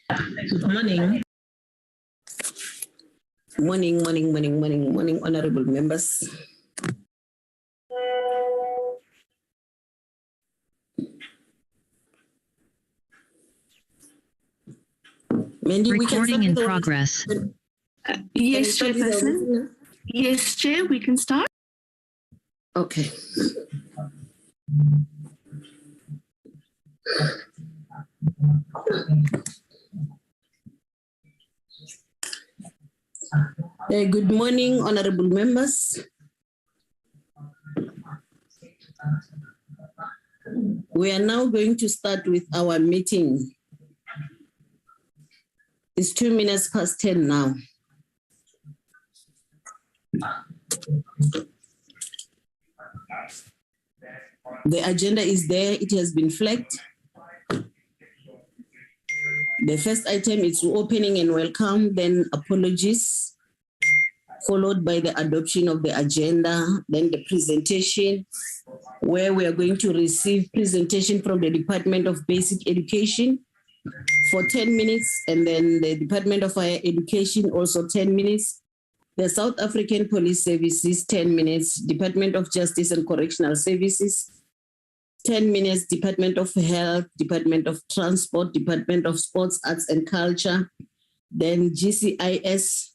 Good morning. Morning, honorable members. Mandy, recording in progress. Yes, Chairperson. Yes, Chair, we can start. Okay. Good morning, honorable members. We are now going to start with our meeting. It's 2 minutes past 10 now. The agenda is there, it has been flagged. The first item is opening and welcome, then apologies, followed by the adoption of the agenda, then the presentation, where we are going to receive presentation from the Department of Basic Education for 10 minutes, and then the Department of Higher Education also 10 minutes, the South African Police Services 10 minutes, Department of Justice and Correctional Services 10 minutes, Department of Health, Department of Transport, Department of Sports, Arts and Culture, then GCIS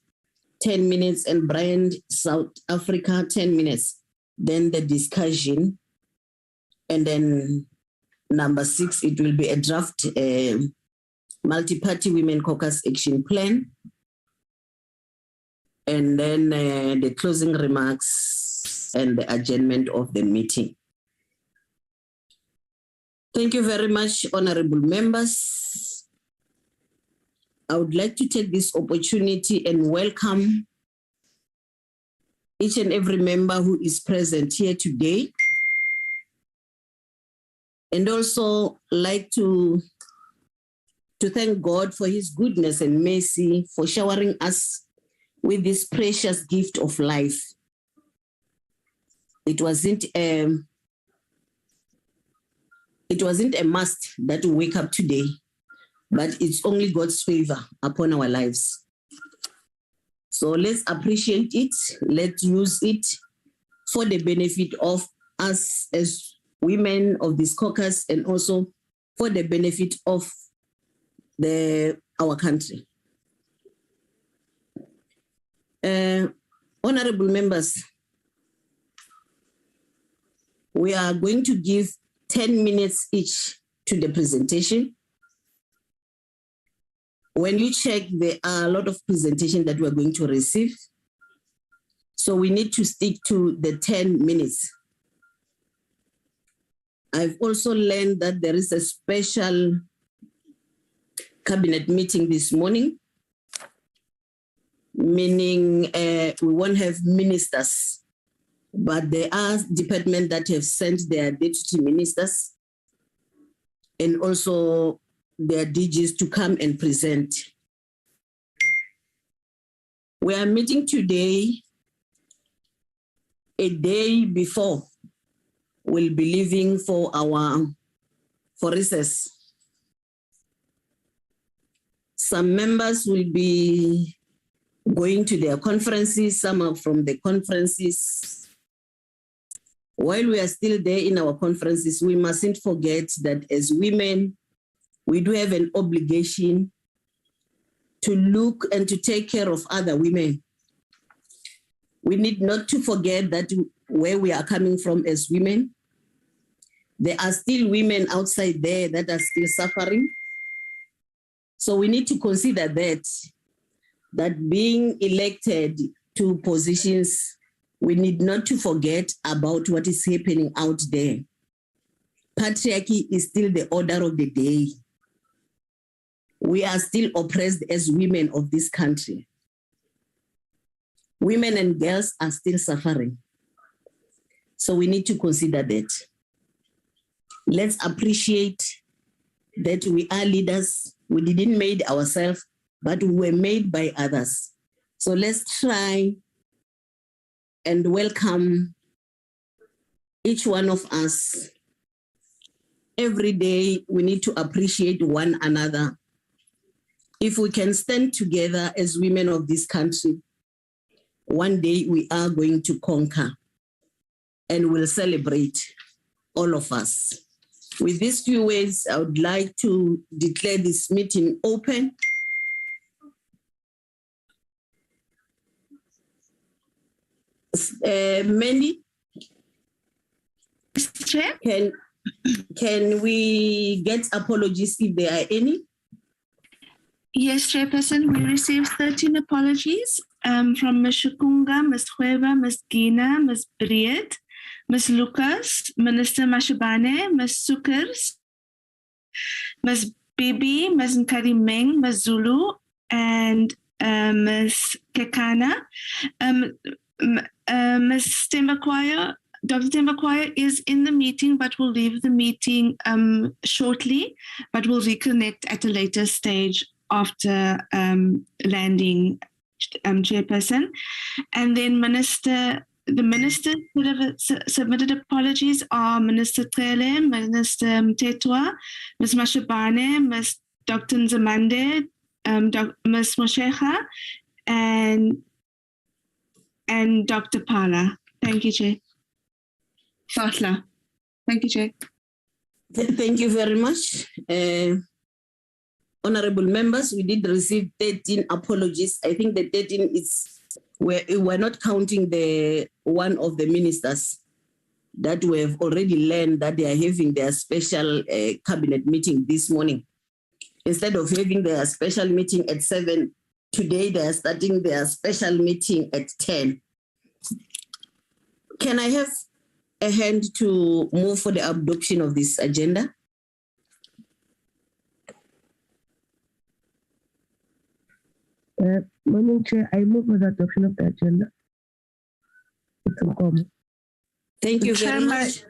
10 minutes, and Brand South Africa 10 minutes, then the discussion, and then number 6, it will be a draft multi-party women caucus action plan, and then the closing remarks and the adjournment of the meeting. Thank you very much, honorable members. I would like to take this opportunity and welcome each and every member who is present here today. And also like to thank God for his goodness and mercy for showering us with this precious gift of life. It wasn't a must that we wake up today, but it's only God's favor upon our lives. So let's appreciate it. Let's use it for the benefit of us as women of this caucus, and also for the benefit of our country. Honorable members, we are going to give 10 minutes each to the presentation. When you check, there are a lot of presentations that we're going to receive. So we need to stick to the 10 minutes. I've also learned that there is a special cabinet meeting this morning, meaning we won't have ministers, but there are departments that have sent their deputy ministers and also their DGs to come and present. We are meeting today, a day before we'll be leaving for recess. Some members will be going to their conferences, some are from the conferences. While we are still there in our conferences, we mustn't forget that as women, we do have an obligation to look and to take care of other women. We need not to forget that where we are coming from as women, there are still women outside there that are still suffering. So we need to consider that being elected to positions, we need not to forget about what is happening out there. Patriarchy is still the order of the day. We are still oppressed as women of this country. Women and girls are still suffering. So we need to consider that. Let's appreciate that we are leaders. We didn't make ourselves, but we were made by others. So let's try and welcome each one of us. Every day we need to appreciate one another. if we can stand together as women of this country, one day we are going to conquer and we'll celebrate, all of us. With these few words, I would like to declare this meeting open. Mandy, Chair? can we get apologies if there are any? Yes, Chairperson, we received 13 apologies from Ms. Shukunga, Ms. Hueva, Ms. Gina, Ms. Briet, Ms. Lucas, Minister Mashabane, Ms. Sukers, Ms. Bibi, Ms. Nkarimeng, Ms. Zulu, and Ms. Kekana. Ms. Tembakwaya, Dr. Tembakwaya is in the meeting, but will leave the meeting shortly, but will reconnect at a later stage after landing, Chairperson. And then the ministers that have submitted apologies are Minister Trele, Minister Mtetwa, Ms. Mashabane, Ms. Dr. Nzamande, Ms. Moshecha, and Dr. Pala. Thank you, Chair. Fatla. Thank you, Chair. Thank you very much. Honorable members, we did receive 13 apologies. I think the 13 is, we're not counting the one of the ministers that we have already learned that they are having their special cabinet meeting this morning. Instead of having their special meeting at 7, today they are starting their special meeting at 10. Can I have a hand to move for the adoption of this agenda? Madam Chair, I move for the adoption of the agenda. Thank you very much.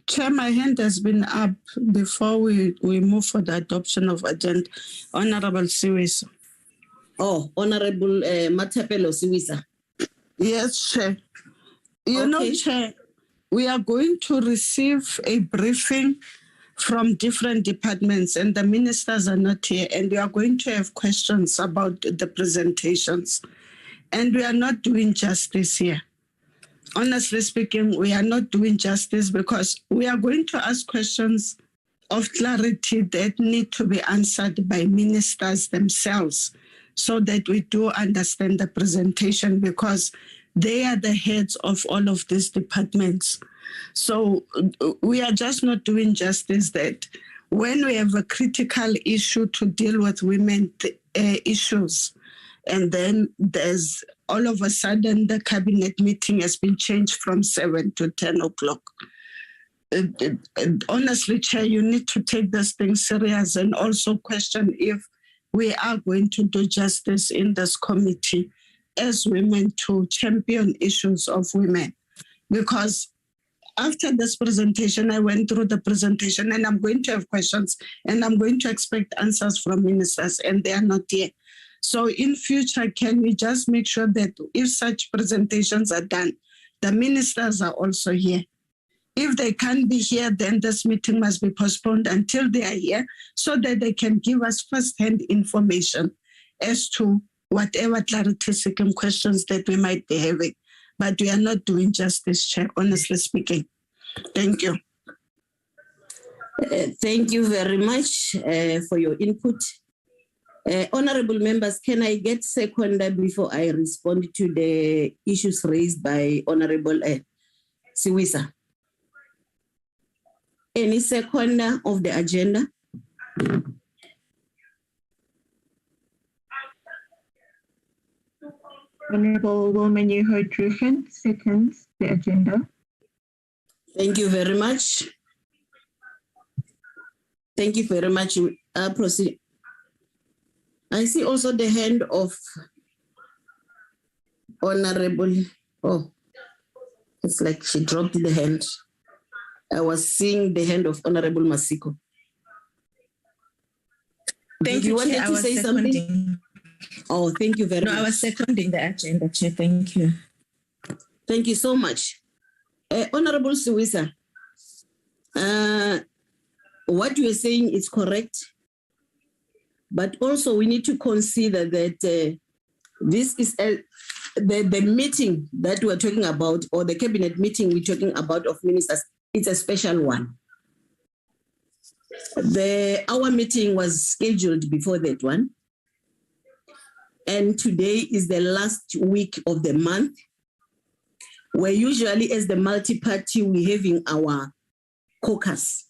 Chair, my hand has been up before we move for the adoption of agenda. Honorable Siwisa. Oh, Honorable Matapelo Siwisa. Yes, Chair. You know, Chair, we are going to receive a briefing from different departments and the ministers are not here, and we are going to have questions about the presentations. And we are not doing justice here. Honestly speaking, we are not doing justice because we are going to ask questions of clarity that need to be answered by ministers themselves so that we do understand the presentation, because they are the heads of all of these departments. So we are just not doing justice that when we have a critical issue to deal with women issues, and then there's all of a sudden the cabinet meeting has been changed from 7 to 10 o'clock. Honestly, Chair, you need to take this thing serious and also question if we are going to do justice in this committee as women to champion issues of women. Because after this presentation, I went through the presentation and I'm going to have questions and I'm going to expect answers from ministers, and they are not here. So in future, can we just make sure that if such presentations are done, the ministers are also here? If they can't be here, then this meeting must be postponed until they are here so that they can give us first-hand information as to whatever clarity-seeking questions that we might be having. But we are not doing justice, Chair, honestly speaking. Thank you. Thank you very much for your input. Honorable members, can I get seconder before I respond to the issues raised by Honorable Siwisa? Any seconder of the agenda? Honorable Woman Yeho-Druchen seconds the agenda. Thank you very much. Thank you very much. Proceed. I see also the hand of Honorable, oh, it's like she dropped the hand. I was seeing the hand of Honorable Masiko. Thank you, wanted Chair. to say something? Oh, thank you very much. No, I was seconding the agenda, Chair. Thank you. Thank you so much. Honorable Siwisa, what you are saying is correct. but also we need to consider that this is the meeting that we're talking about, or the cabinet meeting we're talking about of ministers, it's a special one. Our meeting was scheduled before that one. And today is the last week of the month, where usually as the multi-party, we're having our caucus.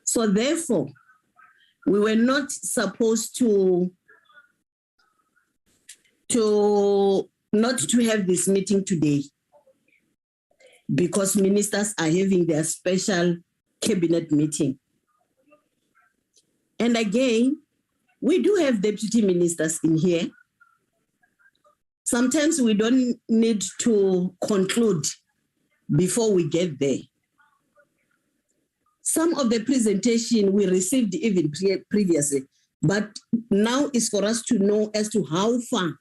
So therefore, we were not supposed to not to have this meeting today, because ministers are having their special cabinet meeting. And again, we do have deputy ministers in here. Sometimes we don't need to conclude before we get there. Some of the presentation we received even previously, but now is for us to know as to how far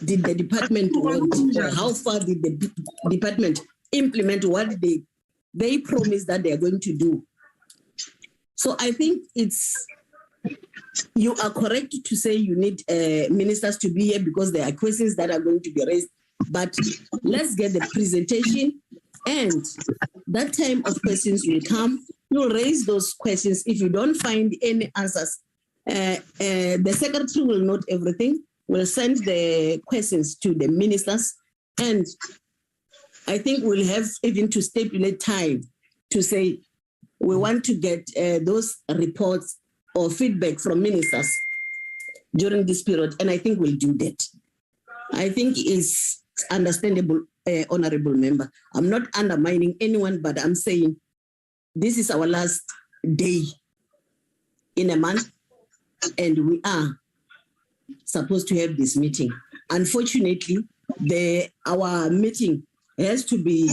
did the department went, or how far did the department implement what they promised that they are going to do. So I think you are correct to say you need ministers to be here because there are questions that are going to be raised, but let's get the presentation, and that time of questions will come. You'll raise those questions. If you don't find any answers, the secretary will note everything. We'll send the questions to the ministers, and I think we'll have even to stipulate time to say we want to get those reports or feedback from ministers during this period, and I think we'll do that. I think it's understandable, honorable member. I'm not undermining anyone, but I'm saying this is our last day in a month, and we are supposed to have this meeting. Unfortunately, our meeting has to be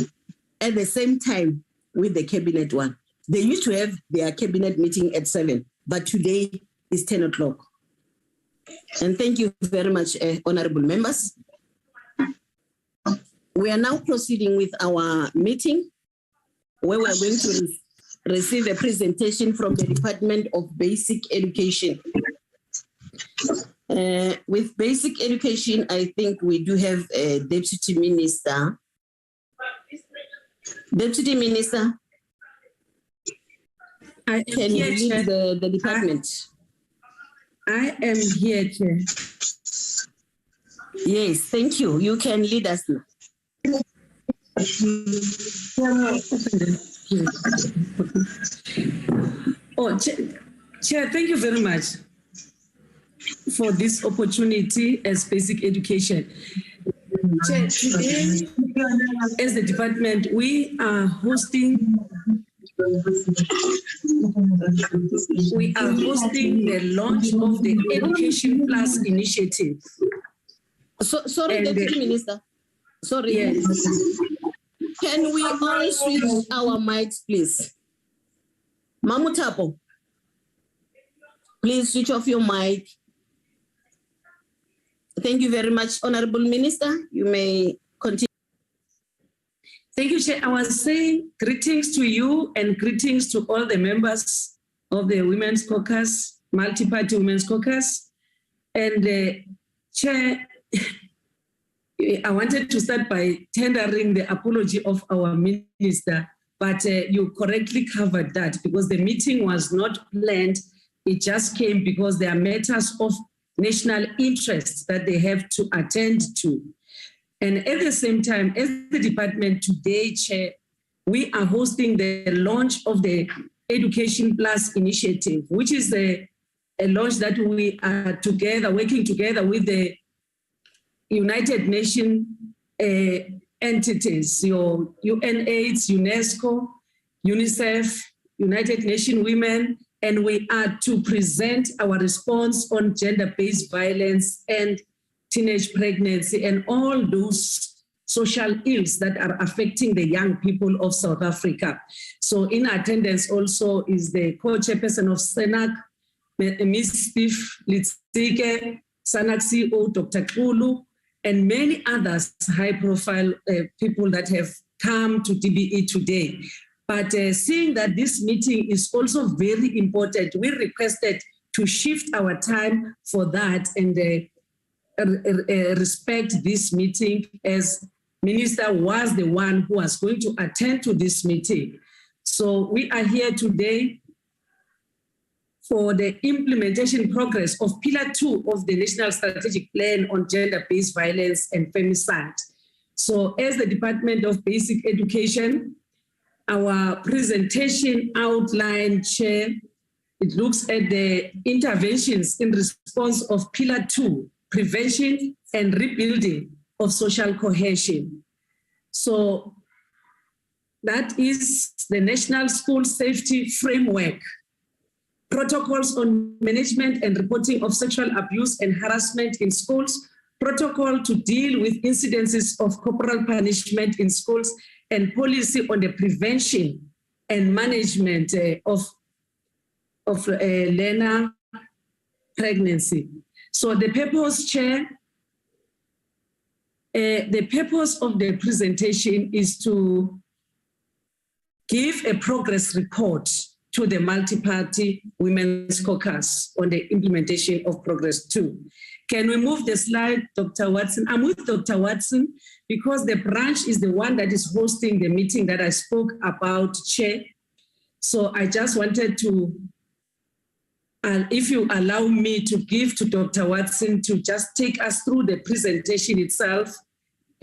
at the same time with the cabinet one. They used to have their cabinet meeting at 7, but today is 10 o'clock. And thank you very much, honorable members. We are now proceeding with our meeting, where we are going to receive a presentation from the Department of Basic Education. With basic education, I think we do have a deputy minister. Deputy minister, can you lead the department? I am here, Chair. Yes, thank you. You can lead us now. Oh, Chair, thank you very much for this opportunity as basic education. Chair, today, as the department, we are hosting the launch of the Education Plus initiative. Sorry, Deputy Minister. Sorry. Yes. Can we all switch our mics, please? Mamutapo, please switch off your mic. Thank you very much, Honorable Minister. You may continue. Thank you, Chair. I was saying greetings to you and greetings to all the members of the Women's Caucus, Multi-Party Women's Caucus. And Chair, I wanted to start by tendering the apology of our minister, but you correctly covered that because the meeting was not planned. It just came because there are matters of national interest that they have to attend to. And at the same time, as the department today, Chair, we are hosting the launch of the Education Plus initiative, which is a launch that we are together, working together with the United Nations entities, your UNAIDS, UNESCO, UNICEF, United Nations Women, and we are to present our response on gender-based violence and teenage pregnancy and all those social ills that are affecting the young people of South Africa. So in attendance also is the co-chairperson of SENAC, Ms. Steve Litsike, SANAC CEO, Dr. Kulu, and many others high-profile people that have come to DBE today. But seeing that this meeting is also very important, we requested to shift our time for that and respect this meeting, as Minister was the one who was going to attend to this meeting. So we are here today for the implementation progress of Pillar 2 of the National Strategic Plan on Gender-based Violence and Femicide. So as the Department of Basic Education, our presentation outline, Chair, it looks at the interventions in response of Pillar 2, prevention and rebuilding of social cohesion. So that is the National School Safety Framework, protocols on management and reporting of sexual abuse and harassment in schools, protocol to deal with incidences of corporal punishment in schools, and policy on the prevention and management of learner pregnancy. So the purpose, Chair, the purpose of the presentation is to give a progress report to the multi-party Women's Caucus on the implementation of Progress 2. Can we move the slide, Dr. Watson? I'm with Dr. Watson because the branch is the one that is hosting the meeting that I spoke about, Chair. So I just wanted to, if you allow me to give to Dr. Watson to just take us through the presentation itself.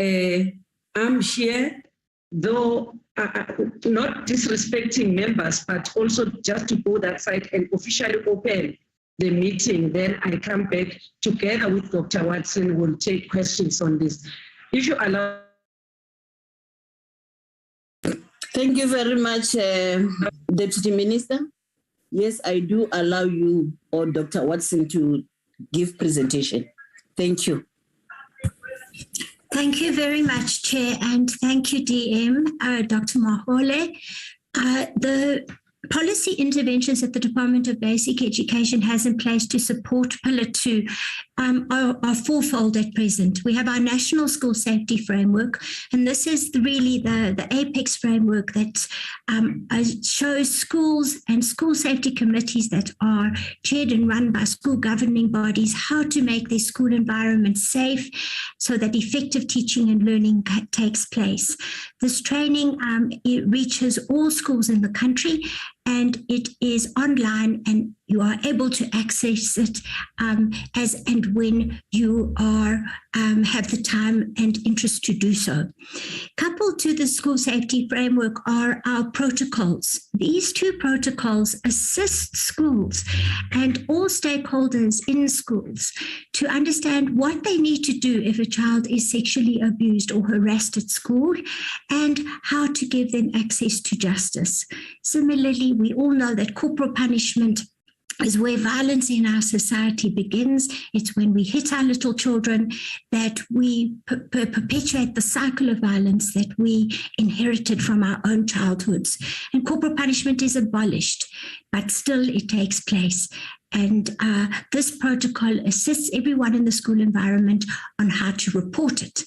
I'm here, though not disrespecting members, but also just to go that side and officially open the meeting. Then I come back together with Dr. Watson, will take questions on this. If you allow. Thank you very much, Deputy Minister. Yes, I do allow you or Dr. Watson to give presentation. Thank you. Thank you very much, Chair, and thank you, DM, Dr. Mahole. The policy interventions that the Department of Basic Education has in place to support Pillar 2 are fourfold at present. We have our National School Safety Framework, and this is really the apex framework that shows schools and school safety committees that are chaired and run by school governing bodies how to make their school environment safe so that effective teaching and learning takes place. This training it reaches all schools in the country, and it is online, and you are able to access it as and when you are have the time and interest to do so. Coupled to the school safety framework are our protocols. These two protocols assist schools and all stakeholders in schools to understand what they need to do if a child is sexually abused or harassed at school, and how to give them access to justice. Similarly, we all know that corporal punishment is where violence in our society begins. It's when we hit our little children that we perpetuate the cycle of violence that we inherited from our own childhoods. And corporal punishment is abolished, but still it takes place. And this protocol assists everyone in the school environment on how to report it.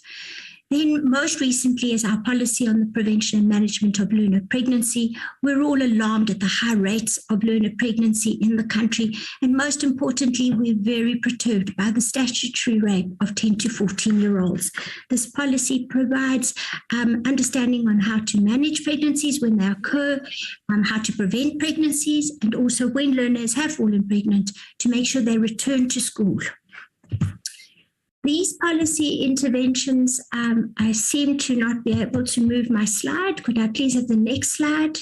Then most recently is our policy on the prevention and management of learner pregnancy. We're all alarmed at the high rates of learner pregnancy in the country. And most importantly, we're very perturbed by the statutory rape of 10 to 14-year-olds. This policy provides understanding on how to manage pregnancies when they occur, how to prevent pregnancies, and also when learners have fallen pregnant to make sure they return to school. These policy interventions, I seem to not be able to move my slide. Could I please have the next slide?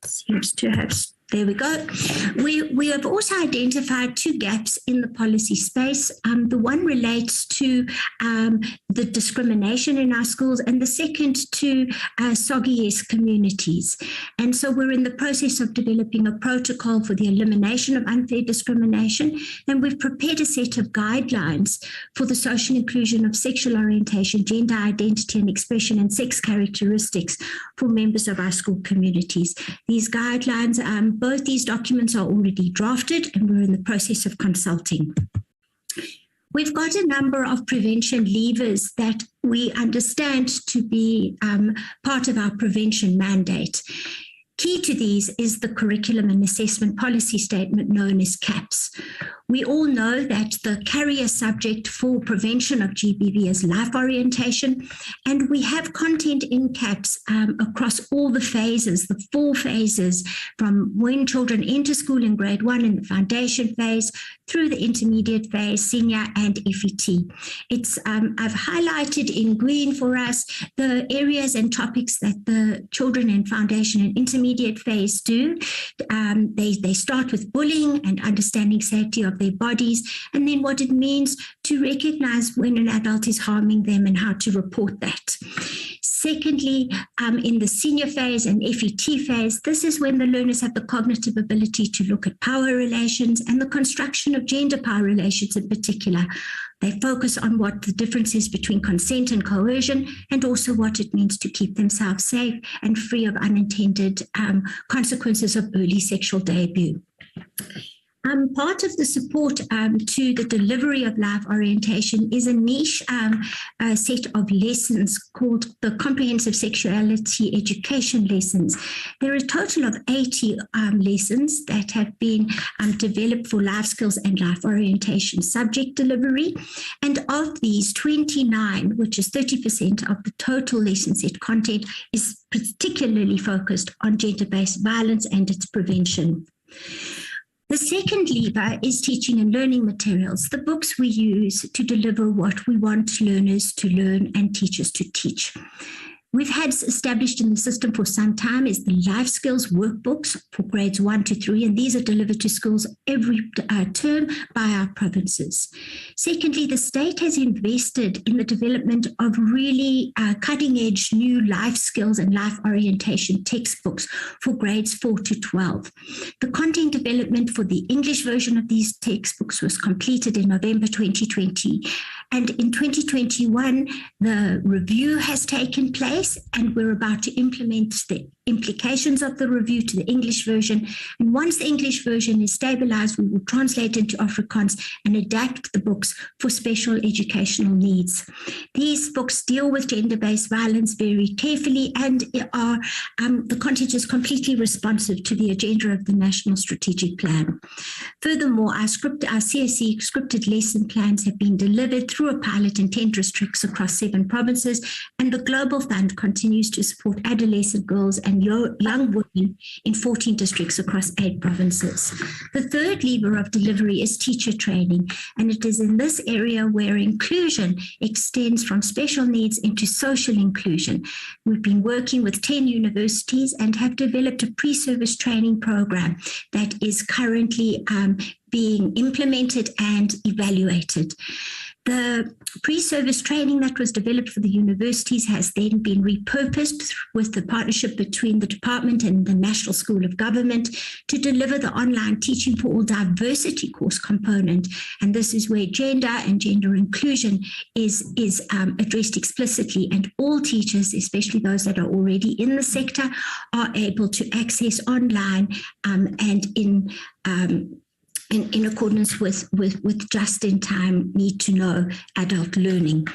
Seems to have, there we go. We have also identified two gaps in the policy space. The one relates to the discrimination in our schools, and the second to SOGIES communities. And so we're in the process of developing a protocol for the elimination of unfair discrimination, and we've prepared a set of guidelines for the social inclusion of sexual orientation, gender identity and expression, and sex characteristics for members of our school communities. These guidelines, both these documents are already drafted, and we're in the process of consulting. We've got a number of prevention levers that we understand to be part of our prevention mandate. Key to these is the Curriculum and Assessment Policy Statement known as CAPS. We all know that the carrier subject for prevention of GBV is life orientation, and we have content in CAPS across all the phases, the 4 phases, from when children enter school in grade 1 in the foundation phase, through the intermediate phase, senior, and FET. I've highlighted in green for us the areas and topics that the children in foundation and intermediate phase do. They start with bullying and understanding safety of their bodies, and then what it means to recognize when an adult is harming them and how to report that. Secondly, in the senior phase and FET phase, this is when the learners have the cognitive ability to look at power relations and the construction of gender power relations in particular. They focus on what the difference is between consent and coercion, and also what it means to keep themselves safe and free of unintended consequences of early sexual debut. Part of the support to the delivery of life orientation is a niche set of lessons called the Comprehensive Sexuality Education Lessons. There are a total of 80 lessons that have been developed for life skills and life orientation subject delivery. And of these, 29, which is 30% of the total lesson set content, is particularly focused on gender-based violence and its prevention. The second lever is teaching and learning materials, the books we use to deliver what we want learners to learn and teachers to teach. We've had established in the system for some time is the life skills workbooks for grades 1 to 3, and these are delivered to schools every term by our provinces. Secondly, the state has invested in the development of really cutting edge new life skills and life orientation textbooks for grades 4 to 12. The content development for the English version of these textbooks was completed in November 2020. And in 2021, the review has taken place, and we're about to implement the implications of the review to the English version. And once the English version is stabilized, we will translate into Afrikaans and adapt the books for special educational needs. These books deal with gender-based violence very carefully, and are the content is completely responsive to the agenda of the National Strategic Plan. Furthermore, our CSE scripted lesson plans have been delivered through a pilot in 10 districts across 7 provinces, and the Global Fund continues to support adolescent girls and young women in 14 districts across 8 provinces. The third lever of delivery is teacher training, and it is in this area where inclusion extends from special needs into social inclusion. We've been working with 10 universities and have developed a pre-service training program that is currently being implemented and evaluated. The pre-service training that was developed for the universities has then been repurposed with the partnership between the department and the National School of Government to deliver the online Teaching for All Diversity course component. And this is where gender and gender inclusion is addressed explicitly, and all teachers, especially those that are already in the sector, are able to access online and in accordance with just-in-time need-to-know adult learning.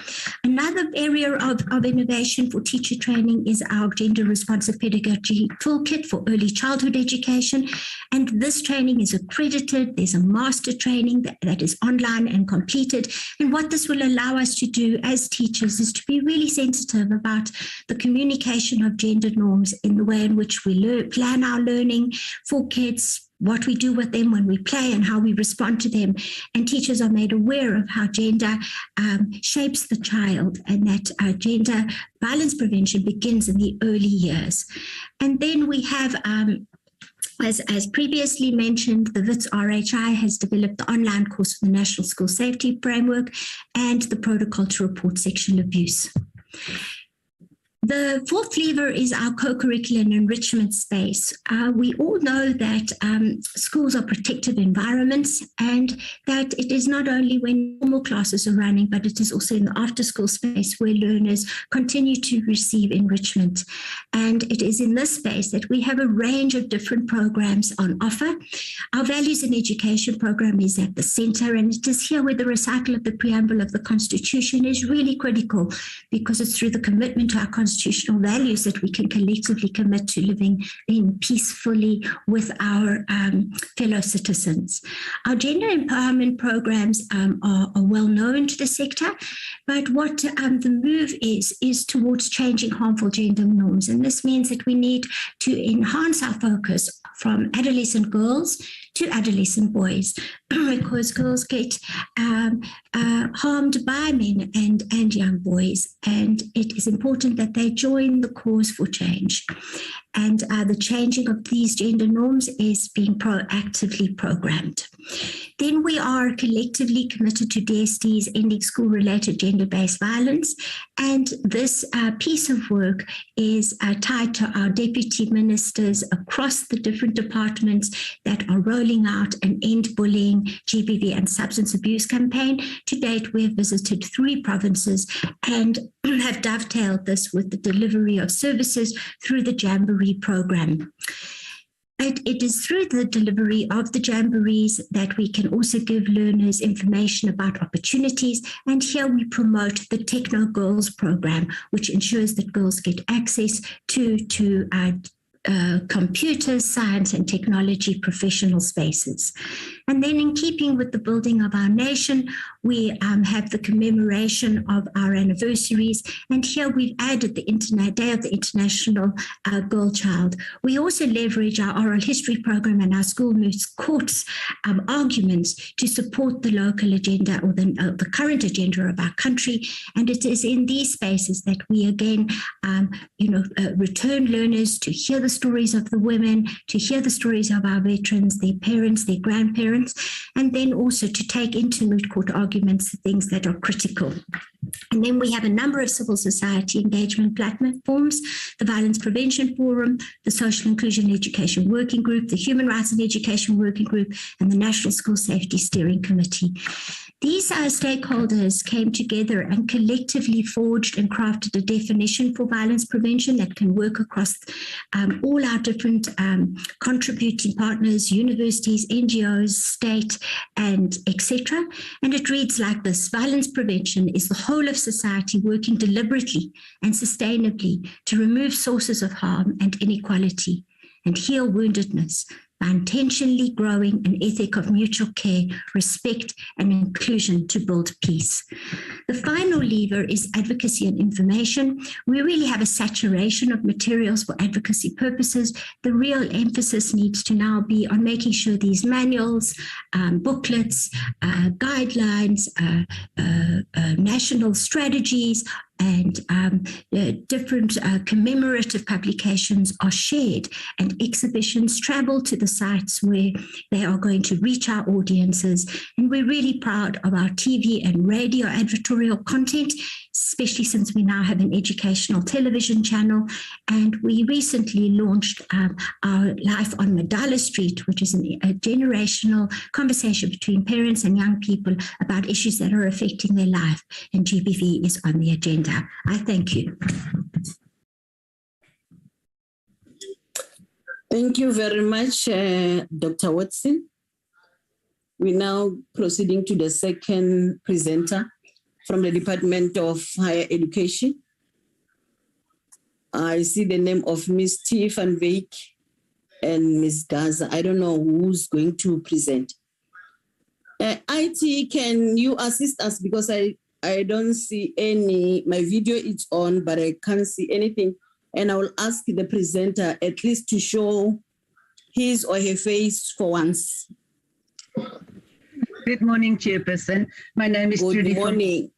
Another area of innovation for teacher training is our gender-responsive pedagogy toolkit for early childhood education. And this training is accredited. There's a master training that is online and completed. And what this will allow us to do as teachers is to be really sensitive about the communication of gender norms in the way in which we plan our learning for kids, what we do with them when we play, and how we respond to them. And teachers are made aware of how gender shapes the child, and that gender violence prevention begins in the early years. And then we have, as previously mentioned, the WITS RHI has developed the online course for the National School Safety Framework and the protocol to report sexual abuse. The fourth lever is our co-curricular and enrichment space. We all know that schools are protective environments, and that it is not only when normal classes are running, but it is also in the after-school space where learners continue to receive enrichment. And it is in this space that we have a range of different programs on offer. Our Values in Education program is at the center, and it is here where the recital of the preamble of the Constitution is really critical, because it's through the commitment to our Constitution constitutional values that we can collectively commit to living in peacefully with our fellow citizens. Our gender empowerment programs are well known to the sector, but what the move is towards changing harmful gender norms. And this means that we need to enhance our focus from adolescent girls to adolescent boys, because girls get harmed by men and young boys. And it is important that they join the cause for change. And the changing of these gender norms is being proactively programmed. Then we are collectively committed to DSD's ending school-related gender-based violence. And this piece of work is tied to our deputy ministers across the different departments that are rolling out an End Bullying, GBV and Substance Abuse campaign. To date, we have visited 3 provinces and have dovetailed this with the delivery of services through the Jamboree program. It is through the delivery of the jamborees that we can also give learners information about opportunities. And here we promote the Techno Girls program, which ensures that girls get access to computer science and technology professional spaces. And then in keeping with the building of our nation, we have the commemoration of our anniversaries. And here we've added the Day of the International Girl Child. We also leverage our oral history program and our school news courts arguments to support the local agenda or the current agenda of our country. And it is in these spaces that we again, return learners to hear the stories of the women, to hear the stories of our veterans, their parents, their grandparents, and then also to take into moot court arguments the things that are critical. And then we have a number of civil society engagement platforms, the Violence Prevention Forum, the Social Inclusion Education Working Group, the Human Rights and Education Working Group, and the National School Safety Steering Committee. These stakeholders came together and collectively forged and crafted a definition for violence prevention that can work across all our different contributing partners, universities, NGOs, state, and etc. And it reads like this: violence prevention is the whole of society working deliberately and sustainably to remove sources of harm and inequality and heal woundedness by intentionally growing an ethic of mutual care, respect, and inclusion to build peace. The final lever is advocacy and information. We really have a saturation of materials for advocacy purposes. The real emphasis needs to now be on making sure these manuals, booklets, guidelines, national strategies, and different commemorative publications are shared, and exhibitions travel to the sites where they are going to reach our audiences. And we're really proud of our TV and radio advertorial content, especially since we now have an educational television channel. And we recently launched our Life on Madala Street, which is a generational conversation between parents and young people about issues that are affecting their life. And GBV is on the agenda. I thank you. Thank you very much, Dr. Watson. We're now proceeding to the second presenter from the Department of Higher Education. I see the name of Ms. T. van Wyk and Ms. Gaza. I don't know who's going to present. IT, can you assist us? Because I don't see any, my video is on, but I can't see anything. And I will ask the presenter at least to show his or her face for once. Good morning, Chairperson. My name is Trudy. Good morning.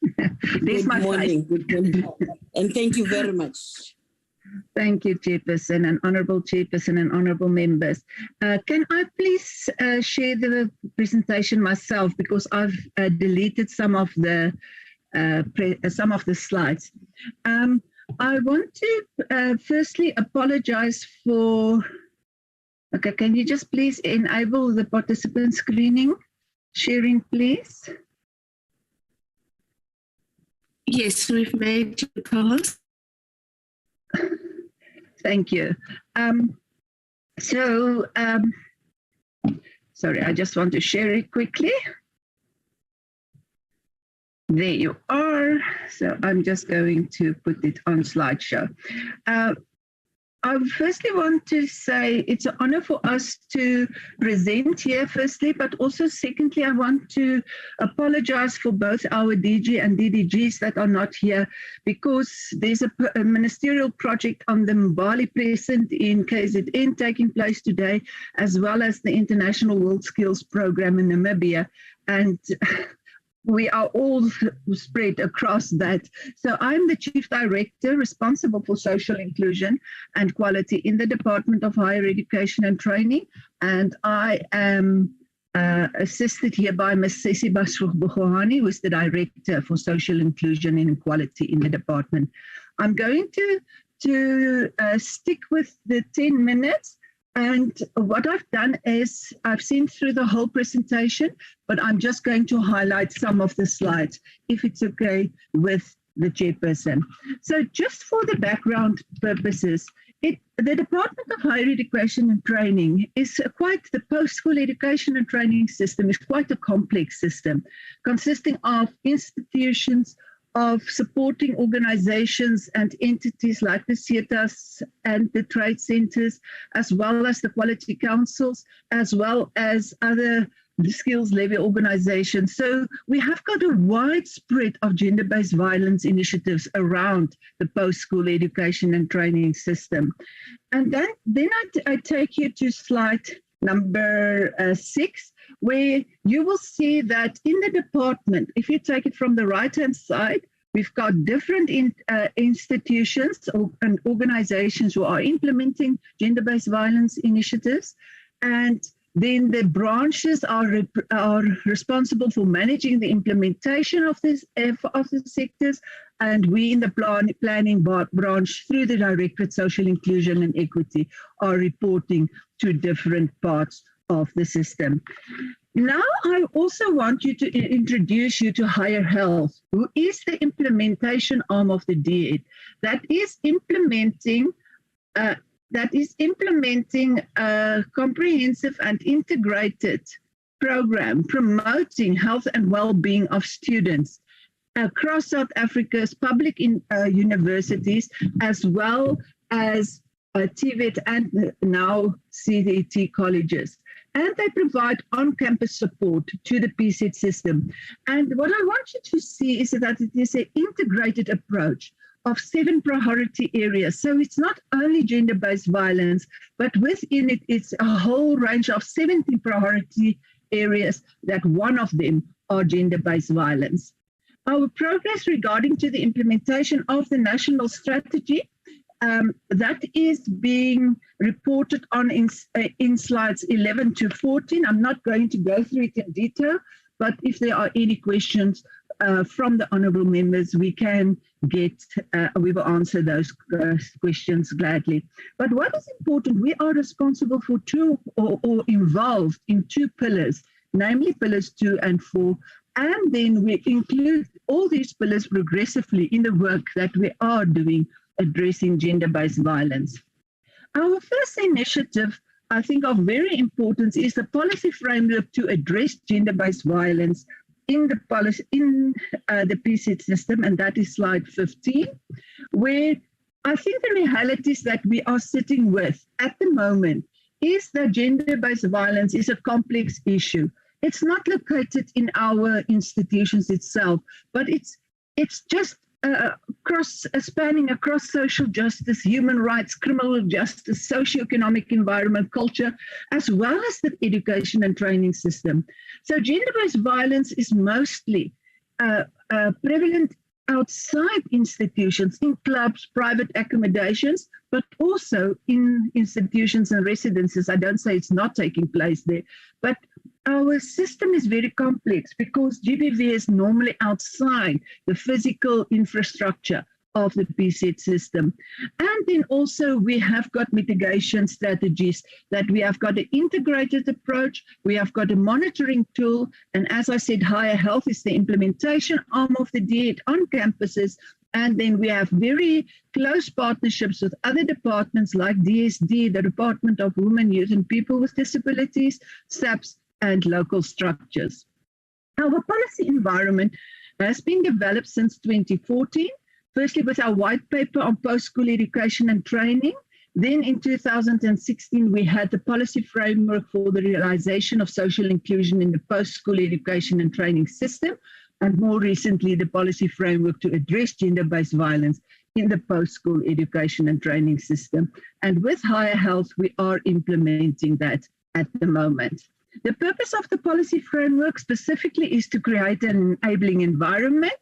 Good morning. Good morning. And thank you very much. Thank you, Chairperson and Honourable Chairperson and Honourable Members. Can I please share the presentation myself, because I've deleted some of the slides. I want to firstly apologize for. Okay, can you just please enable the participant screening sharing, please? Yes, we've made you co-host. Thank you. Sorry, I just want to share it quickly. There you are. So I'm just going to put it on slideshow. I firstly want to say it's an honor for us to present here firstly, but also secondly, I want to apologize for both our DG and DDGs that are not here because there's a ministerial project on the Mbali Crescent in KZN taking place today, as well as the International World Skills Program in Namibia. And we are all spread across that. So I'm the Chief Director responsible for social inclusion and quality in the Department of Higher Education and Training. And I am assisted here by Ms. Sesi Basruch-Bukhani, who is the Director for Social Inclusion and Equality in the department. I'm going to stick with the 10 minutes. And what I've done is I've seen through the whole presentation, but I'm just going to highlight some of the slides, if it's okay with the chairperson. So just for the background purposes, the Department of Higher Education and Training is the post-school education and training system is quite a complex system, consisting of institutions, of supporting organizations and entities like the CETAs and the trade centers, as well as the quality councils, as well as other skills levy organizations. So we have got a wide spread of gender-based violence initiatives around the post-school education and training system. And then I take you to slide number 6, where you will see that in the department, if you take it from the right-hand side, we've got different institutions and organizations who are implementing gender-based violence initiatives. And then the branches are responsible for managing the implementation of the sectors. And we in the planning branch, through the Directorate Social Inclusion and Equity, are reporting to different parts of the system. Now, I also want you to introduce you to Higher Health, who is the implementation arm of the DED that is implementing a comprehensive and integrated program promoting health and well-being of students across South Africa's public universities, as well as TVET and now CDT colleges. And they provide on-campus support to the PSET system. And what I want you to see is that it is an integrated approach of 7 priority areas. So it's not only gender-based violence, but within it, it's a whole range of 17 priority areas that one of them are gender-based violence. Our progress regarding to the implementation of the national strategy that is being reported on in slides 11 to 14. I'm not going to go through it in detail, but if there are any questions from the honourable members, we will answer those questions gladly. But what is important, we are responsible for or involved in 2 pillars, namely pillars 2 and 4. And then we include all these pillars progressively in the work that we are doing addressing gender-based violence. Our first initiative, I think of very importance, is the policy framework to address gender-based violence in the PSET system, and that is slide 15, where I think the realities that we are sitting with at the moment is that gender-based violence is a complex issue. It's not located in our institutions itself, but it's just spanning across social justice, human rights, criminal justice, socioeconomic environment, culture, as well as the education and training system. So gender-based violence is mostly prevalent outside institutions, in clubs, private accommodations, but also in institutions and residences. I don't say it's not taking place there, but our system is very complex because GBV is normally outside the physical infrastructure of the PSET system. And then also we have got mitigation strategies, that we have got an integrated approach, we have got a monitoring tool, and as I said, Higher Health is the implementation arm of the DED on campuses. And then we have very close partnerships with other departments like DSD, the Department of Women, Youth and People with Disabilities, SAPS, and local structures. Our policy environment has been developed since 2014, firstly with our white paper on post-school education and training. Then in 2016, we had the policy framework for the realization of social inclusion in the post-school education and training system, and more recently, the policy framework to address gender-based violence in the post-school education and training system. And with Higher Health, we are implementing that at the moment. The purpose of the policy framework specifically is to create an enabling environment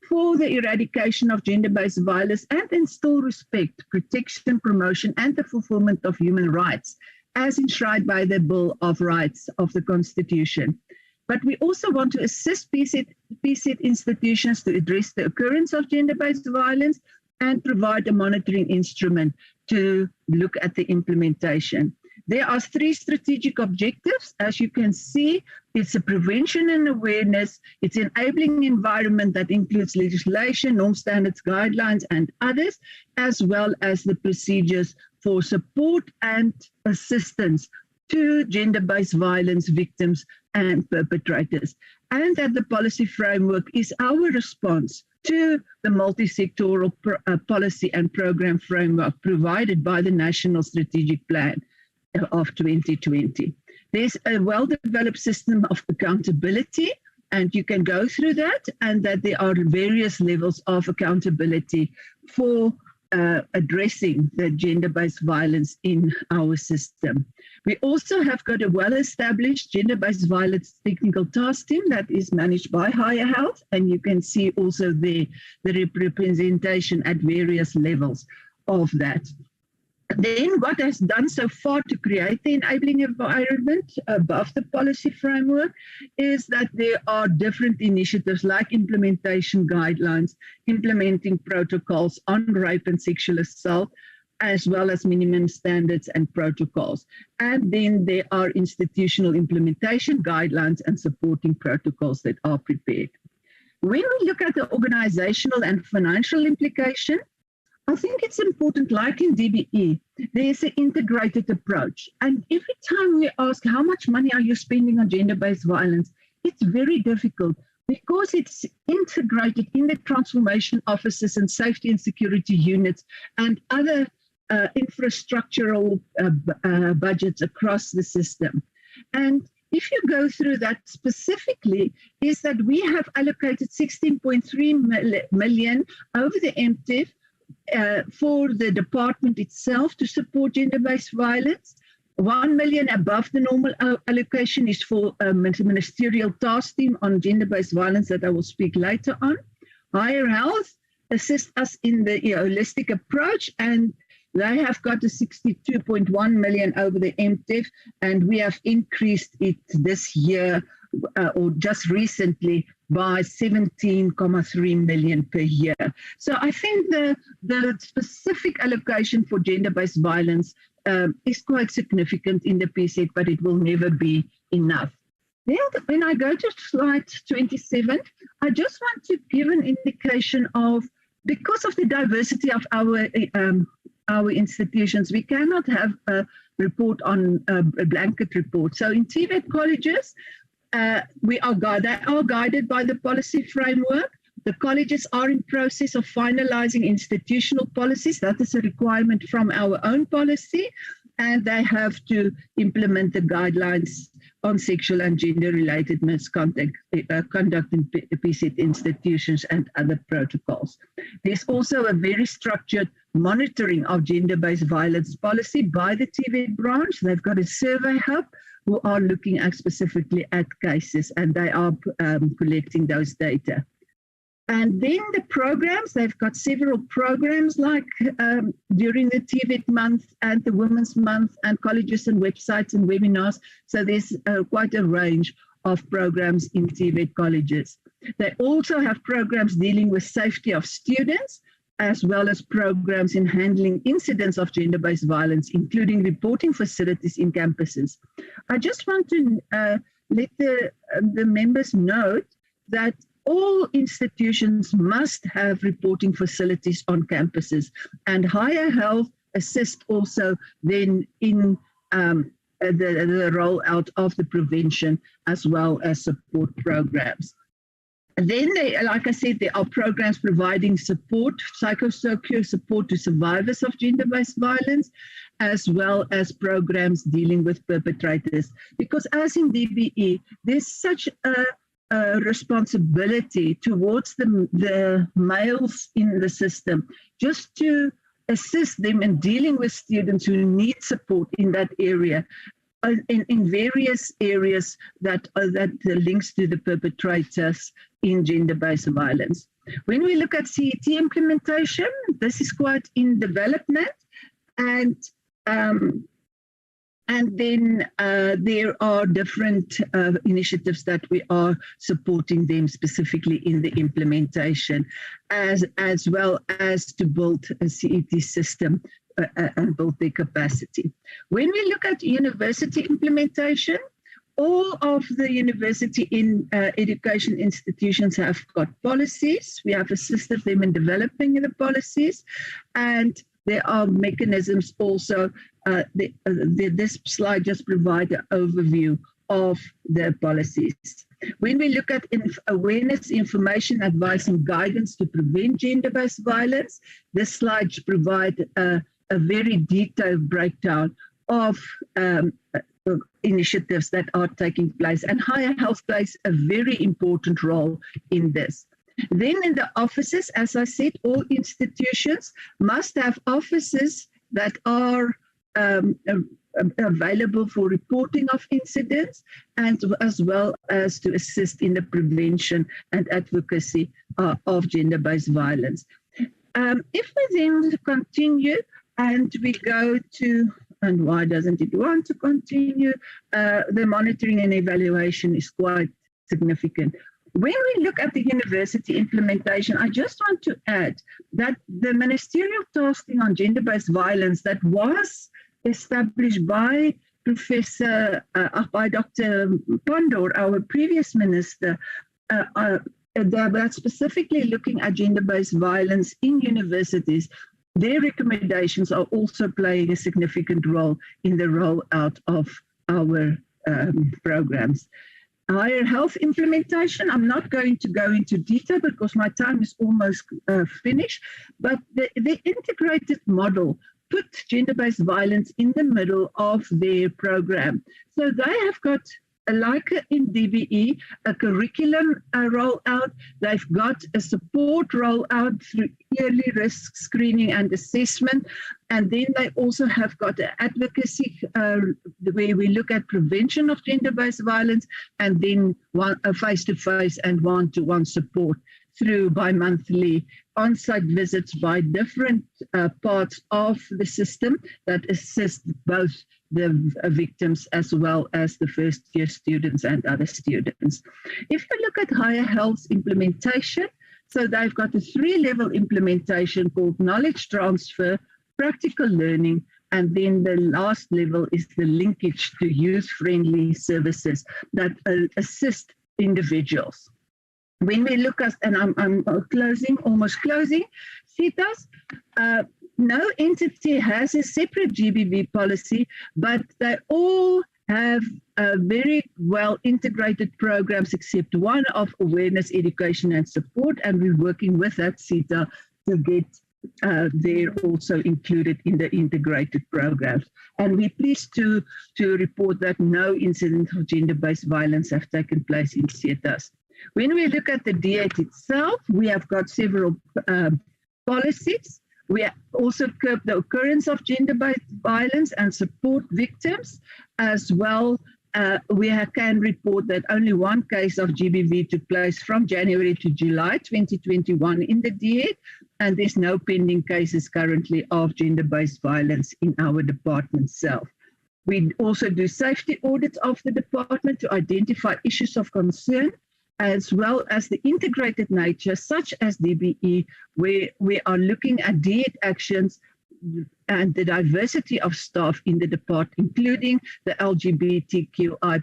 for the eradication of gender-based violence and instill respect, protection, promotion, and the fulfillment of human rights, as enshrined by the Bill of Rights of the Constitution. But we also want to assist PSET institutions to address the occurrence of gender-based violence and provide a monitoring instrument to look at the implementation. There are 3 strategic objectives. As you can see, it's a prevention and awareness. It's an enabling environment that includes legislation, norm standards, guidelines, and others, as well as the procedures for support and assistance to gender-based violence victims and perpetrators. And that the policy framework is our response to the multi-sectoral policy and program framework provided by the National Strategic Plan of 2020. There's a well-developed system of accountability, and you can go through that, and that there are various levels of accountability for addressing the gender-based violence in our system. We also have got a well-established gender-based violence technical task team that is managed by Higher Health, and you can see also there the representation at various levels of that. Then what has done so far to create the enabling environment above the policy framework is that there are different initiatives like implementation guidelines, implementing protocols on rape and sexual assault, as well as minimum standards and protocols. And then there are institutional implementation guidelines and supporting protocols that are prepared. When we look at the organizational and financial implication, I think it's important, like in DBE, there's an integrated approach. And every time we ask how much money are you spending on gender-based violence, it's very difficult because it's integrated in the transformation offices and safety and security units and other infrastructural budgets across the system. And if you go through that specifically, is that we have allocated 16.3 million over the MTIF for the department itself to support gender-based violence. 1 million above the normal allocation is for a ministerial task team on gender-based violence that I will speak later on. Higher Health assists us in the holistic approach, and they have got a 62.1 million over the MTIF, and we have increased it this year or just recently by 17.3 million per year. So I think the specific allocation for gender-based violence is quite significant in the PSET, but it will never be enough. Then when I go to slide 27, I just want to give an indication of, because of the diversity of our institutions, we cannot have a report on a blanket report. So in TVET colleges, they are guided by the policy framework. The colleges are in process of finalizing institutional policies. That is a requirement from our own policy, and they have to implement the guidelines on sexual and gender-related misconduct in PSET institutions and other protocols. There's also a very structured monitoring of gender-based violence policy by the TVET branch. They've got a survey hub who are looking at specifically at cases, and they are collecting those data. And then the programs, they've got several programs like during the TVET month and the Women's Month, and colleges and websites and webinars. So there's quite a range of programs in TVET colleges. They also have programs dealing with safety of students, as well as programs in handling incidents of gender-based violence, including reporting facilities in campuses. I just want to let the members know that all institutions must have reporting facilities on campuses, and Higher Health assists also then in the rollout of the prevention as well as support programs. Then, like I said, there are programs providing support, psychosocial support to survivors of gender-based violence, as well as programs dealing with perpetrators. Because as in DBE, there's such a responsibility towards the males in the system, just to assist them in dealing with students who need support in that area. In various areas that links to the perpetrators in gender-based violence. When we look at CET implementation, this is quite in development, and then there are different initiatives that we are supporting them specifically in the implementation, as well as to build a CET system and build their capacity. When we look at university implementation, all of the university education institutions have got policies. We have assisted them in developing the policies, and there are mechanisms also. This slide just provides an overview of the policies. When we look at awareness, information, advice, and guidance to prevent gender-based violence, this slide provides a very detailed breakdown of initiatives that are taking place, and higher health plays a very important role in this. Then in the offices, as I said, all institutions must have offices that are available for reporting of incidents, and as well as to assist in the prevention and advocacy of gender-based violence. If we then continue and we go to, and why doesn't it want to continue? The monitoring and evaluation is quite significant. When we look at the university implementation, I just want to add that the ministerial tasking on gender-based violence that was established by by Dr. Pandor, our previous minister, that specifically looking at gender-based violence in universities, their recommendations are also playing a significant role in the rollout of our programs. Higher health implementation, I'm not going to go into detail because my time is almost finished, but the integrated model put gender-based violence in the middle of their program. So they have got, like in DBE, a curriculum rollout. They've got a support rollout through yearly risk screening and assessment. And then they also have got an advocacy where we look at prevention of gender-based violence, and then face-to-face and one-to-one support through bi-monthly on-site visits by different parts of the system that assist both the victims as well as the first-year students and other students. If we look at higher health implementation, so they've got a 3-level implementation called knowledge transfer, practical learning, and then the last level is the linkage to youth-friendly services that assist individuals. When we look at, and I'm almost closing, CETAs, no entity has a separate GBV policy, but they all have very well integrated programs except one of awareness, education, and support, and we're working with that CETA to get they're also included in the integrated programs. And we're pleased to report that no incidents of gender-based violence have taken place in CETAs. When we look at the D8 itself, we have got several policies. We also curb the occurrence of gender-based violence and support victims. As well, we can report that only one case of GBV took place from January to July 2021 in the D8, and there's no pending cases currently of gender-based violence in our department itself. We also do safety audits of the department to identify issues of concern, as well as the integrated nature, such as DBE, where we are looking at D8 actions and the diversity of staff in the department, including the LGBTQI+,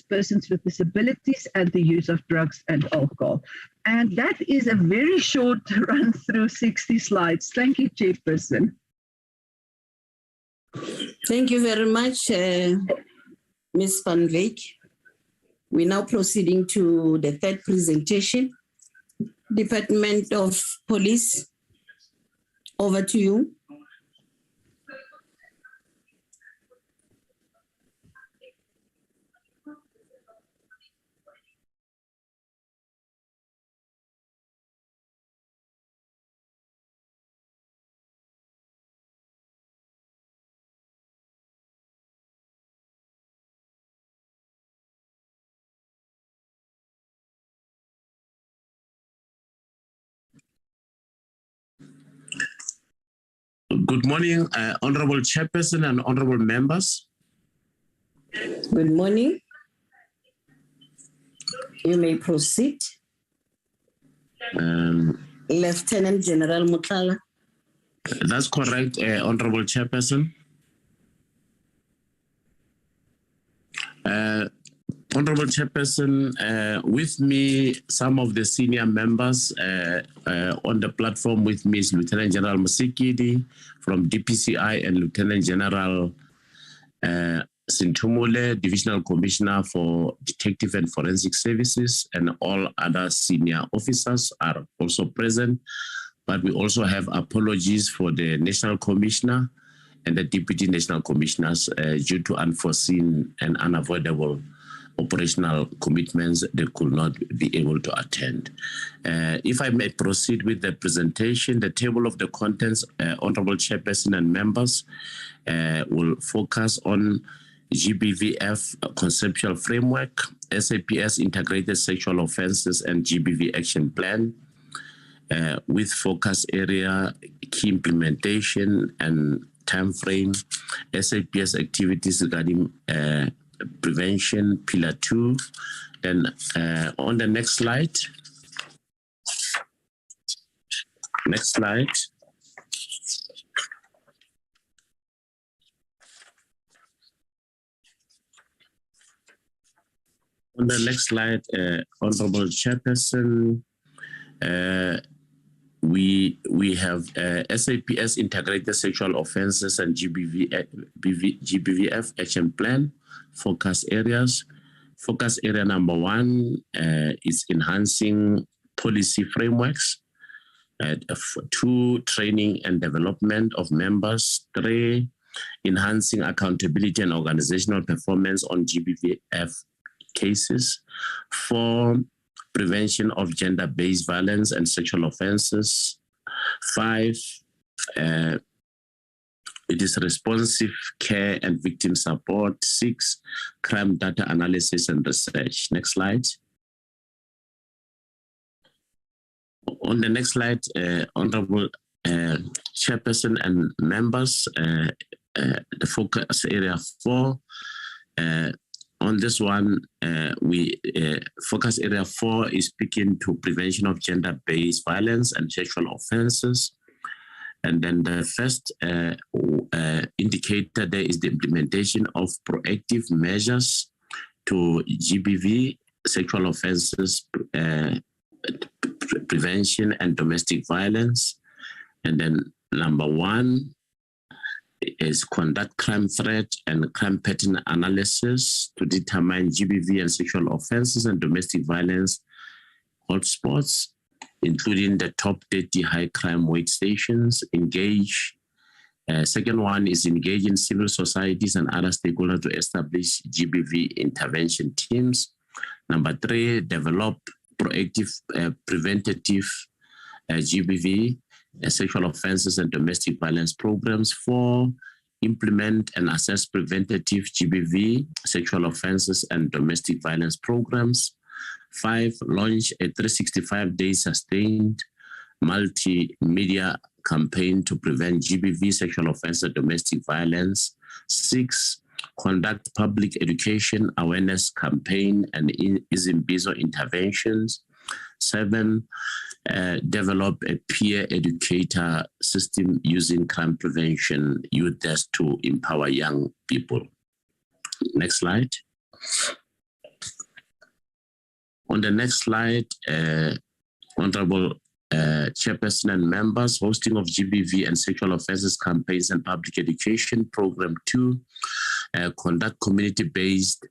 persons with disabilities, and the use of drugs and alcohol. And that is a very short run through 60 slides. Thank you, Chairperson. Thank you very much, Ms. Van Wyk. We're now proceeding to the third presentation Department of Police, over to you. Good morning, Honorable Chairperson and Honorable Members. Good morning. You may proceed. Lieutenant General Mutlala. That's correct, Honorable Chairperson. Honorable Chairperson, with me, some of the senior members on the platform with me is Lieutenant General Musikidi from DPCI and Lieutenant General Sintumule, Divisional Commissioner for Detective and Forensic Services, and all other senior officers are also present. But we also have apologies for the National Commissioner and the Deputy National Commissioners due to unforeseen and unavoidable operational commitments they could not be able to attend. If I may proceed with the presentation, the table of the contents, Honorable Chairperson and members, will focus on GBVF conceptual framework, SAPS integrated sexual offenses and GBV action plan, with focus area, key implementation and time frame, SAPS activities regarding prevention, pillar 2. Then on the next slide. Next slide. On the next slide, Honorable Chairperson, we have SAPS integrated sexual offenses and GBVF action plan. Focus areas. Focus area number 1 is enhancing policy frameworks. 2, training and development of members. 3, enhancing accountability and organizational performance on GBVF cases. 4, prevention of gender-based violence and sexual offenses. 5, it is responsive care and victim support. 6, crime data analysis and research. Next slide. On the next slide, Honorable Chairperson and members, the focus area 4. On this one, focus area 4 is speaking to prevention of gender-based violence and sexual offenses. And then the first indicator there is the implementation of proactive measures to GBV, sexual offenses, prevention and domestic violence. And then number 1 is conduct crime threat and crime pattern analysis to determine GBV and sexual offenses and domestic violence hotspots, including the top 30 high crime weight stations. Engage. Second one is engage in civil societies and other stakeholders to establish GBV intervention teams. Number 3, develop proactive preventative GBV, sexual offenses and domestic violence programs. 4, implement and assess preventative GBV, sexual offenses and domestic violence programs. 5, launch a 365-day sustained multimedia campaign to prevent GBV, sexual offense and domestic violence. 6, conduct public education awareness campaign and Izimbizo interventions. 7, develop a peer educator system using crime prevention youth desk to empower young people. Next slide. On the next slide, Honorable Chairperson and members, hosting of GBV and sexual offenses campaigns and public education. Program 2, conduct community-based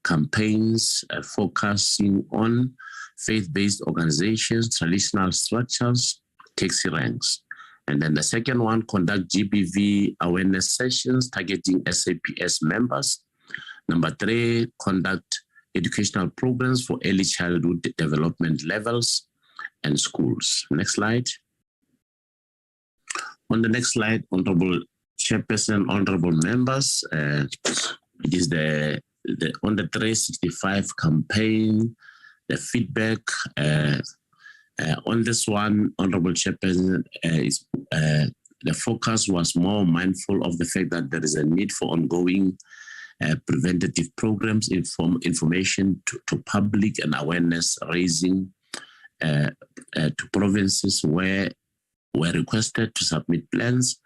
campaigns focusing on faith-based organizations, traditional structures, taxi ranks. And then the second one, conduct GBV awareness sessions targeting SAPS members. Number 3, conduct educational programs for early childhood development levels and schools. Next slide. On the next slide, Honorable Chairperson, honorable members, it is the on the 365 campaign, the feedback on this one, Honorable Chairperson, the focus was more mindful of the fact that there is a need for ongoing preventative programs, information to public and awareness raising to provinces where were requested to submit plans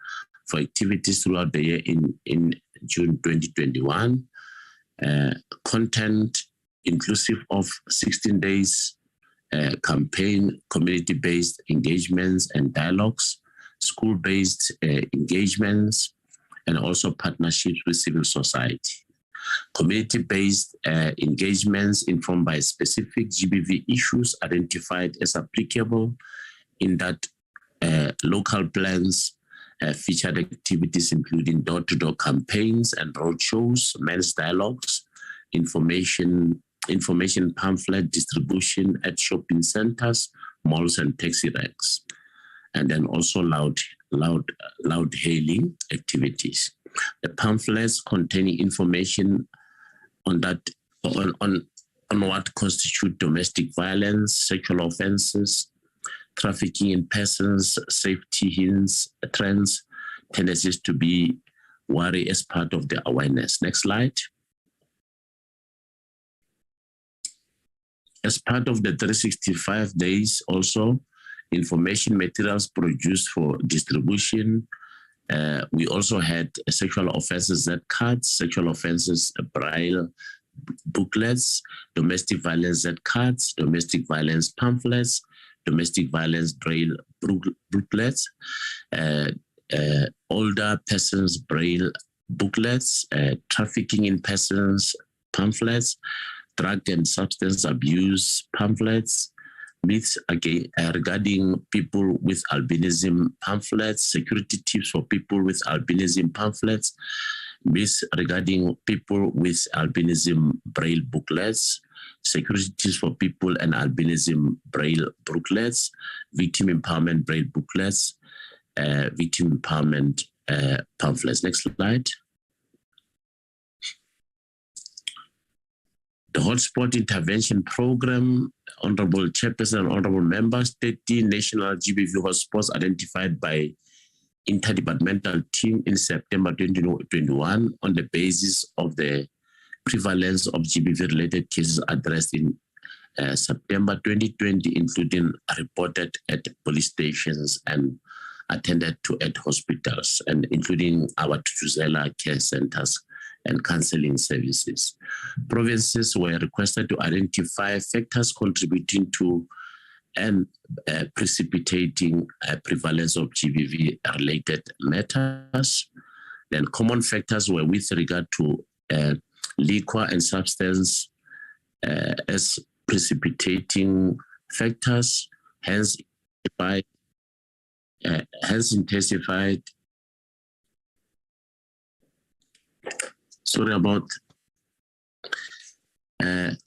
for activities throughout the year in June 2021. Content inclusive of 16 days campaign, community-based engagements and dialogues, school-based engagements, and also partnerships with civil society. Community-based engagements informed by specific GBV issues identified as applicable in that local plans featured activities including door-to-door campaigns and roadshows, men's dialogues, information pamphlet distribution at shopping centers, malls, and taxi ranks, and then also loud hailing activities. The pamphlets containing information on what constitute domestic violence, sexual offenses, trafficking in persons, safety hints, trends, tendencies to be worried as part of the awareness. Next slide. As part of the 365 days also, information materials produced for distribution. We also had sexual offences Z cards, sexual offences braille booklets, domestic violence Z cards, domestic violence pamphlets, domestic violence braille booklets, older persons braille booklets, trafficking in persons pamphlets, drug and substance abuse pamphlets, myths regarding people with albinism pamphlets, security tips for people with albinism pamphlets, myths regarding people with albinism braille booklets, security tips for people and albinism braille booklets, victim empowerment braille booklets, victim empowerment pamphlets. Next slide. The Hotspot Intervention Program, Honorable Chairperson and Honorable Members, 30 national GBV hotspots identified by interdepartmental team in September 2021 on the basis of the prevalence of GBV-related cases addressed in September 2020, including reported at police stations and attended to at hospitals, and including our Tutuzela care centers and counseling services. Provinces were requested to identify factors contributing to and precipitating prevalence of GBV-related matters. Then common factors were with regard to liquor and substance as precipitating factors, hence intensified. Sorry about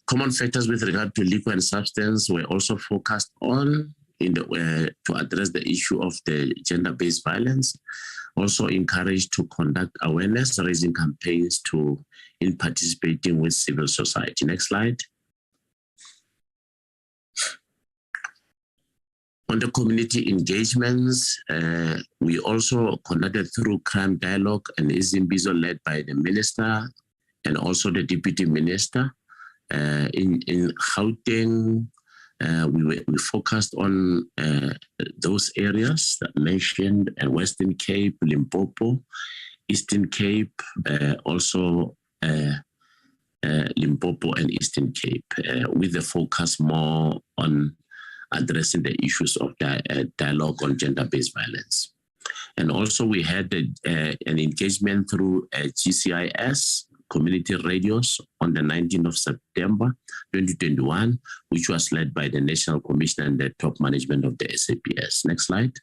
common factors with regard to liquor and substance were also focused on to address the issue of the gender-based violence. Also encouraged to conduct awareness raising campaigns in participating with civil society. Next slide. On the community engagements, we also conducted through crime dialogue and Izimbizo led by the minister and also the deputy minister. In Gauteng, we focused on those areas that mentioned, Western Cape, Limpopo, Eastern Cape, also Limpopo and Eastern Cape, with the focus more on addressing the issues of dialogue on gender-based violence. And also we had an engagement through GCIS, community radios on the 19th of September 2021, which was led by the National Commission and the top management of the SAPS. Next slide.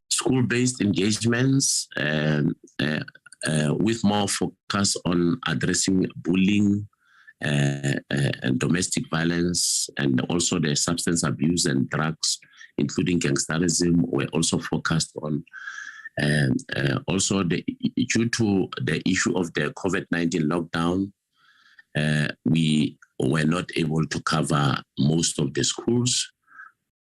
School-based engagements with more focus on addressing bullying and domestic violence, and also the substance abuse and drugs, including gangsterism, were also focused on. Also, due to the issue of the COVID-19 lockdown, we were not able to cover most of the schools,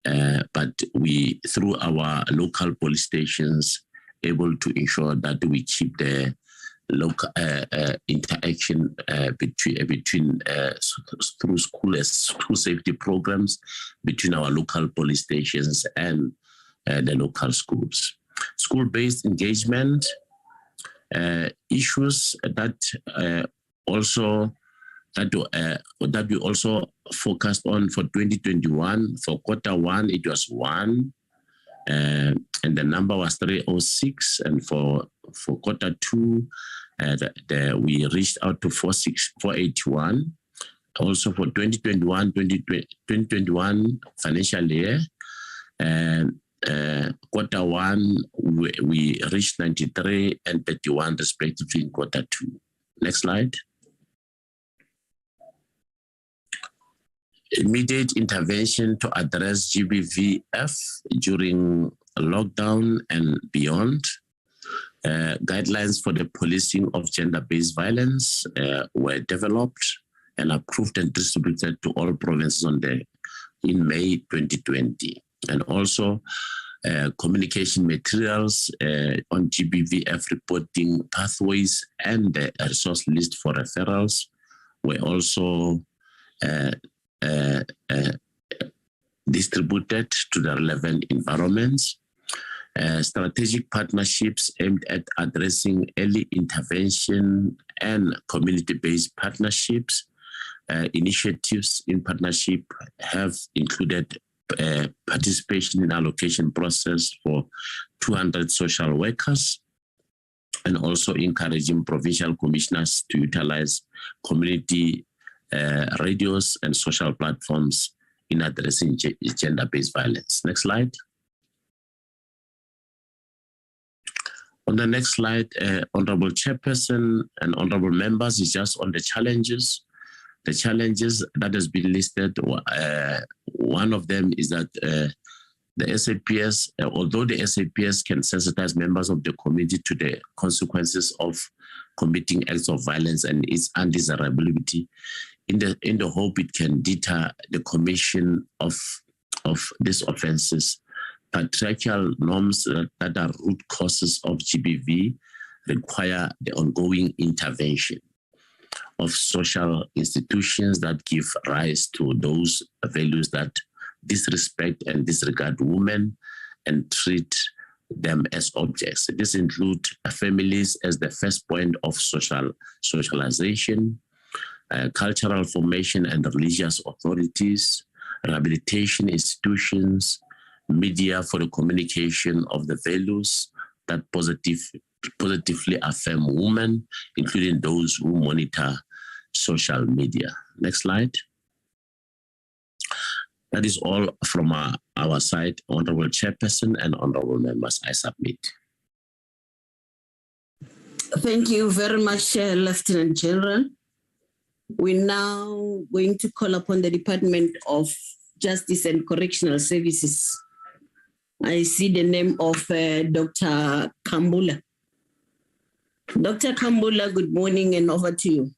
but we, through our local police stations, able to ensure that we keep the local interaction between through school safety programs between our local police stations and the local schools. School-based engagement issues that we also focused on for 2021. For quarter one, it was 1. And the number was 306, and for quarter 2, we reached out to 481. Also for 2021 financial year, and quarter 1 we reached 93 and 31 respectively in quarter 2. Next slide. Immediate intervention to address GBVF during lockdown and beyond. Guidelines for the policing of gender-based violence were developed and approved and distributed to all provinces in May 2020. And also communication materials on GBVF reporting pathways and the resource list for referrals were also distributed to the relevant environments. Strategic partnerships aimed at addressing early intervention and community-based partnerships. Initiatives in partnership have included participation in allocation process for 200 social workers, and also encouraging provincial commissioners to utilize community radios and social platforms in addressing gender-based violence. Next slide. On the next slide, Honorable Chairperson and Honorable Members, is just on the challenges. The challenges that has been listed, one of them is that the SAPS, although the SAPS can sensitize members of the community to the consequences of committing acts of violence and its undesirability, in the hope it can deter the commission of these offenses, patriarchal norms that are root causes of GBV require the ongoing intervention of social institutions that give rise to those values that disrespect and disregard women and treat them as objects. This includes families as the first point of socialization, cultural formation and religious authorities, rehabilitation institutions, media for the communication of the values that positively affirm women, including those who monitor social media. Next slide. That is all from our side, Honorable Chairperson and Honorable Members. I submit. Thank you very much, Lieutenant General. We're now going to call upon the Department of Justice and Correctional Services. I see the name of Dr. Kambula. Dr. Kambula, good morning and over to you.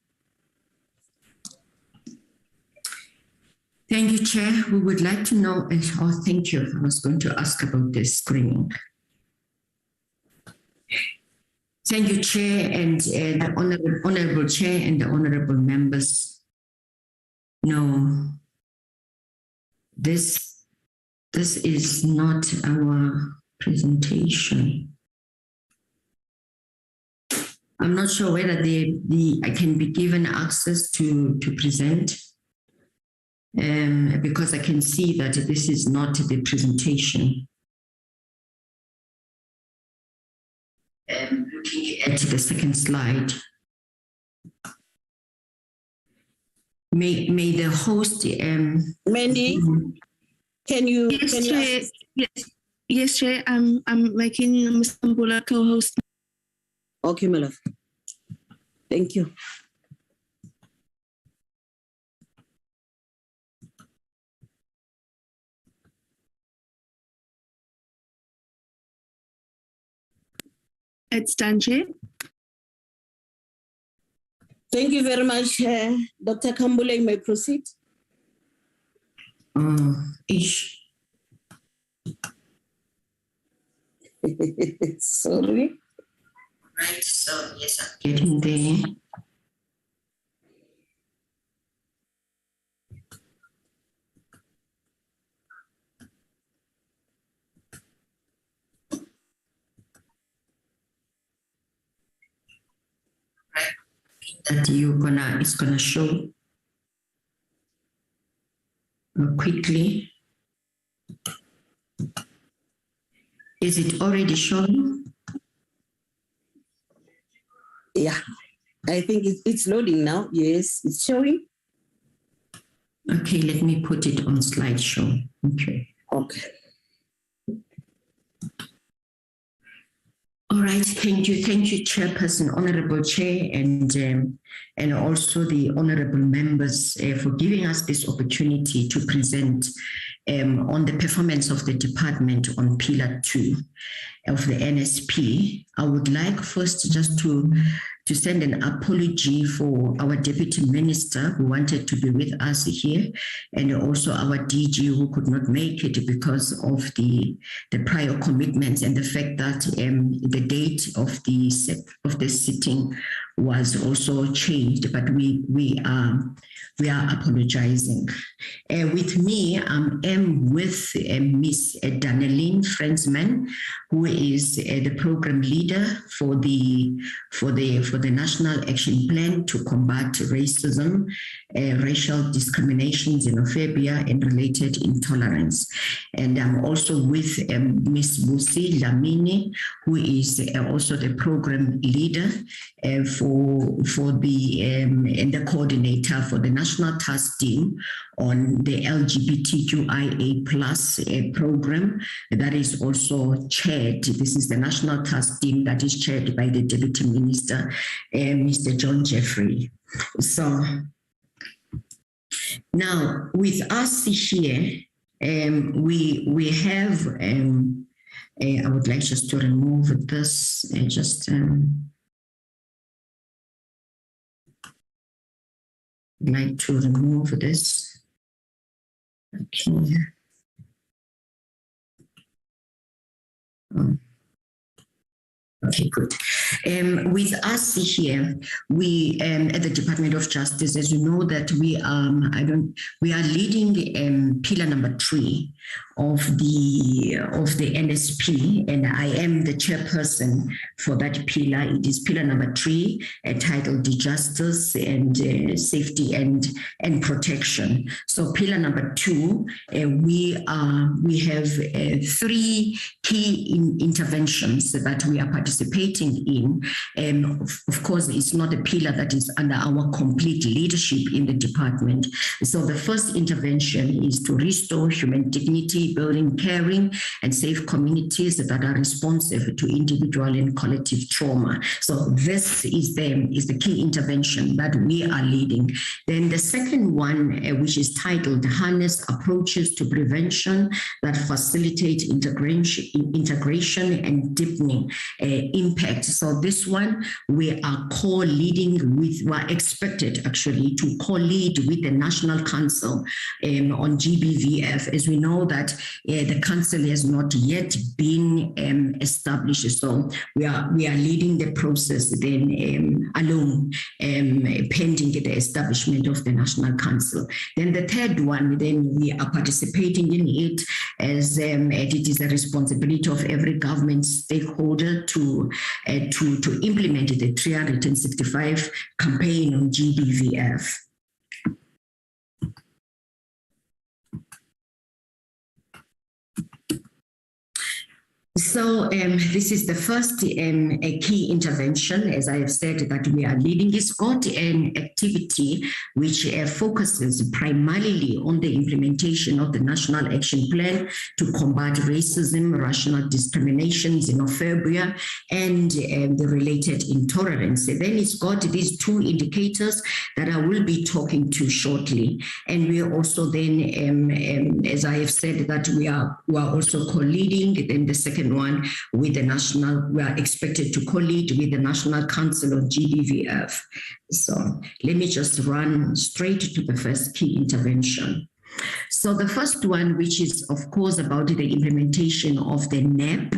Thank you, Chair. We would like to know, thank you. I was going to ask about this screening. Thank you, Chair, and the Honorable Chair and the Honorable Members. No, this is not our presentation. I'm not sure whether I can be given access to present, because I can see that this is not the presentation. looking at the second slide. May the host Mandy, can you Chair. Yes, Chair. I'm making Ms. Mbula co-host. Okay, my love. Thank you. It's done, Chair. Thank you very much, Dr. Kambule. You may proceed. Sorry. Right, so yes, I'm getting there. That it's gonna show quickly. Is it already showing? Yeah, I think it's loading now. Yes, it's showing. Okay, let me put it on slideshow. Okay. Okay. All right, thank you, Chairperson, Honorable Chair, and also the honorable members for giving us this opportunity to present on the performance of the department on Pillar 2 of the NSP. I would like first just to send an apology for our Deputy Minister who wanted to be with us here, and also our DG who could not make it because of the prior commitments and the fact that the date of the sitting was also changed, but we are apologizing. With me, I am with Ms. Daneline Frensman, who is the program leader for the National Action Plan to combat racism, racial discrimination, xenophobia, and related intolerance. And I'm also with Ms. Busi Lamini, who is also the program leader for the and the coordinator for the National Task Team on the LGBTQIA+ program that is also chaired. This is the National Task Team that is chaired by the Deputy Minister, Mr. John Jeffrey. So now with us here, we have, I would like just to remove this and just like to remove this. Okay. Okay, good. With us here, we at the Department of Justice, as you know, that we are leading pillar number 3 of the NSP, and I am the chairperson for that pillar. It is pillar number 3, titled Justice and Safety and Protection. So pillar number 2, we have 3 key interventions that we are participating in. Of course, it's not a pillar that is under our complete leadership in the department. So the first intervention is to restore human dignity, building caring and safe communities that are responsive to individual and collective trauma. So this is the key intervention that we are leading. Then the second one, which is titled Harness Approaches to Prevention that Facilitate Integration and Deepening Impact. So this one, we are co-leading with, we are expected actually to co-lead with the National Council on GBVF, as we know that the council has not yet been established. So we are leading the process then alone, pending the establishment of the National Council. Then the third one, then we are participating in it as it is a responsibility of every government stakeholder to implement the 365 campaign on GBVF. So this is the first a key intervention, as I have said, that we are leading. It's got an activity which focuses primarily on the implementation of the National Action Plan to combat racism, racial discrimination, xenophobia, and the related intolerance. And then it's got these two indicators that I will be talking to shortly. And we are also then, as I have said, that we are also co-leading. Then the second one with the national, we are expected to co-lead with the National Council of GBVF. So let me just run straight to the first key intervention. So the first one, which is of course about the implementation of the NEP.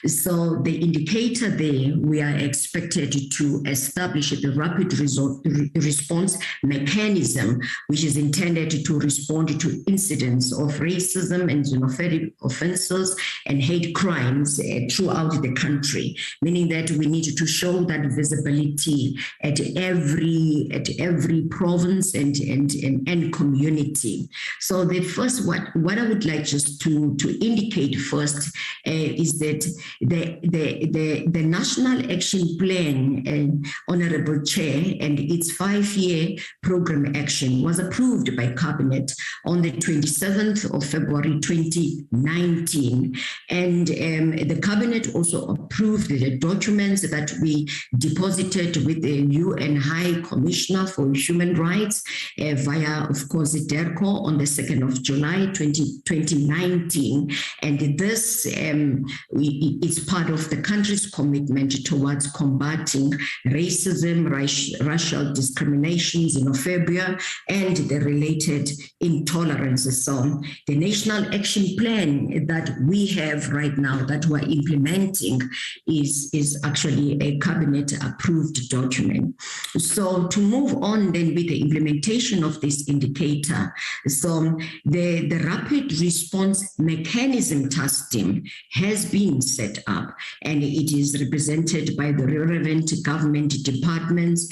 So the indicator there, we are expected to establish the rapid response mechanism, which is intended to respond to incidents of racism and xenophobic offenses and hate crimes throughout the country, meaning that we need to show that visibility at every province and community. So the first, what I would like just to indicate first is that the National Action Plan, Honorable Chair, and its 5-year program action was approved by Cabinet on the 27th of February 2019. And the Cabinet also approved the documents that we deposited with the UN High Commissioner for Human Rights via, of course, DERCO on the 2nd of July 2019. And this is part of the country's commitment towards combating racism, racial discrimination, xenophobia, and the related intolerance. So the National Action Plan that we have right now that we're implementing is actually a cabinet approved document. So to move on then with the implementation of this indicator, so the rapid response mechanism task team has been set up, and it is represented by the relevant government departments,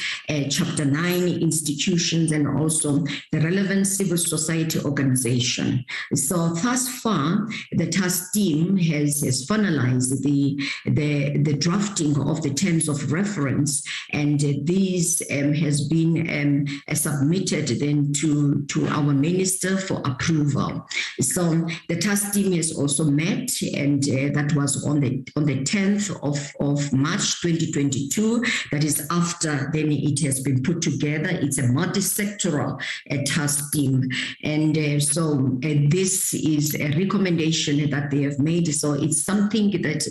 Chapter 9 institutions, and also the relevant civil society organization. So thus far, the task team has finalized the drafting of the terms of reference, and these has been submitted then to our minister for approval. So the task team has also met, and that was on the 10th of March 2022. That is after then it has been put together. It's a multi-sectoral task team, and so this is a recommendation that they have made. So it's something that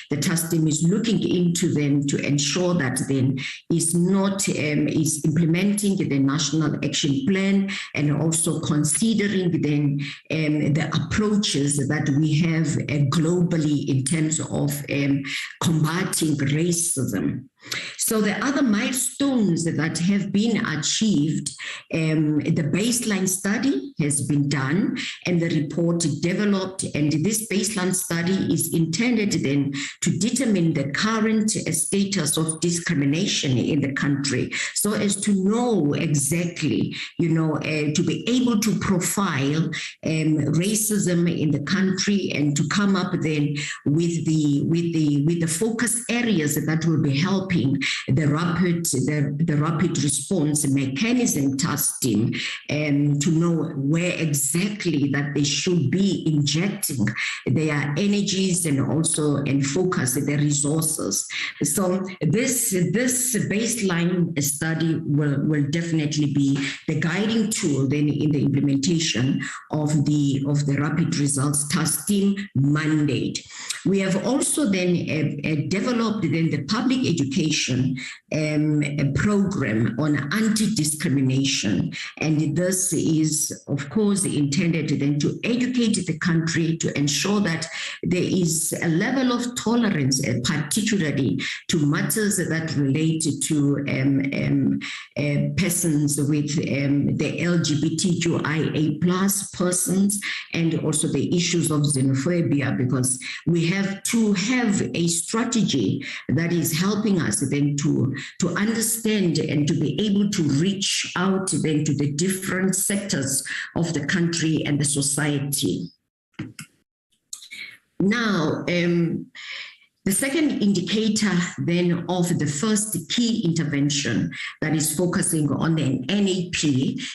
the task team is looking into them to ensure that then is not is implementing the National Action Plan, and also considering then the approaches that we have globally in terms of combating racism. So the other milestones that have been achieved, the baseline study has been done and the report developed, and this baseline study is intended then to determine the current status of discrimination in the country, so as to know exactly, to be able to profile racism in the country, and to come up then with the focus areas that will be helping the rapid response mechanism task team to know where exactly that they should be injecting their energies and also focus their resources. So this baseline study will definitely be the guiding tool then in the implementation of the rapid results task team mandate. We have also then developed then the public education program on anti-discrimination, and this is of course intended then to educate the country to ensure that there is a level of tolerance, particularly to matters that relate to persons with the LGBTQIA+ persons, and also the issues of xenophobia, because we have to have a strategy that is helping us then to understand and to be able to reach out then to the different sectors of the country and the society. Now, the second indicator then of the first key intervention that is focusing on the NAP,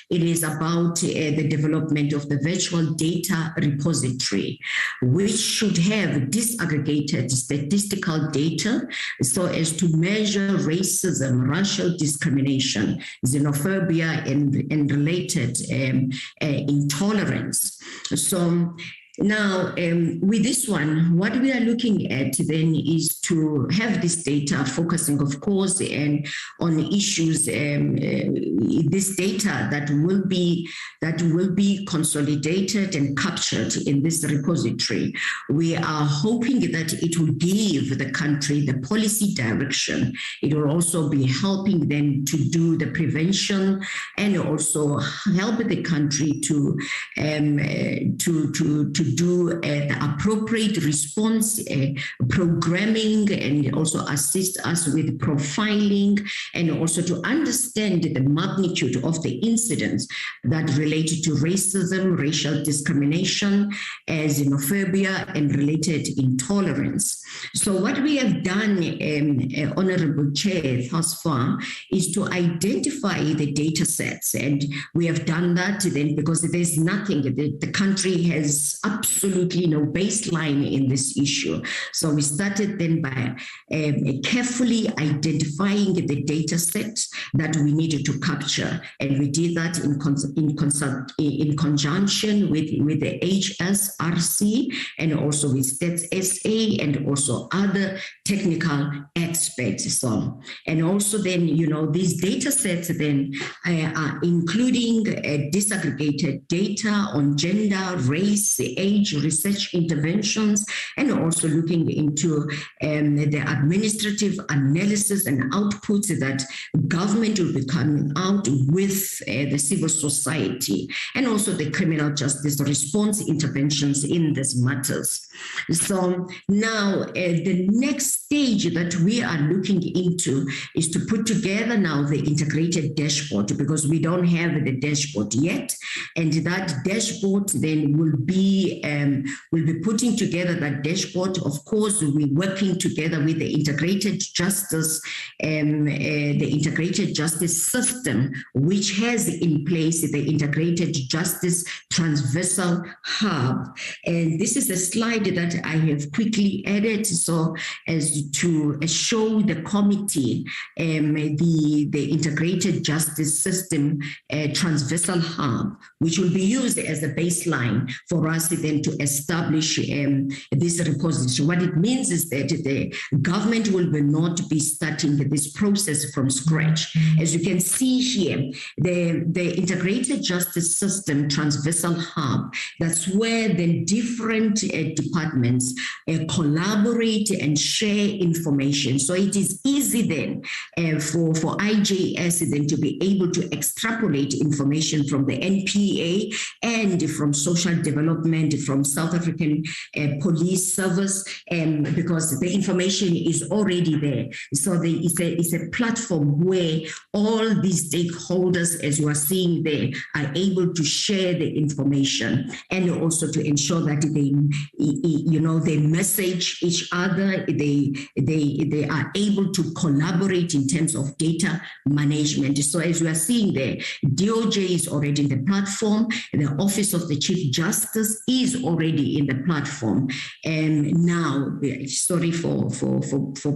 it is about the development of the virtual data repository, which should have disaggregated statistical data so as to measure racism, racial discrimination, xenophobia, and related intolerance. So now, with this one, what we are looking at then is to have this data focusing, of course, and on issues. This data that will be consolidated and captured in this repository. We are hoping that it will give the country the policy direction. It will also be helping them to do the prevention and also help the country to do the appropriate response programming, and also assist us with profiling, and also to understand the magnitude of the incidents that relate to racism, racial discrimination, xenophobia, and related intolerance. So what we have done, Honorable Chair, thus far, is to identify the data sets, and we have done that then because there's nothing, the country has absolutely no baseline in this issue. So we started then by carefully identifying the data sets that we needed to capture, and we did that in conjunction with the HSRC and also with Stats SA and also other technical experts. So, and also then, these data sets then are including disaggregated data on gender, race, age, research interventions, and also looking into the administrative analysis and outputs that government will be coming out with the civil society, and also the criminal justice response interventions in these matters. So now the next stage that we are looking into is to put together now the integrated dashboard, because we don't have the dashboard yet, and that dashboard then will be putting together that dashboard. Of course, we're working together with the integrated justice system, which has in place the integrated justice transversal hub. And this is a slide that I have quickly added so as to show the committee the integrated justice system transversal hub, which will be used as a baseline for us then to establish this repository. What it means is that the government will not be starting this process from scratch. As you can see here, the integrated justice system transversal hub, that's where the different departments collaborate and share information. So it is easy then for IJS then to be able to extrapolate information from the NPA and from social development, from South African Police Service, because the information is already there. So there is a platform where all these stakeholders, as you are seeing there, are able to share the information, and also to ensure that they message each other, they are able to collaborate in terms of data management. So as you are seeing there, DOJ is already in the platform, the Office of the Chief Justice is already in the platform. And now, sorry for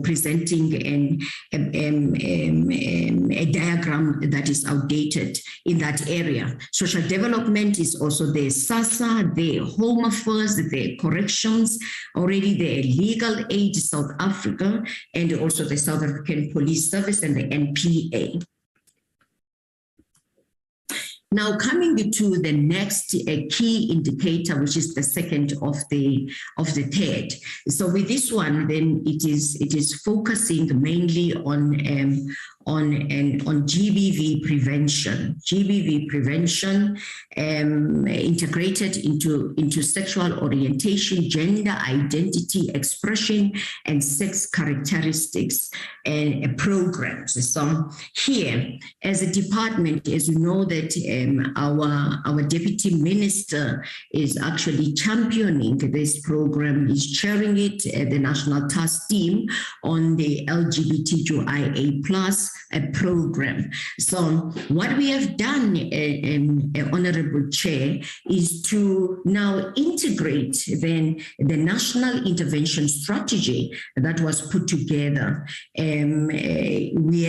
presenting a diagram that is outdated in that area. Social development is also the SASA, the Home Affairs, the Corrections, already the Legal Aid South Africa, and also the South African Police Service and the NPA. Now, coming to the next key indicator, which is the second of the third. So with this one, then it is focusing mainly on on GBV prevention. GBV prevention integrated into sexual orientation, gender identity, expression, and sex characteristics and programs. So here, as a department, as you know that our deputy minister is actually championing this program, is chairing it at the National Task Team on the LGBTQIA+ program. So what we have done, Honorable Chair, is to now integrate then the national intervention strategy that was put together. We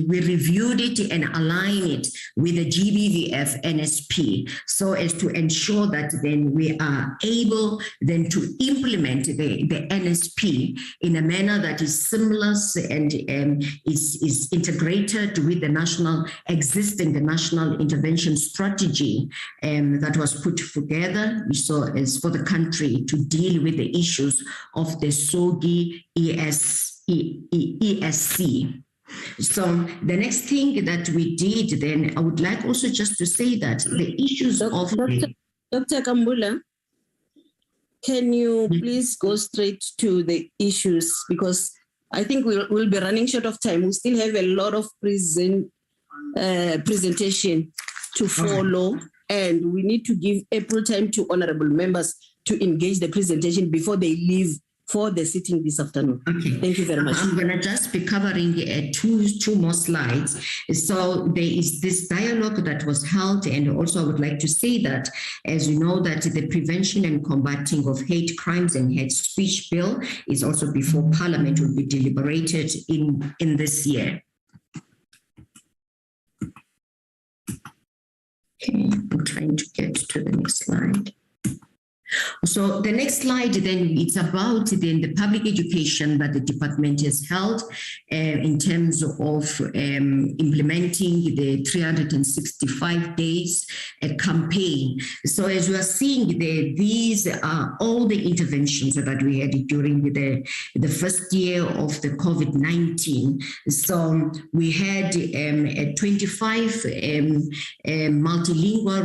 reviewed it and aligned it with the GBVF NSP, so as to ensure that then we are able then to implement the NSP in a manner that is seamless and is integrated with the national intervention strategy that was put together, so as for the country to deal with the issues of the SOGI ESC. So the next thing that we did then, I would like also just to say that the issues of... Dr. Kambula, can you please go straight to the issues, because I think we'll be running short of time. We still have a lot of presentation to follow, and we need to give ample time to honorable members to engage the presentation before they leave for the sitting this afternoon. Okay. Thank you very much. I'm going to just be covering two more slides. So there is this dialogue that was held, and also I would like to say that, as you know, that the Prevention and Combating of Hate Crimes and Hate Speech Bill is also before Parliament, will be deliberated in this year. Okay, I'm trying to get to the next slide. So the next slide then, it's about then the public education that the department has held in terms of implementing the 365 days campaign. So as you are seeing there, these are all the interventions that we had during the first year of the COVID-19. So we had 25 multilingual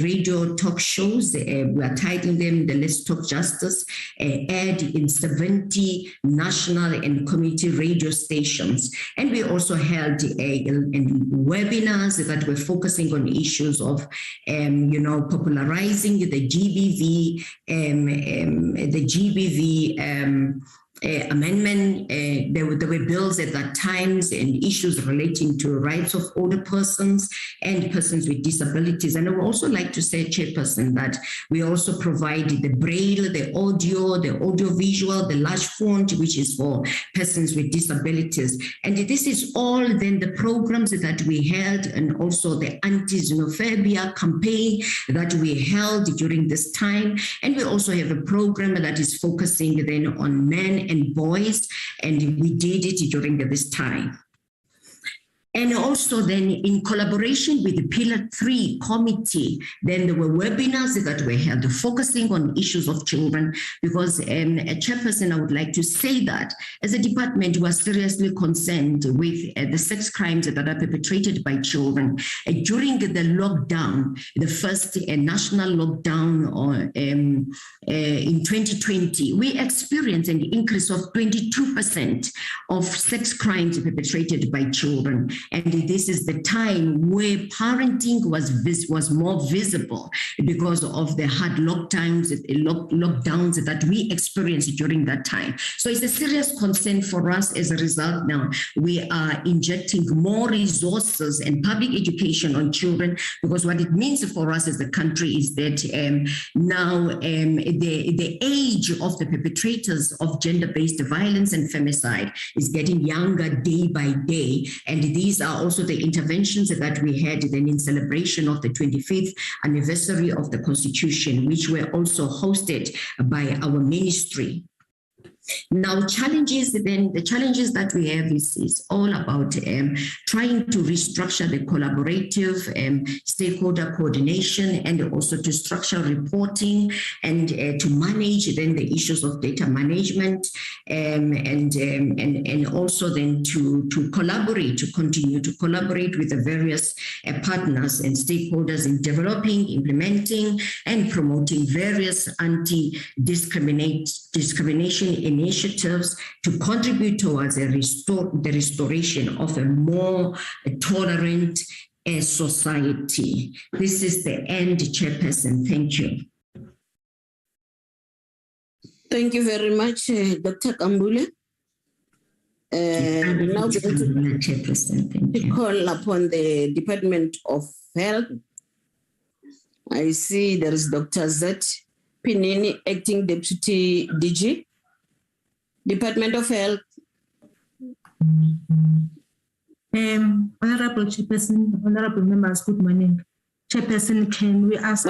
radio talk shows. We are titling them the Let's Talk Justice, aired in 70 national and community radio stations. And we also held webinars that were focusing on issues of, popularizing the GBV, amendment. There were bills at that times and issues relating to rights of older persons and persons with disabilities. And I would also like to say, Chairperson, that we also provide the braille, the audio visual, the large font, which is for persons with disabilities. And this is all then the programs that we held, and also the anti-xenophobia campaign that we held during this time. And we also have a program that is focusing then on men and boys, and we did it during this time. And also then in collaboration with the Pillar 3 committee, then there were webinars that were held focusing on issues of children, because a chairperson, I would like to say that as a department, we are seriously concerned with the sex crimes that are perpetrated by children. During the lockdown, the first national lockdown in 2020, we experienced an increase of 22% of sex crimes perpetrated by children. And this is the time where parenting was more visible because of the hard lockdowns that we experienced during that time. So it's a serious concern for us. As a result, now we are injecting more resources and public education on children, because what it means for us as a country is that now the age of the perpetrators of gender-based violence and femicide is getting younger day by day. And these are also the interventions that we had then in celebration of the 25th anniversary of the Constitution, which were also hosted by our ministry. Now, challenges, then the challenges that we have is all about trying to restructure the collaborative stakeholder coordination, and also to structure reporting, and to manage then the issues of data management, and also then to collaborate, to continue to collaborate with the various partners and stakeholders in developing, implementing, and promoting various anti-discrimination initiatives to contribute towards the restoration of a more tolerant society. This is the end, Chairperson. Thank you. Thank you very much, Dr. Kambule. Now Chairperson, thank you. Call upon the Department of Health. I see there is Dr. Z. Pinini, Acting Deputy DG. Department of Health. Honorable Chairperson, honorable members, good morning. Chairperson, can we ask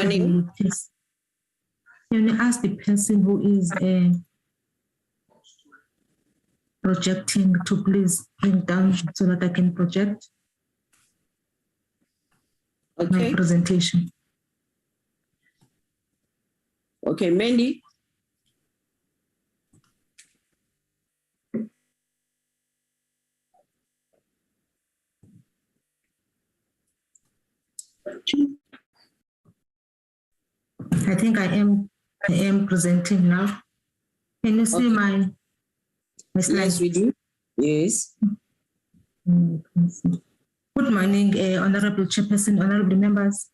the person who is projecting to please bring down so that I can project my presentation? Okay, Mandy. I think I am presenting now. Can you see my slides? Yes, we do. Yes. Good morning, Honorable Chairperson, honorable members.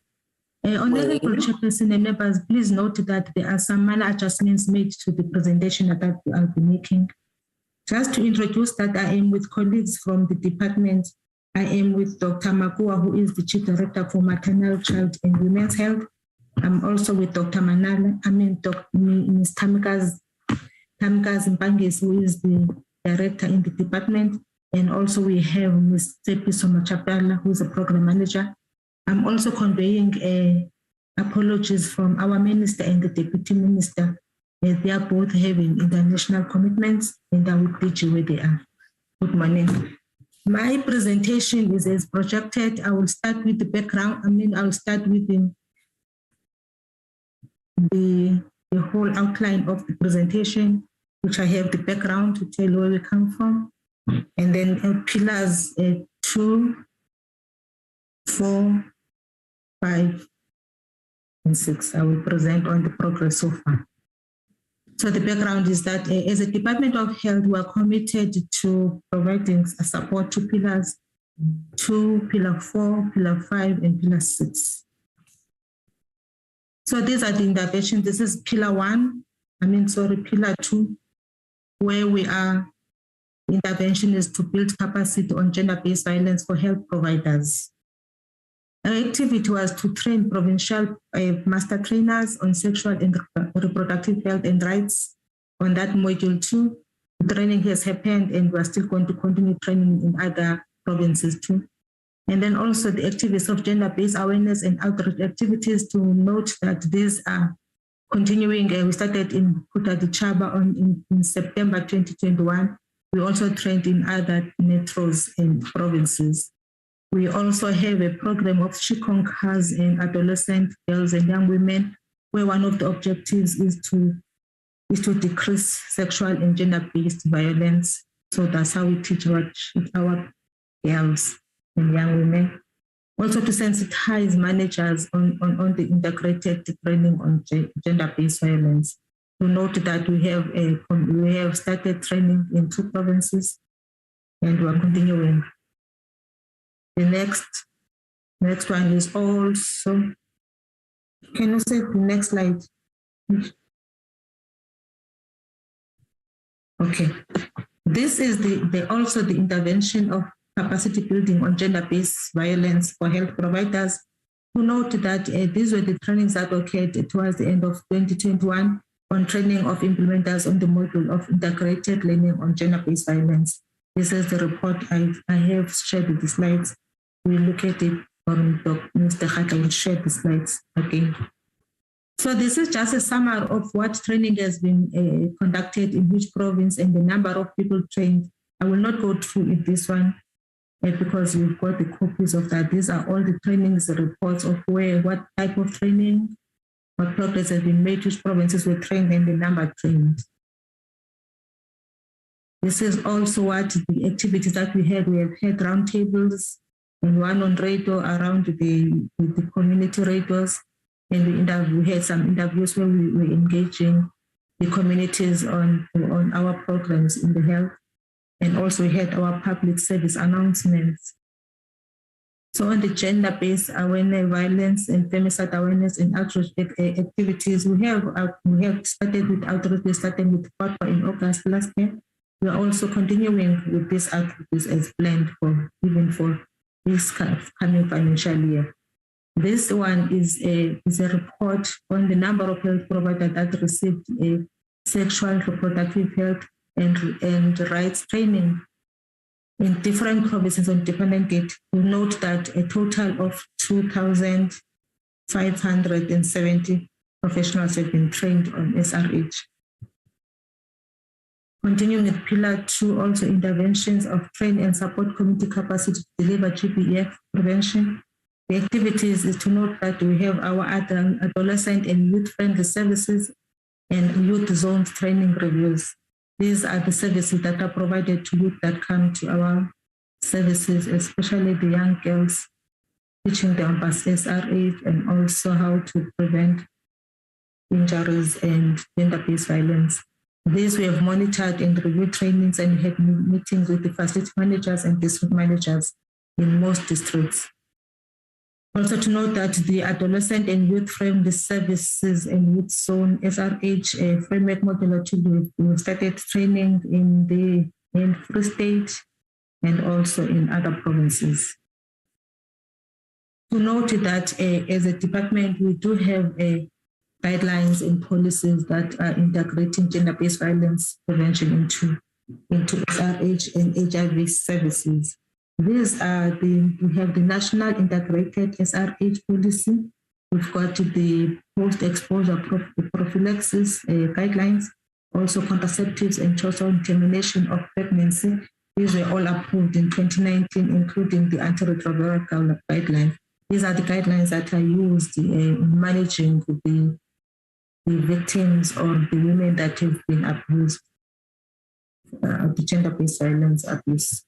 Honorable Chairperson and members, please note that there are some minor adjustments made to the presentation that I'll be making. Just to introduce that, I am with colleagues from the department. I am with Dr. Makua, who is the Chief Director for Maternal, Child and Women's Health. I'm also with Dr. Ms. Tamika's Mpangis, who is the Director in the department. And also we have Ms. Tsepiso Machapala, who is a Program Manager. I'm also conveying apologies from our Minister and the Deputy Minister. They are both having international commitments, and I will teach you where they are. Good morning. My presentation is as projected. I will start with the background. I'll start with the whole outline of the presentation, which I have the background to tell you where we come from. And then pillars 2, 4, 5, and 6. I will present on the progress so far. So the background is that as a Department of Health, we are committed to providing support to pillars 2, pillar 4, pillar 5, and pillar 6. So these are the interventions. This is pillar 1, pillar 2, where we are. Intervention is to build capacity on gender-based violence for health providers. Our activity was to train provincial master trainers on sexual and reproductive health and rights. On that module 2, the training has happened, and we're still going to continue training in other provinces too. And then also the activities of gender-based awareness and outreach activities, to note that these are continuing. We started in Kutadi-Chaba in September 2021. We also trained in other metros and provinces. We also have a program of She Conquers and adolescent girls and young women, where one of the objectives is to decrease sexual and gender-based violence. So that's how we teach our girls and young women. Also to sensitize managers on the integrated training on gender-based violence. To note that we have started training in 2 provinces, and we're continuing. The next one is also, can you say the next slide? Okay. This is also the intervention of capacity building on gender-based violence for health providers. To note that these were the trainings that occurred towards the end of 2021 on training of implementers on the module of integrated learning on gender-based violence. This is the report. I have shared the slides. We look at it from Mr. Hata will share the slides again. So this is just a summary of what training has been conducted in which province and the number of people trained. I will not go through it this one because we've got the copies of that. These are all the trainings, the reports of where, what type of training, what progress has been made, which provinces were trained, and the number trained. This is also what the activities that we had. We have had roundtables and one on radio around the community radios. And we had some interviews where we were engaging the communities on our programs in the health. And also we had our public service announcements. So on the gender-based awareness, violence and femicide awareness and outreach activities, we have started with outreach. We started with Corporal in August last year. We are also continuing with these activities as planned for this coming financial year. This one is a report on the number of health providers that received a sexual reproductive health and rights training in different provinces on different dates. We note that a total of 2,570 professionals have been trained on SRH. Continuing with Pillar 2, also interventions of train and support community capacity to deliver GBVF prevention. The activities is to note that we have our adolescent and youth-friendly services and youth zones training reviews. These are the services that are provided to youth that come to our services, especially the young girls, teaching them about SRH and also how to prevent injuries and gender-based violence. These we have monitored and reviewed trainings and had meetings with the facility managers and district managers in most districts. Also to note that the adolescent and youth-friendly services and youth zone SRH framework model we started training in Free State and also in other provinces. To note that as a department, we do have guidelines and policies that are integrating gender-based violence prevention into SRH and HIV services. These are we have the National Integrated SRH Policy. We've got the post-exposure prophylaxis guidelines, also contraceptives and total termination of pregnancy. These were all approved in 2019, including the antiretroviral guidelines. These are the guidelines that are used in managing the victims or the women that have been abused, the gender-based violence abuse.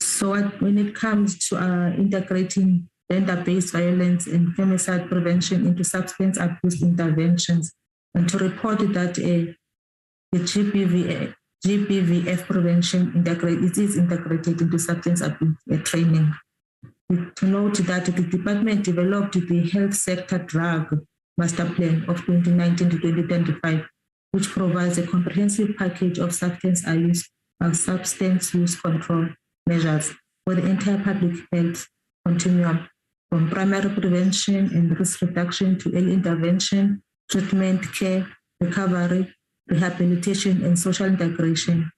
So when it comes to integrating gender-based violence and femicide prevention into substance abuse interventions, and to report that the GBVF prevention is integrated into substance abuse training. To note that the department developed the health sector drug master plan of 2019 to 2025, which provides a comprehensive package of substance use control measures for the entire public health continuum, from primary prevention and risk reduction to early intervention, treatment, care, recovery, rehabilitation, and social integration,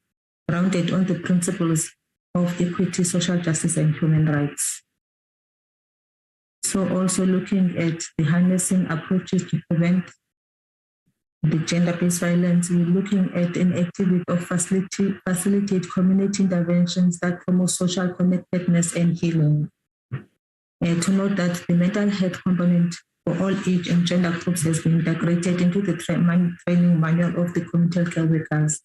grounded on the principles of equity, social justice, and human rights. So also looking at the harnessing approaches to prevent the gender-based violence, we're looking at an activity of facilitate community interventions that promote social connectedness and healing. To note that the mental health component for all age and gender groups has been integrated into the training manual of the community health care workers.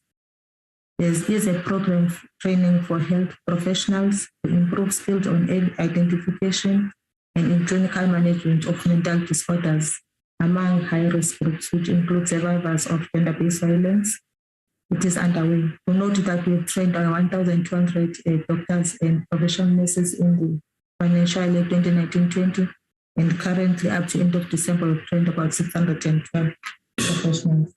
There is a program training for health professionals to improve skills on identification and in clinical management of mental disorders among high-risk groups, which include survivors of gender-based violence. It is underway. To note that we've trained 1,200 doctors and professional nurses in the financial year 2019-20, and currently up to end of December, we've trained about 612 professionals.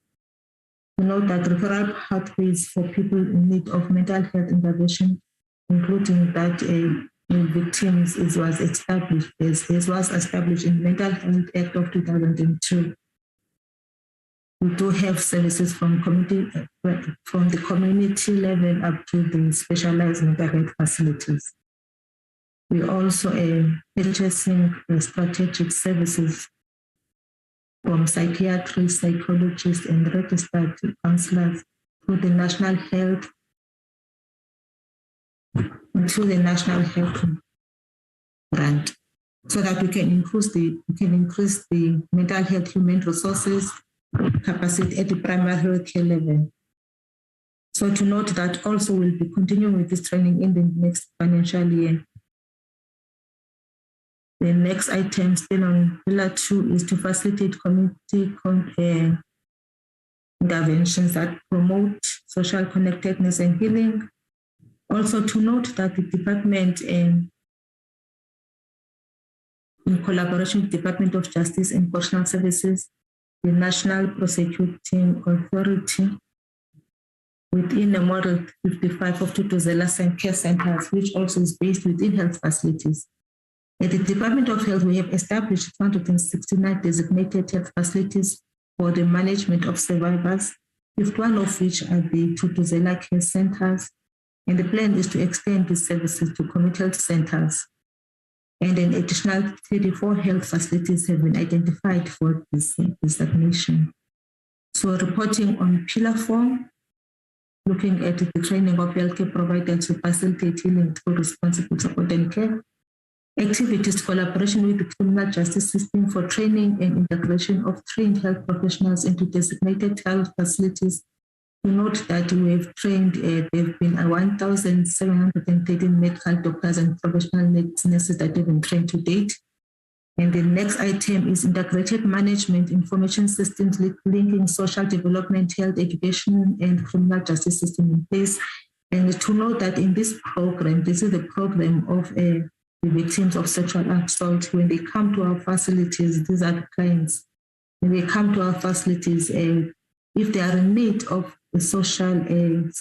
To note that referral pathways for people in need of mental health intervention, including that victims, was established in Mental Health Act of 2002. We do have services from the community level up to the specialized mental health facilities. We also are purchasing strategic services from psychiatrists, psychologists, and registered counselors through the National Health grant, so that we can increase the mental health human resources capacity at the primary health care level. So to note that also we'll be continuing with this training in the next financial year. The next item still on Pillar 2 is to facilitate community interventions that promote social connectedness and healing. Also to note that the department, in collaboration with the Department of Justice and Correctional Services, the National Prosecuting Authority, within the Model 55 of Tutuzela Care Centers, which also is based within health facilities. At the Department of Health, we have established 169 designated health facilities for the management of survivors, 51 of which are the Tutuzela Care Centers. And the plan is to extend these services to community health centers. And an additional 34 health facilities have been identified for this designation. So reporting on Pillar 4, looking at the training of healthcare providers to facilitate healing through responsible support and care. Activities collaboration with the criminal justice system for training and integration of trained health professionals into designated health facilities. To note that we have trained, there have been 1,713 medical doctors and professional nurses that have been trained to date. And the next item is integrated management information systems linking social development, health education, and criminal justice system in place. And to note that in this program, this is the program of the victims of sexual assault. When they come to our facilities, these are the clients. When they come to our facilities, if they are in need of social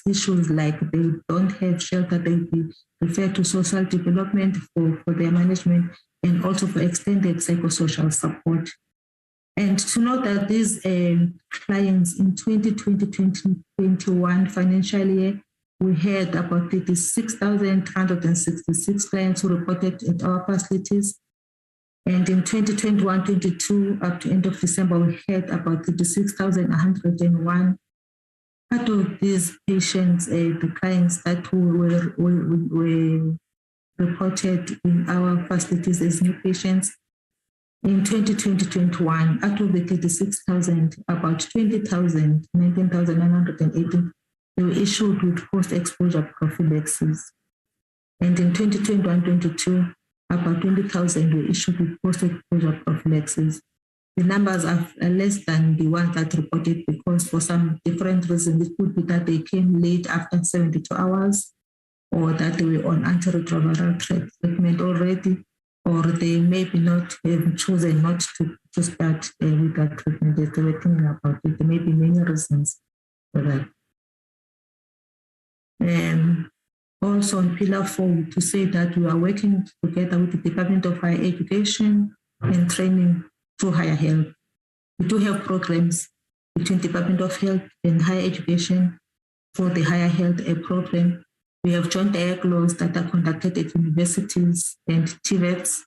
issues like they don't have shelter, they will be referred to social development for their management and also for extended psychosocial support. And to note that these clients in 2020-2021 financial year, we had about 36,366 clients who reported at our facilities. And in 2021-22, up to end of December, we had about 36,101. Part of these patients, the clients that were reported in our facilities as new patients, in 2020-21, out of the 36,000, about 20,000, 19,918, they were issued with post-exposure prophylaxis. And in 2021-22, about 20,000 were issued with post-exposure prophylaxis. The numbers are less than the ones that reported because for some different reasons, it could be that they came late after 72 hours, or that they were on antiretroviral treatment already, or they maybe not have chosen not to start with that treatment that they were thinking about it. There may be many reasons for that. Also on Pillar 4, to say that we are working together with the Department of Higher Education and Training through Higher Health. We do have programs between Department of Health and Higher Education for the Higher Health program. We have joint dialogues that are conducted at universities and TVETs,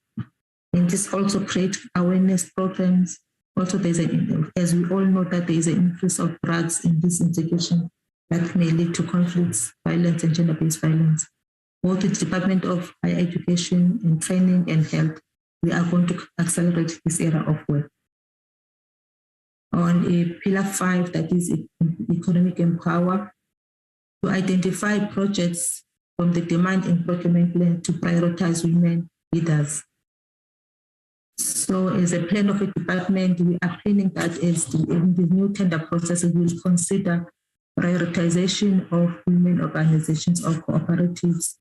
and this also creates awareness programs. Also, as we all know, that there is an increase of drugs in this institution that may lead to conflicts, violence, and gender-based violence. Both the Department of Higher Education and Training and Health, we are going to accelerate this area of work. On Pillar 5, that is economic empower, to identify projects from the demand and procurement plan to prioritize women leaders. So as a plan of a department, we are planning that as in the new tender processes, we will consider prioritization of women organizations or cooperatives.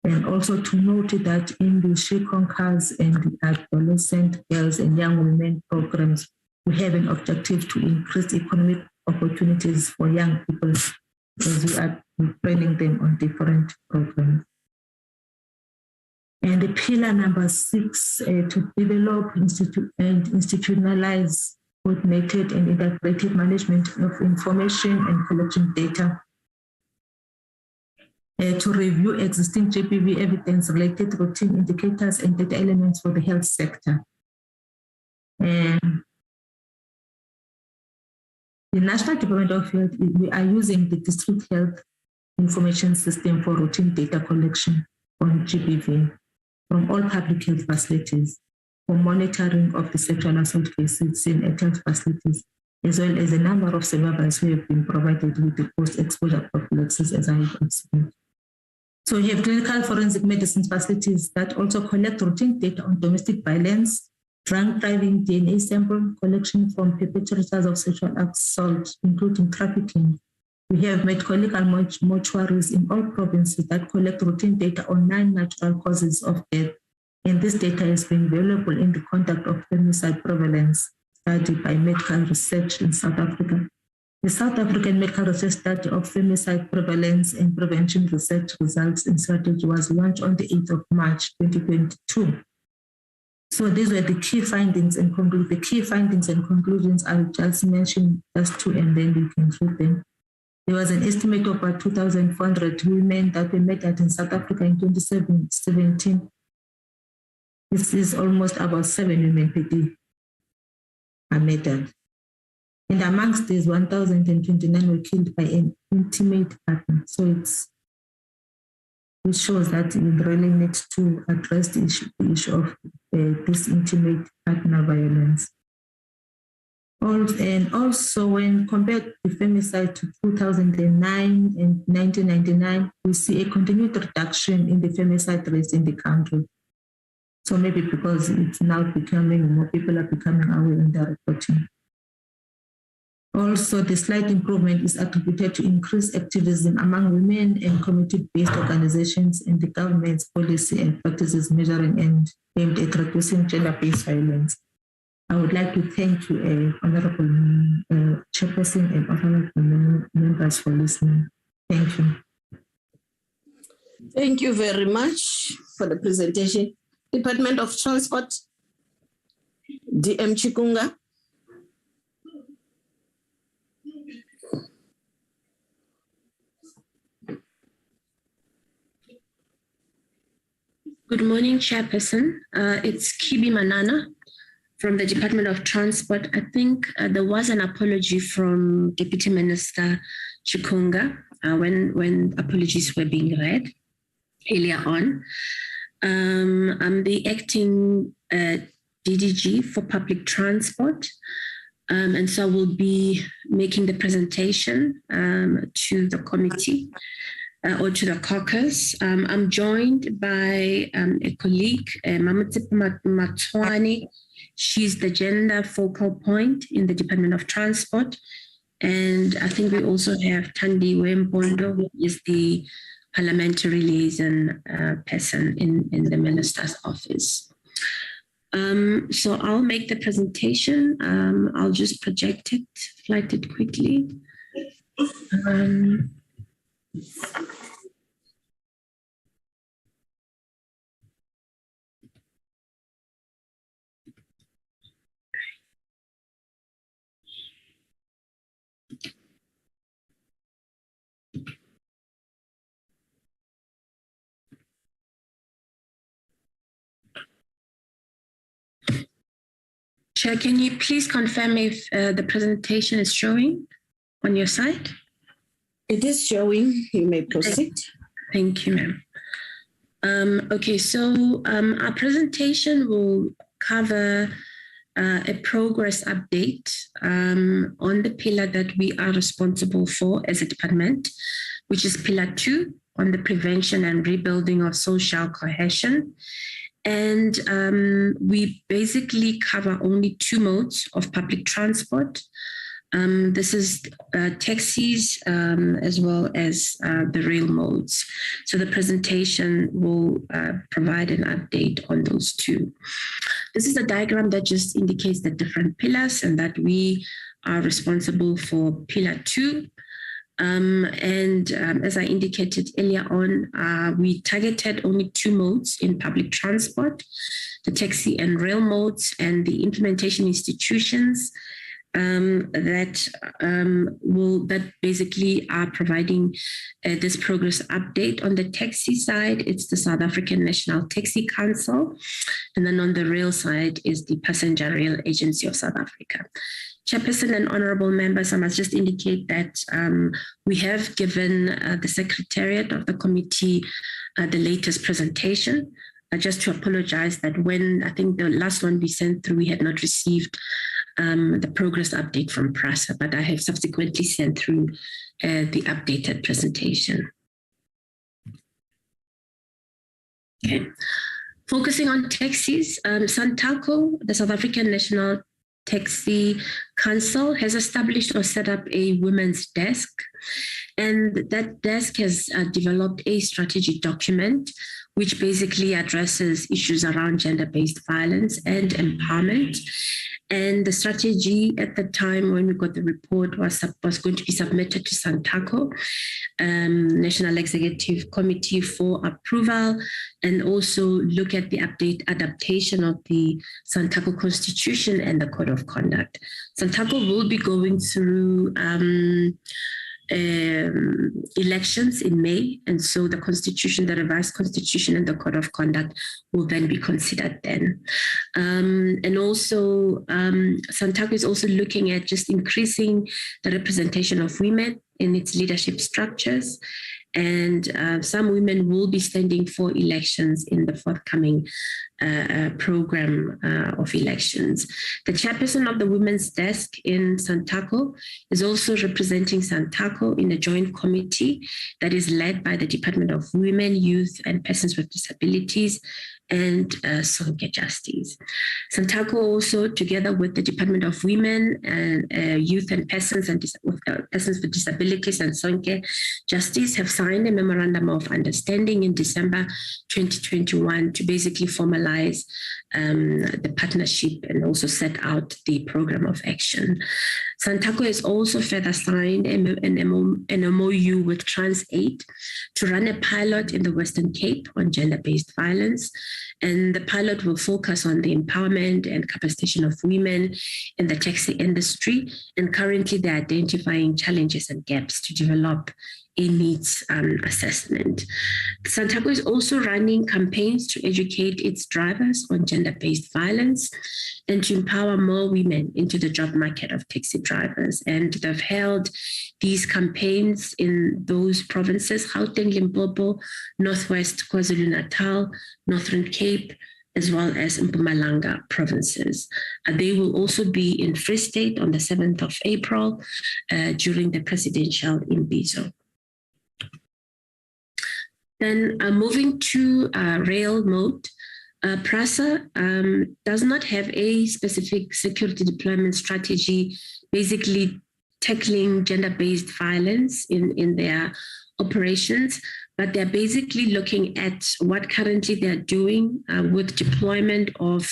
And also to note that in the She Conquers and the adolescent girls and young women programs, we have an objective to increase economic opportunities for young people as we are training them on different programs. And the pillar number 6, to develop and institutionalize coordinated and integrated management of information and collection data, to review existing GBV evidence-related routine indicators and data elements for the health sector. The National Department of Health, we are using the District Health Information System for routine data collection on GBV from all public health facilities for monitoring of the sexual assault cases in health facilities, as well as a number of survivors who have been provided with the post-exposure prophylaxis, as I have explained. So we have clinical forensic medicine facilities that also collect routine data on domestic violence, drunk driving, DNA sample collection from perpetrators of sexual assault, including trafficking. We have medical mortuaries in all provinces that collect routine data on 9 natural causes of death. And this data has been available in the conduct of femicide prevalence study by Medical Research in South Africa. The South African Medical Research Study of Femicide Prevalence and Prevention Research Results and Strategy was launched on the 8th of March, 2022. So these were the key findings and conclusions. The key findings and conclusions I will just mention just two, and then we can read them. There was an estimate of about 2,400 women that were murdered in South Africa in 2017. This is almost about 7 women per day are murdered. And amongst these, 1,029 were killed by an intimate partner. So it shows that we really need to address the issue of this intimate partner violence. And also, when compared the femicide to 2009 and 1999, we see a continued reduction in the femicide rates in the country. So maybe because it's now becoming, more people are becoming aware in their reporting. Also, the slight improvement is attributed to increased activism among women and community-based organizations and the government's policy and practices measuring and aimed at reducing gender-based violence. I would like to thank you, Honorable Chairperson and Honorable members for listening. Thank you. Thank you very much for the presentation. Department of Transport, DM Chikunga. Good morning, Chairperson. It's Kibi Manana from the Department of Transport. I think there was an apology from Deputy Minister Chikunga when apologies were being read earlier on. I'm the acting DDG for public transport. And so we'll be making the presentation to the committee or to the caucus. I'm joined by a colleague, Mamatip Matwani. She's the gender focal point in the Department of Transport. And I think we also have Tandi Wembondo, who is the parliamentary liaison person in the minister's office. So I'll make the presentation. I'll just project it, flight it quickly. Chair, can you please confirm if the presentation is showing on your side? It is showing. You may proceed. Thank you, ma'am. Okay, so our presentation will cover a progress update on the pillar that we are responsible for as a department, which is Pillar 2 on the prevention and rebuilding of social cohesion. And we basically cover only 2 modes of public transport. This is taxis as well as the rail modes. So the presentation will provide an update on those 2. This is a diagram that just indicates the different pillars and that we are responsible for Pillar 2. As I indicated earlier on, we targeted only 2 modes in public transport, the taxi and rail modes, and the implementation institutions that basically are providing this progress update. On the taxi side, it's the South African National Taxi Council, and then on the rail side is the Passenger Rail Agency of South Africa. Chairperson and honorable members, I must just indicate that we have given the Secretariat of the committee the latest presentation. Just to apologize that when I think the last one we sent through, we had not received the progress update from PRASA, but I have subsequently sent through the updated presentation. Okay. Focusing on taxis, SANTACO, the South African National Taxi Council, has established or set up a women's desk, and that desk has developed a strategy document which basically addresses issues around gender-based violence and empowerment. And the strategy at the time when we got the report was going to be submitted to SANTACO, National Executive Committee, for approval, and also look at the adaptation of the SANTACO Constitution and the Code of Conduct. SANTACO will be going through elections in May, and so the Constitution, the revised Constitution and the Code of Conduct will then be considered then. And also SANTACO is also looking at just increasing the representation of women in its leadership structures, and some women will be standing for elections in the forthcoming program of elections. The chairperson of the Women's Desk in SANTACO is also representing SANTACO in a joint committee that is led by the Department of Women, Youth and Persons with Disabilities and Sonke Justice. SANTACO also, together with the Department of Women and Youth and Persons with Disabilities and Sonke Justice, have signed a memorandum of understanding in December 2021 to basically formalize the partnership and also set out the program of action. SANTACO has also further signed an MOU with Trans8 to run a pilot in the Western Cape on gender-based violence. And the pilot will focus on the empowerment and capacitation of women in the taxi industry. And currently they're identifying challenges and gaps to develop a needs assessment. SANTACO is also running campaigns to educate its drivers on gender-based violence and to empower more women into the job market of taxi drivers. And they've held these campaigns in those provinces: Gauteng, Limpopo, Northwest KwaZulu-Natal, Northern Cape, as well as Mpumalanga provinces. They will also be in Free State on the 7th of April during the presidential imbizo. Then moving to rail mode, PRASA does not have a specific security deployment strategy, basically tackling gender-based violence in their operations, but they're basically looking at what currently they're doing with deployment of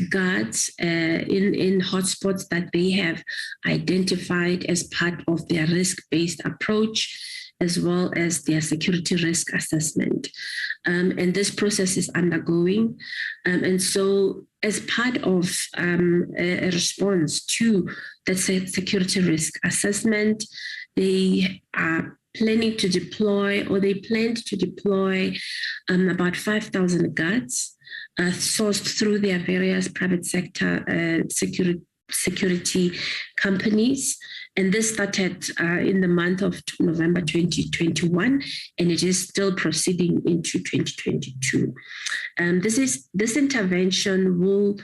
guards in hotspots that they have identified as part of their risk-based approach, as well as their security risk assessment. And this process is undergoing. And so as part of a response to the security risk assessment, they are planning to deploy, or they planned to deploy about 5,000 guards sourced through their various private sector security companies. And this started in the month of November 2021, and it is still proceeding into 2022. This intervention will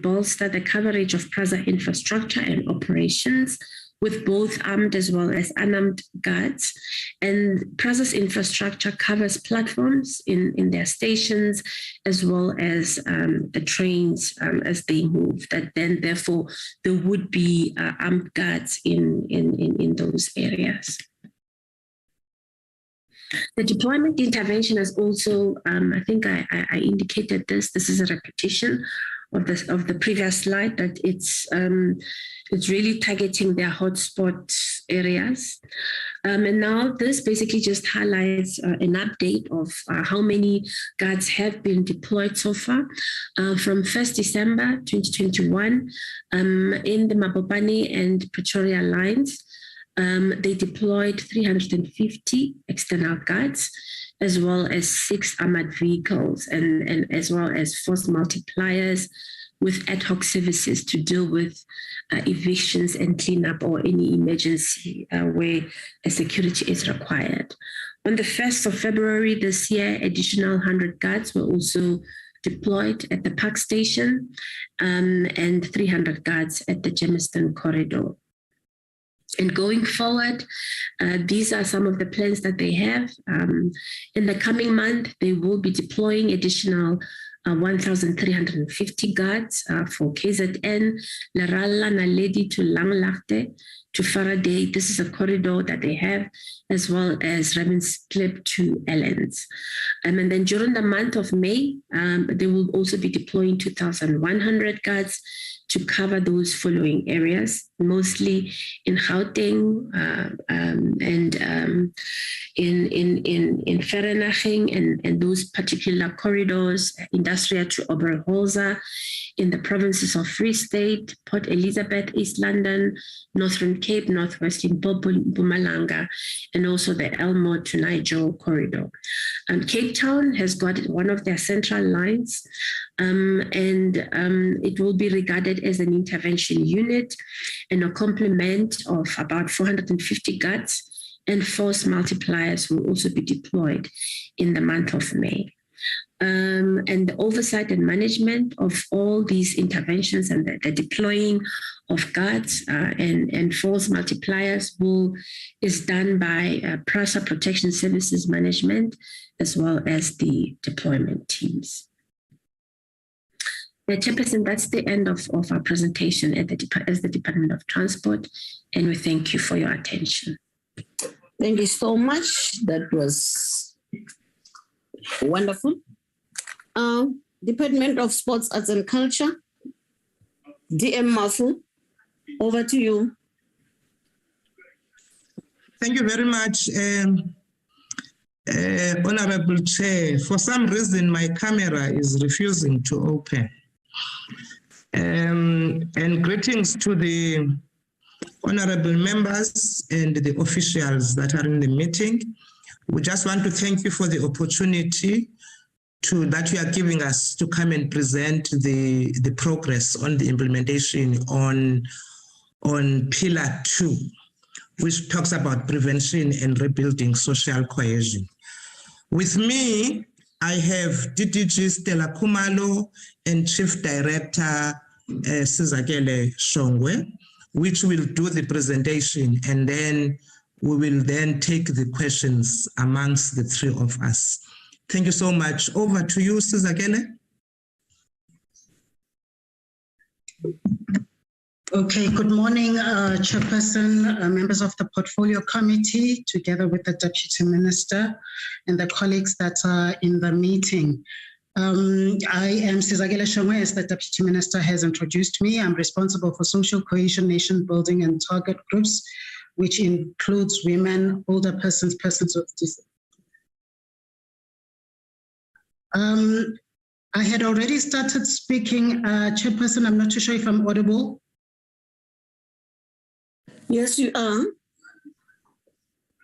bolster the coverage of PRASA infrastructure and operations with both armed as well as unarmed guards. And PRASA's infrastructure covers platforms in their stations, as well as the trains as they move, that then therefore there would be armed guards in those areas. The deployment intervention is also, I think I indicated this is a repetition of the previous slide, that it's really targeting their hotspot areas. And now this basically just highlights an update of how many guards have been deployed so far. From 1st December 2021, in the Mabopane and Pretoria lines, they deployed 350 external guards, as well as 6 armored vehicles, and as well as force multipliers with ad hoc services to deal with evictions and cleanup or any emergency where a security is required. On the 1st of February this year, additional 100 guards were also deployed at the Park Station and 300 guards at the Germiston corridor. And going forward, these are some of the plans that they have. In the coming month, they will be deploying additional 1,350 guards for KZN, Leralla, Naledi to Langlaagte to Faraday. This is a corridor that they have, as well as Ravensklip to Ellens. And then during the month of May, they will also be deploying 2,100 guards to cover those following areas, mostly in Gauteng and in Vereeniging and those particular corridors, Industrial to Oberholzer, in the provinces of Free State, Port Elizabeth, East London, Northern Cape, Northwest Limpopo, Mpumalanga, and also the Elmore to Nigel corridor. Cape Town has got one of their central lines, and it will be regarded as an intervention unit and a complement of about 450 guards, and force multipliers will also be deployed in the month of May. And the oversight and management of all these interventions and the deploying of guards and force multipliers is done by PRASA Protection Services Management, as well as the deployment teams. Chairperson, that's the end of our presentation as the Department of Transport, and we thank you for your attention. Thank you so much. That was wonderful. Department of Sports, Arts and Culture, DM Mafu, over to you. Thank you very much, Honorable Chair. For some reason, my camera is refusing to open. And greetings to the honorable members and the officials that are in the meeting. We just want to thank you for the opportunity that you are giving us to come and present the progress on the implementation on Pillar 2, which talks about prevention and rebuilding social cohesion. With me, I have DDG Stella Kumalo and Chief Director Sizakele Shongwe, which will do the presentation, and then we will then take the questions amongst the three of us. Thank you so much. Over to you, Sizakele. Okay, good morning, Chairperson, members of the Portfolio Committee, together with the Deputy Minister and the colleagues that are in the meeting. I am Sizakele Shongwe, as the Deputy Minister has introduced me. I'm responsible for social cohesion, nation building, and target groups, which includes women, older persons, persons with disabilities. I had already started speaking, Chairperson. I'm not too sure if I'm audible. Yes, you are.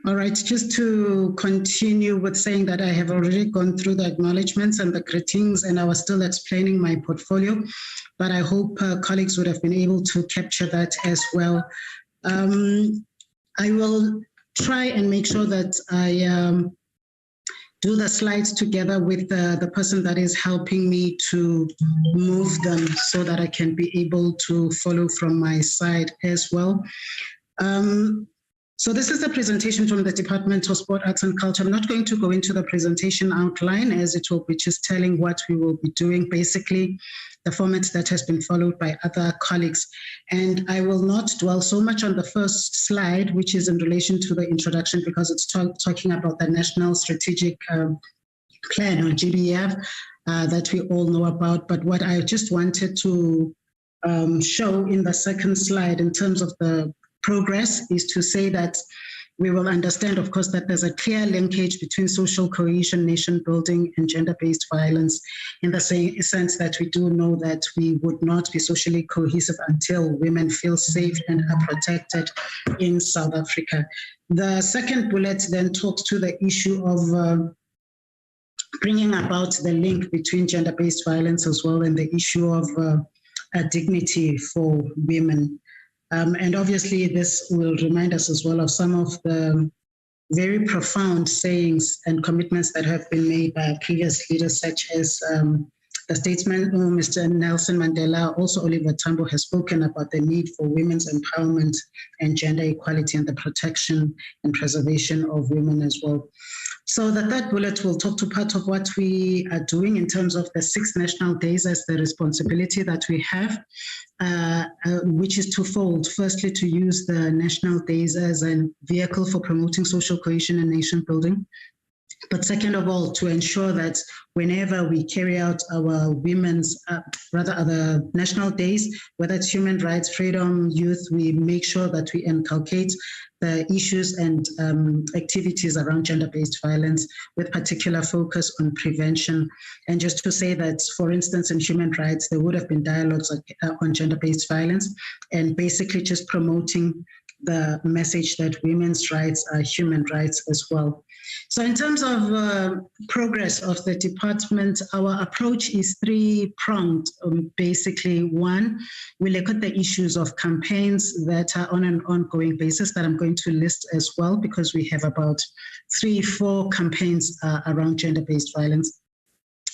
All right, just to continue with saying that I have already gone through the acknowledgements and the greetings, and I was still explaining my portfolio, but I hope colleagues would have been able to capture that as well. I will try and make sure that I do the slides together with the person that is helping me to move them so that I can be able to follow from my side as well. So this is the presentation from the Department of Sport, Arts and Culture. I'm not going to go into the presentation outline, as it will be just telling what we will be doing, basically the format that has been followed by other colleagues. And I will not dwell so much on the first slide, which is in relation to the introduction, because it's talking about the National Strategic Plan, or GBVF, that we all know about. But what I just wanted to show in the second slide in terms of the progress is to say that we will understand, of course, that there's a clear linkage between social cohesion, nation building, and gender-based violence, in the same sense that we do know that we would not be socially cohesive until women feel safe and are protected in South Africa. The second bullet then talks to the issue of bringing about the link between gender-based violence as well and the issue of dignity for women. And obviously, this will remind us as well of some of the very profound sayings and commitments that have been made by previous leaders, such as the statesman, Mr. Nelson Mandela. Also, Oliver Tambo has spoken about the need for women's empowerment and gender equality and the protection and preservation of women as well. So the third bullet will talk to part of what we are doing in terms of the 6 national days as the responsibility that we have, which is twofold. Firstly, to use the national days as a vehicle for promoting social cohesion and nation building. But second of all, to ensure that whenever we carry out our women's, other national days, whether it's human rights, freedom, youth, we make sure that we inculcate the issues and activities around gender-based violence with particular focus on prevention. And just to say that, for instance, in human rights, there would have been dialogues on gender-based violence and basically just promoting the message that women's rights are human rights as well. So in terms of progress of the department, our approach is 3-pronged. Basically, one, we look at the issues of campaigns that are on an ongoing basis that I'm going to list as well, because we have about 3-4 campaigns around gender-based violence.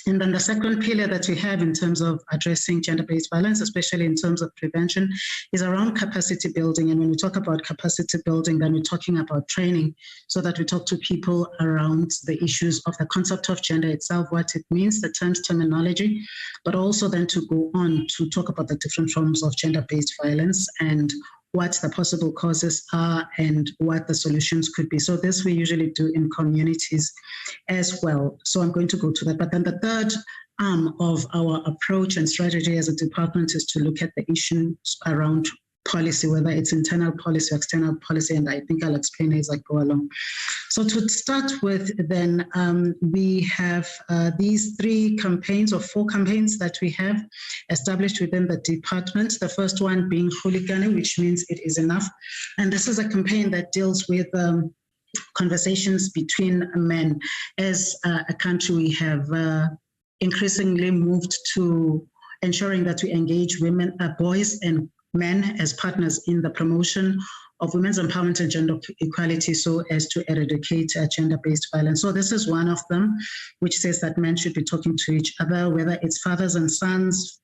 And then the second pillar that we have in terms of addressing gender-based violence, especially in terms of prevention, is around capacity building. And when we talk about capacity building, then we're talking about training, so that we talk to people around the issues of the concept of gender itself, what it means, the terms, terminology, but also then to go on to talk about the different forms of gender-based violence and what the possible causes are and what the solutions could be. So this we usually do in communities as well. So I'm going to go to that. But then the third arm of our approach and strategy as a department is to look at the issues around policy, whether it's internal policy or external policy, and I think I'll explain as I go along. So to start with, then we have these 3 campaigns or 4 campaigns that we have established within the department. The first one being Hooligan, which means it is enough. And this is a campaign that deals with conversations between men. As a country, we have increasingly moved to ensuring that we engage women, boys and men as partners in the promotion of women's empowerment and gender equality, so as to eradicate gender-based violence. So this is one of them, which says that men should be talking to each other, whether it's fathers and sons,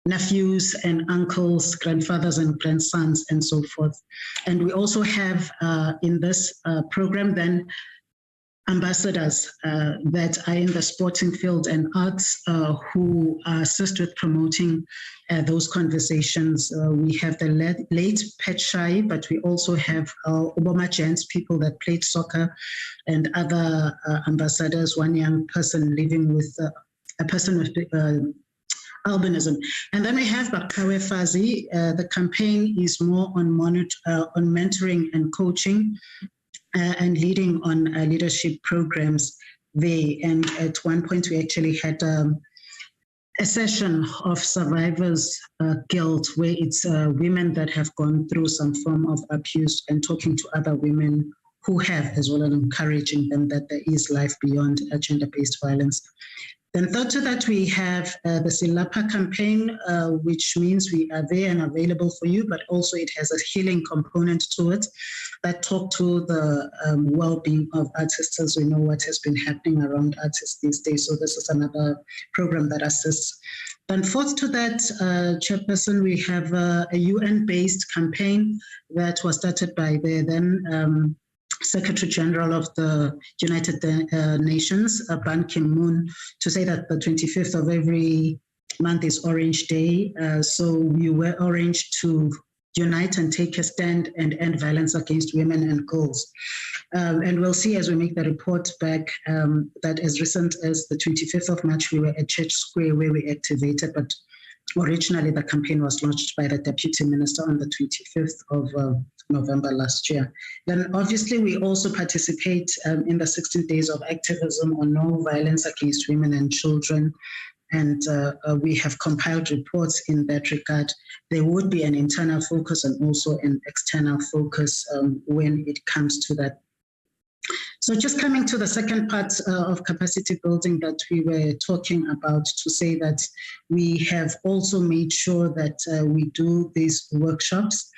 nephews and uncles, grandfathers and grandsons, and so forth. And we also have in this program then ambassadors that are in the sporting field and arts who assist with promoting those conversations. We have the late Pat Shai, but we also have Obama Gents, people that played soccer, and other ambassadors, one young person living with a person with albinism. And then we have Bakawe Fazi. The campaign is more on mentoring and coaching and leading on leadership programs there. And at one point, we actually had a session of survivors' guilt, where it's women that have gone through some form of abuse and talking to other women who have as well, and encouraging them that there is life beyond gender-based violence. Then third to that, we have the Silapa campaign, which means we are there and available for you, but also it has a healing component to it that talk to the well-being of artists, as we know what has been happening around artists these days. So this is another program that assists. Then fourth to that, Chairperson, we have a UN-based campaign that was started by the then Secretary General of the United Nations, Ban Ki-moon, to say that the 25th of every month is Orange Day. So we wear orange to unite and take a stand and end violence against women and girls. And we'll see as we make the report back that as recent as the 25th of March, we were at Church Square where we activated, but Originally, the campaign was launched by the Deputy Minister on the 25th of November last year. Then obviously we also participate in the 16 days of activism on no violence against women and children. And we have compiled reports in that regard. There would be an internal focus and also an external focus when it comes to that. So just coming to the second part of capacity building that we were talking about, to say that we have also made sure that we do these workshops.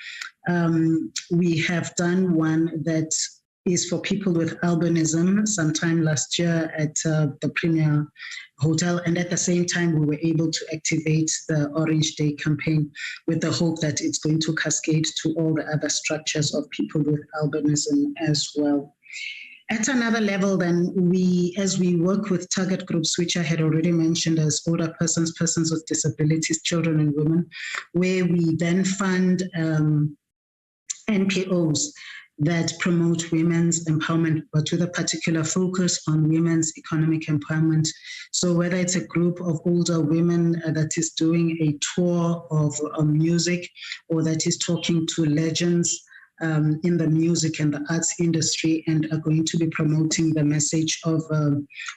We have done one that is for people with albinism sometime last year at the Premier Hotel. And at the same time, we were able to activate the Orange Day campaign with the hope that it's going to cascade to all the other structures of people with albinism as well. At another level, then, as we work with target groups, which I had already mentioned as older persons, persons with disabilities, children and women, where we then fund NPOs that promote women's empowerment, but with a particular focus on women's economic empowerment. So whether it's a group of older women that is doing a tour of music, or that is talking to legends in the music and the arts industry, and are going to be promoting the message of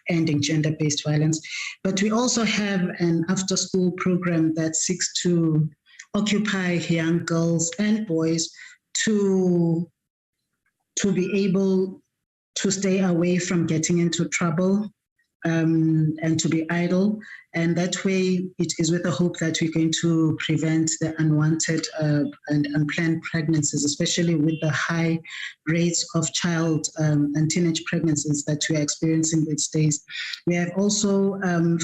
ending gender-based violence. But we also have an after-school program that seeks to occupy young girls and boys to be able to stay away from getting into trouble and to be idle. And that way, it is with the hope that we're going to prevent the unwanted and unplanned pregnancies, especially with the high rates of child and teenage pregnancies that we are experiencing these days. We have also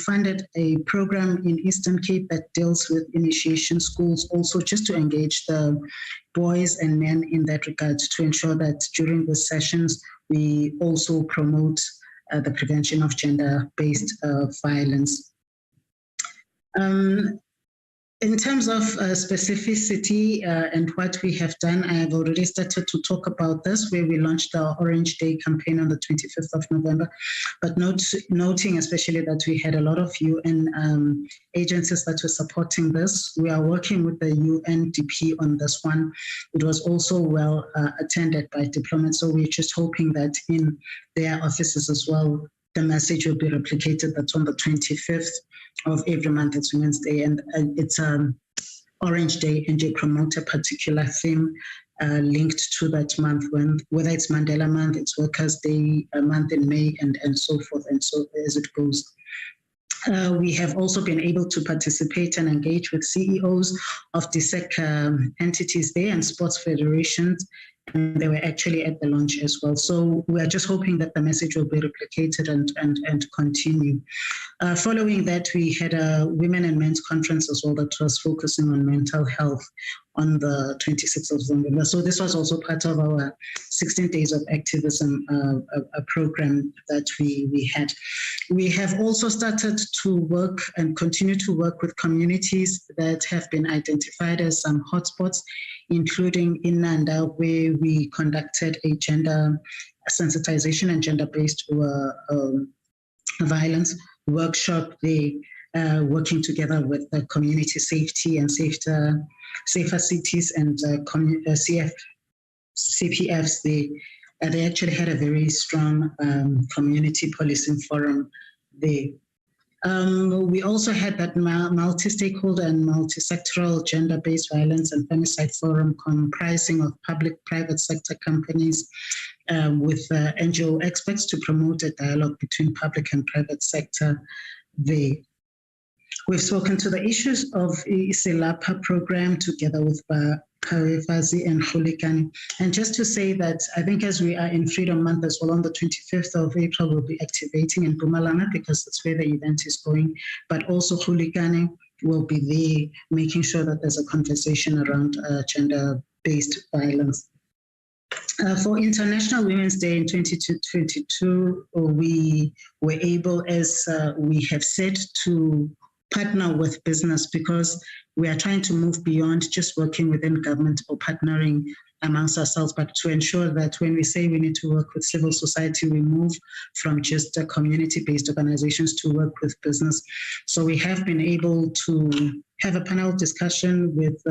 funded a program in Eastern Cape that deals with initiation schools, also just to engage the boys and men in that regard, to ensure that during the sessions, we also promote the prevention of gender-based violence. In terms of specificity and what we have done, I have already started to talk about this, where we launched our Orange Day campaign on the 25th of November, but noting especially that we had a lot of UN agencies that were supporting this. We are working with the UNDP on this one. It was also well attended by diplomats, so we're just hoping that in their offices as well, the message will be replicated. That's on the 25th of every month. It's Women's Day, and it's Orange Day, and you promote a particular theme linked to that month, when whether it's Mandela Month, it's Workers' Day, a month in May, and so forth, and so as it goes. We have also been able to participate and engage with CEOs of DSEC entities there and sports federations, and they were actually at the launch as well. So we are just hoping that the message will be replicated and continue. Following that, we had a women and men's conference as well that was focusing on mental health on the 26th of November. So this was also part of our 16 days of activism program that we had. We have also started to work and continue to work with communities that have been identified as some hotspots, including in Nanda, where we conducted a gender sensitization and gender-based violence workshop. They working together with the community safety and safer cities and CPFs. They actually had a very strong community policing forum there. We also had that multi-stakeholder and multi-sectoral gender-based violence and femicide forum comprising of public, private sector companies with NGO experts to promote a dialogue between public and private sector there. We've spoken to the issues of Isilapa program together with Karefazi and Khulikani. And just to say that I think as we are in Freedom Month as well, on the 25th of April, we'll be activating in Mpumalanga because that's where the event is going. But also Khulikani will be there, making sure that there's a conversation around gender-based violence. For International Women's Day in 2022, we were able, as we have said, to partner with business, because we are trying to move beyond just working within government or partnering amongst ourselves, but to ensure that when we say we need to work with civil society, we move from just community-based organizations to work with business. So we have been able to have a panel discussion with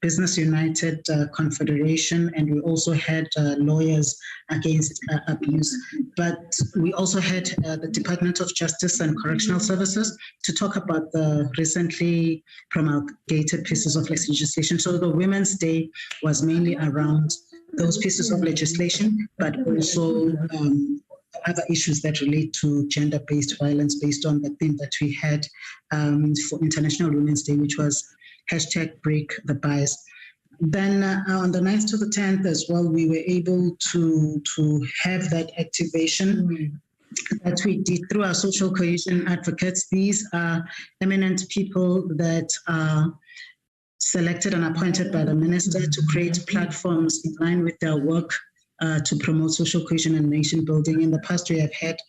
Business United Confederation, and we also had lawyers against abuse. But we also had the Department of Justice and Correctional Services to talk about the recently promulgated pieces of legislation. So the Women's Day was mainly around those pieces of legislation, but also other issues that relate to gender-based violence based on the theme that we had for International Women's Day, which was #BreakTheBias. Then on the 9th to the 10th as well, we were able to have that activation that we did through our social cohesion advocates. These are eminent people that are selected and appointed by the minister to create platforms in line with their work to promote social cohesion and nation building. In the past, we have had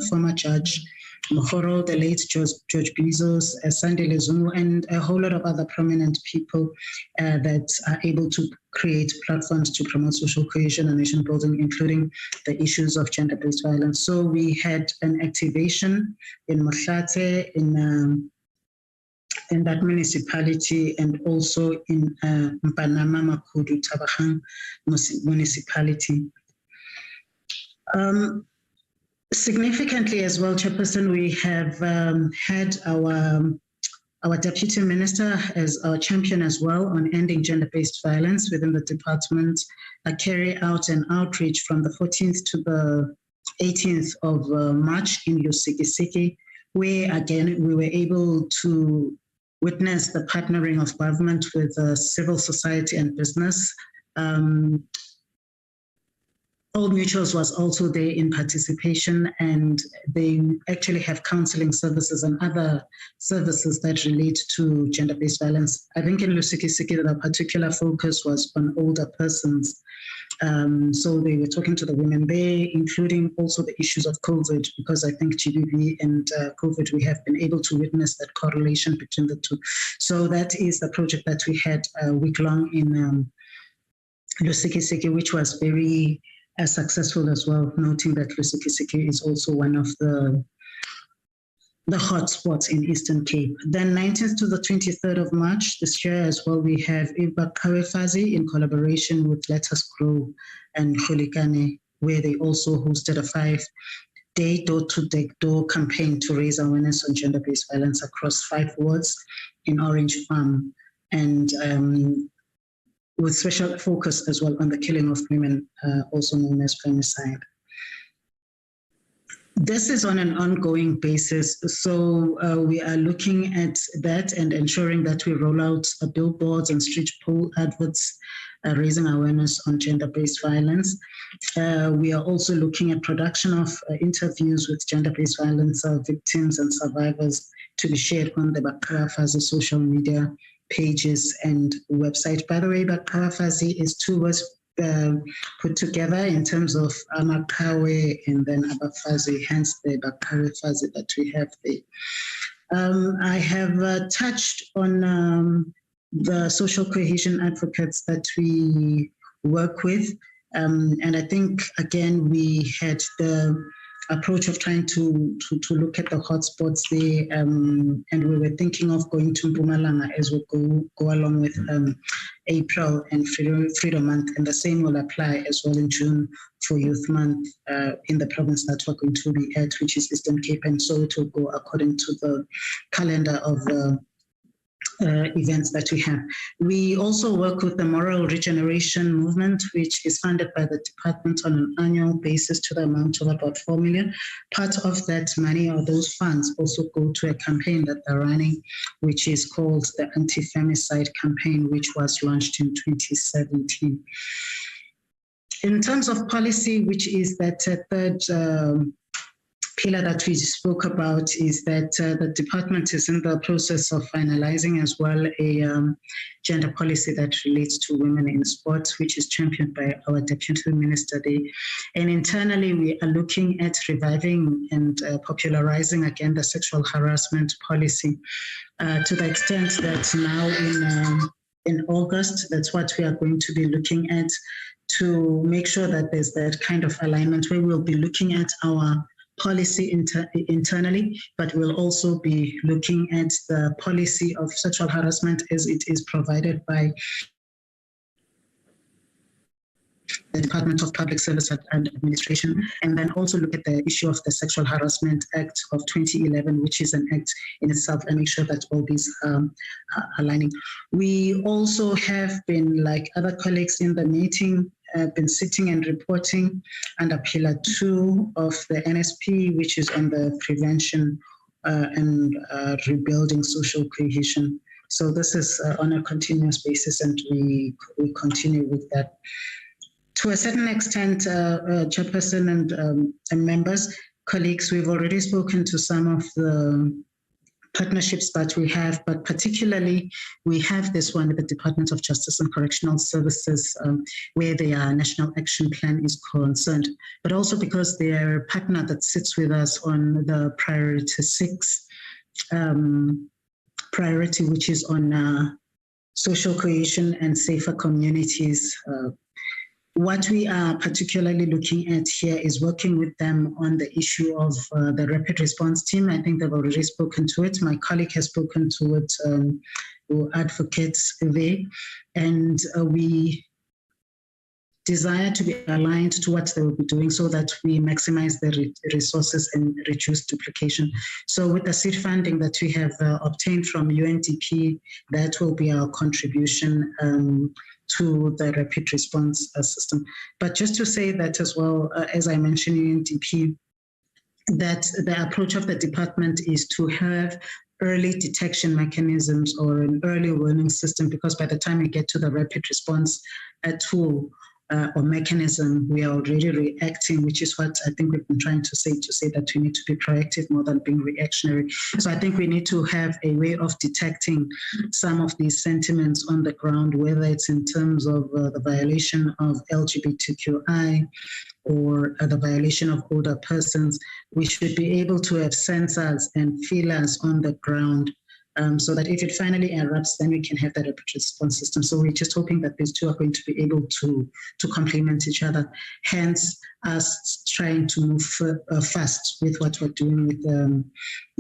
former Judge Mohoro, the late George Bezos, Sandile Zungu, and a whole lot of other prominent people that are able to create platforms to promote social cohesion and nation building, including the issues of gender-based violence. So we had an activation in Mohlate, in that municipality, and also in Mpanama Makudu Tabahang municipality. Significantly as well, Chairperson, we have had our Deputy Minister as our champion as well on ending gender-based violence within the department, carry out an outreach from the 14th to the 18th of March in Lusikisiki, where again we were able to witness the partnering of government with civil society and business. All Mutuals was also there in participation, and they actually have counseling services and other services that relate to gender-based violence. I think in Lusikisiki, the particular focus was on older persons. So they were talking to the women there, including also the issues of COVID, because I think GBV and COVID, we have been able to witness that correlation between the two. So that is the project that we had a week long in Lusikisiki, which was very successful as well, noting that Lusikisiki is also one of the hotspots in Eastern Cape. Then 19th to the 23rd of March this year as well, we have Ibakawefazi in collaboration with Let Us Grow and Khulikane, where they also hosted a 5-day door-to-door campaign to raise awareness on gender-based violence across 5 wards in Orange Farm, and with special focus as well on the killing of women, also known as femicide. This is on an ongoing basis, so we are looking at that and ensuring that we roll out billboards and street pole adverts, raising awareness on gender-based violence. We are also looking at production of interviews with gender-based violence victims and survivors to be shared on the Bakarafazi social media pages and website. By the way, Bakarafazi is 2 words put together in terms of Amakawe and then Abafazi, hence the Bakarafazi that we have there. I have touched on the social cohesion advocates that we work with. And I think, again, we had the approach of trying to look at the hotspots there, and we were thinking of going to Mpumalanga as we go along with April and Freedom Month, and the same will apply as well in June for Youth Month in the province that we're going to be at, which is Eastern Cape, and so it will go according to the calendar of events that we have. We also work with the Moral Regeneration Movement, which is funded by the department on an annual basis to the amount of about 4 million. Part of that money or those funds also go to a campaign that they're running, which is called the Anti-Femicide Campaign, which was launched in 2017. In terms of policy, which is that third pillar that we spoke about, is that the department is in the process of finalizing as well a gender policy that relates to women in sports, which is championed by our Deputy Minister there. And internally, we are looking at reviving and popularizing again the sexual harassment policy to the extent that now in August, that's what we are going to be looking at to make sure that there's that kind of alignment where we'll be looking at our policy internally, but we'll also be looking at the policy of sexual harassment as it is provided by the Department of Public Service and Administration, and then also look at the issue of the Sexual Harassment Act of 2011, which is an act in itself, and make sure that all these are aligning. We also have been, like other colleagues in the meeting, been sitting and reporting under Pillar 2 of the NSP, which is on the prevention and rebuilding social cohesion. So this is on a continuous basis, and we continue with that. To a certain extent, Chairperson and members, colleagues, we've already spoken to some of the partnerships that we have, but particularly we have this one with the Department of Justice and Correctional Services, where their National Action Plan is concerned, but also because they're a partner that sits with us on the Priority 6 priority, which is on social cohesion and safer communities. What we are particularly looking at here is working with them on the issue of the rapid response team. I think they've already spoken to it. My colleague has spoken to it, who advocates there. And we desire to be aligned to what they will be doing so that we maximize the resources and reduce duplication. So with the seed funding that we have obtained from UNDP, that will be our contribution to the rapid response system. But just to say that as well, as I mentioned, UNDP, that the approach of the department is to have early detection mechanisms or an early warning system, because by the time we get to the rapid response tool or mechanism, we are already reacting, which is what I think we've been trying to say that we need to be proactive more than being reactionary. So I think we need to have a way of detecting some of these sentiments on the ground, whether it's in terms of the violation of LGBTQI or the violation of older persons. We should be able to have sensors and feelers on the ground, so that if it finally erupts, then we can have that rapid response system. So we're just hoping that these two are going to be able to complement each other, hence us trying to move fast with what we're doing with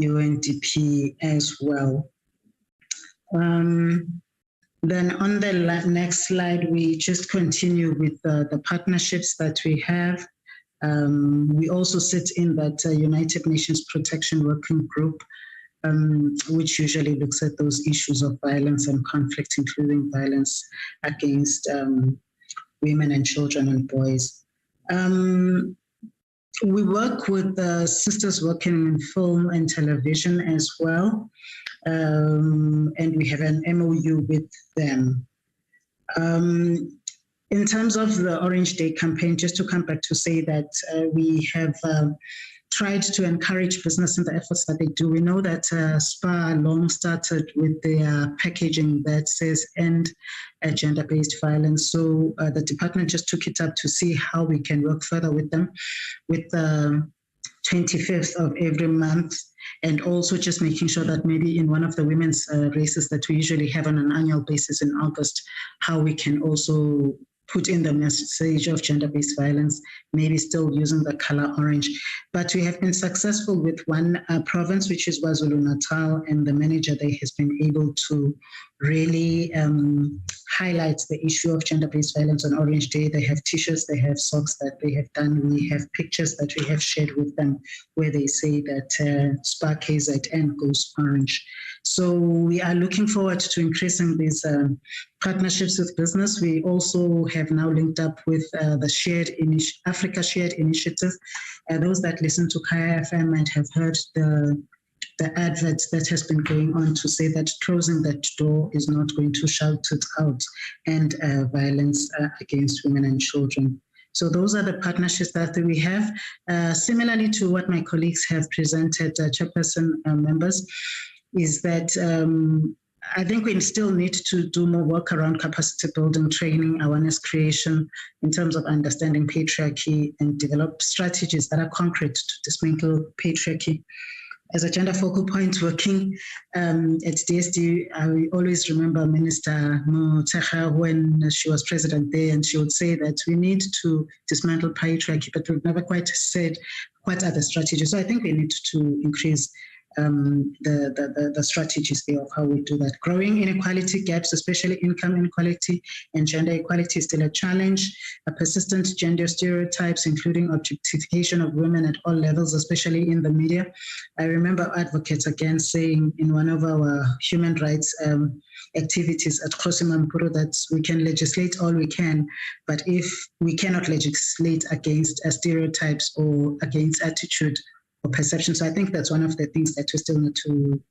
UNDP as well. Then on the next slide, we just continue with the partnerships that we have. We also sit in that United Nations Protection Working Group, which usually looks at those issues of violence and conflict, including violence against women and children and boys. We work with sisters working in film and television as well, and we have an MOU with them. In terms of the Orange Day campaign, just to come back to say that we have tried to encourage business in the efforts that they do. We know that SPA long started with their packaging that says end gender-based violence. So the department just took it up to see how we can work further with them with the 25th of every month, and also just making sure that maybe in one of the women's races that we usually have on an annual basis in August, how we can also put in the message of gender-based violence, maybe still using the color orange. But we have been successful with one province, which is KwaZulu-Natal, and the manager there has been able to really highlight the issue of gender-based violence on Orange Day. They have t-shirts, they have socks that they have done. We have pictures that we have shared with them where they say that SPA KZN goes orange. So we are looking forward to increasing these partnerships with business. We also have now linked up with the Africa Shared Initiative. Those that listen to Kaya FM might have heard the advert that has been going on to say that closing that door is not going to shout it out, and violence against women and children. So those are the partnerships that we have. Similarly to what my colleagues have presented, chairperson members, is that I think we still need to do more work around capacity building, training, awareness creation in terms of understanding patriarchy, and develop strategies that are concrete to dismantle patriarchy. As a gender focal point working at DSD, I always remember Minister Motshekga when she was president there, and she would say that we need to dismantle patriarchy, but we've never quite said what are the strategies. So I think we need to increase the strategies there of how we do that. Growing inequality gaps, especially income inequality and gender equality, is still a challenge. Persistent gender stereotypes, including objectification of women at all levels, especially in the media. I remember advocates again saying in one of our human rights activities at Khosimamapuro that we can legislate all we can, but if we cannot legislate against stereotypes or against attitude or perception. So I think that's one of the things that we still need to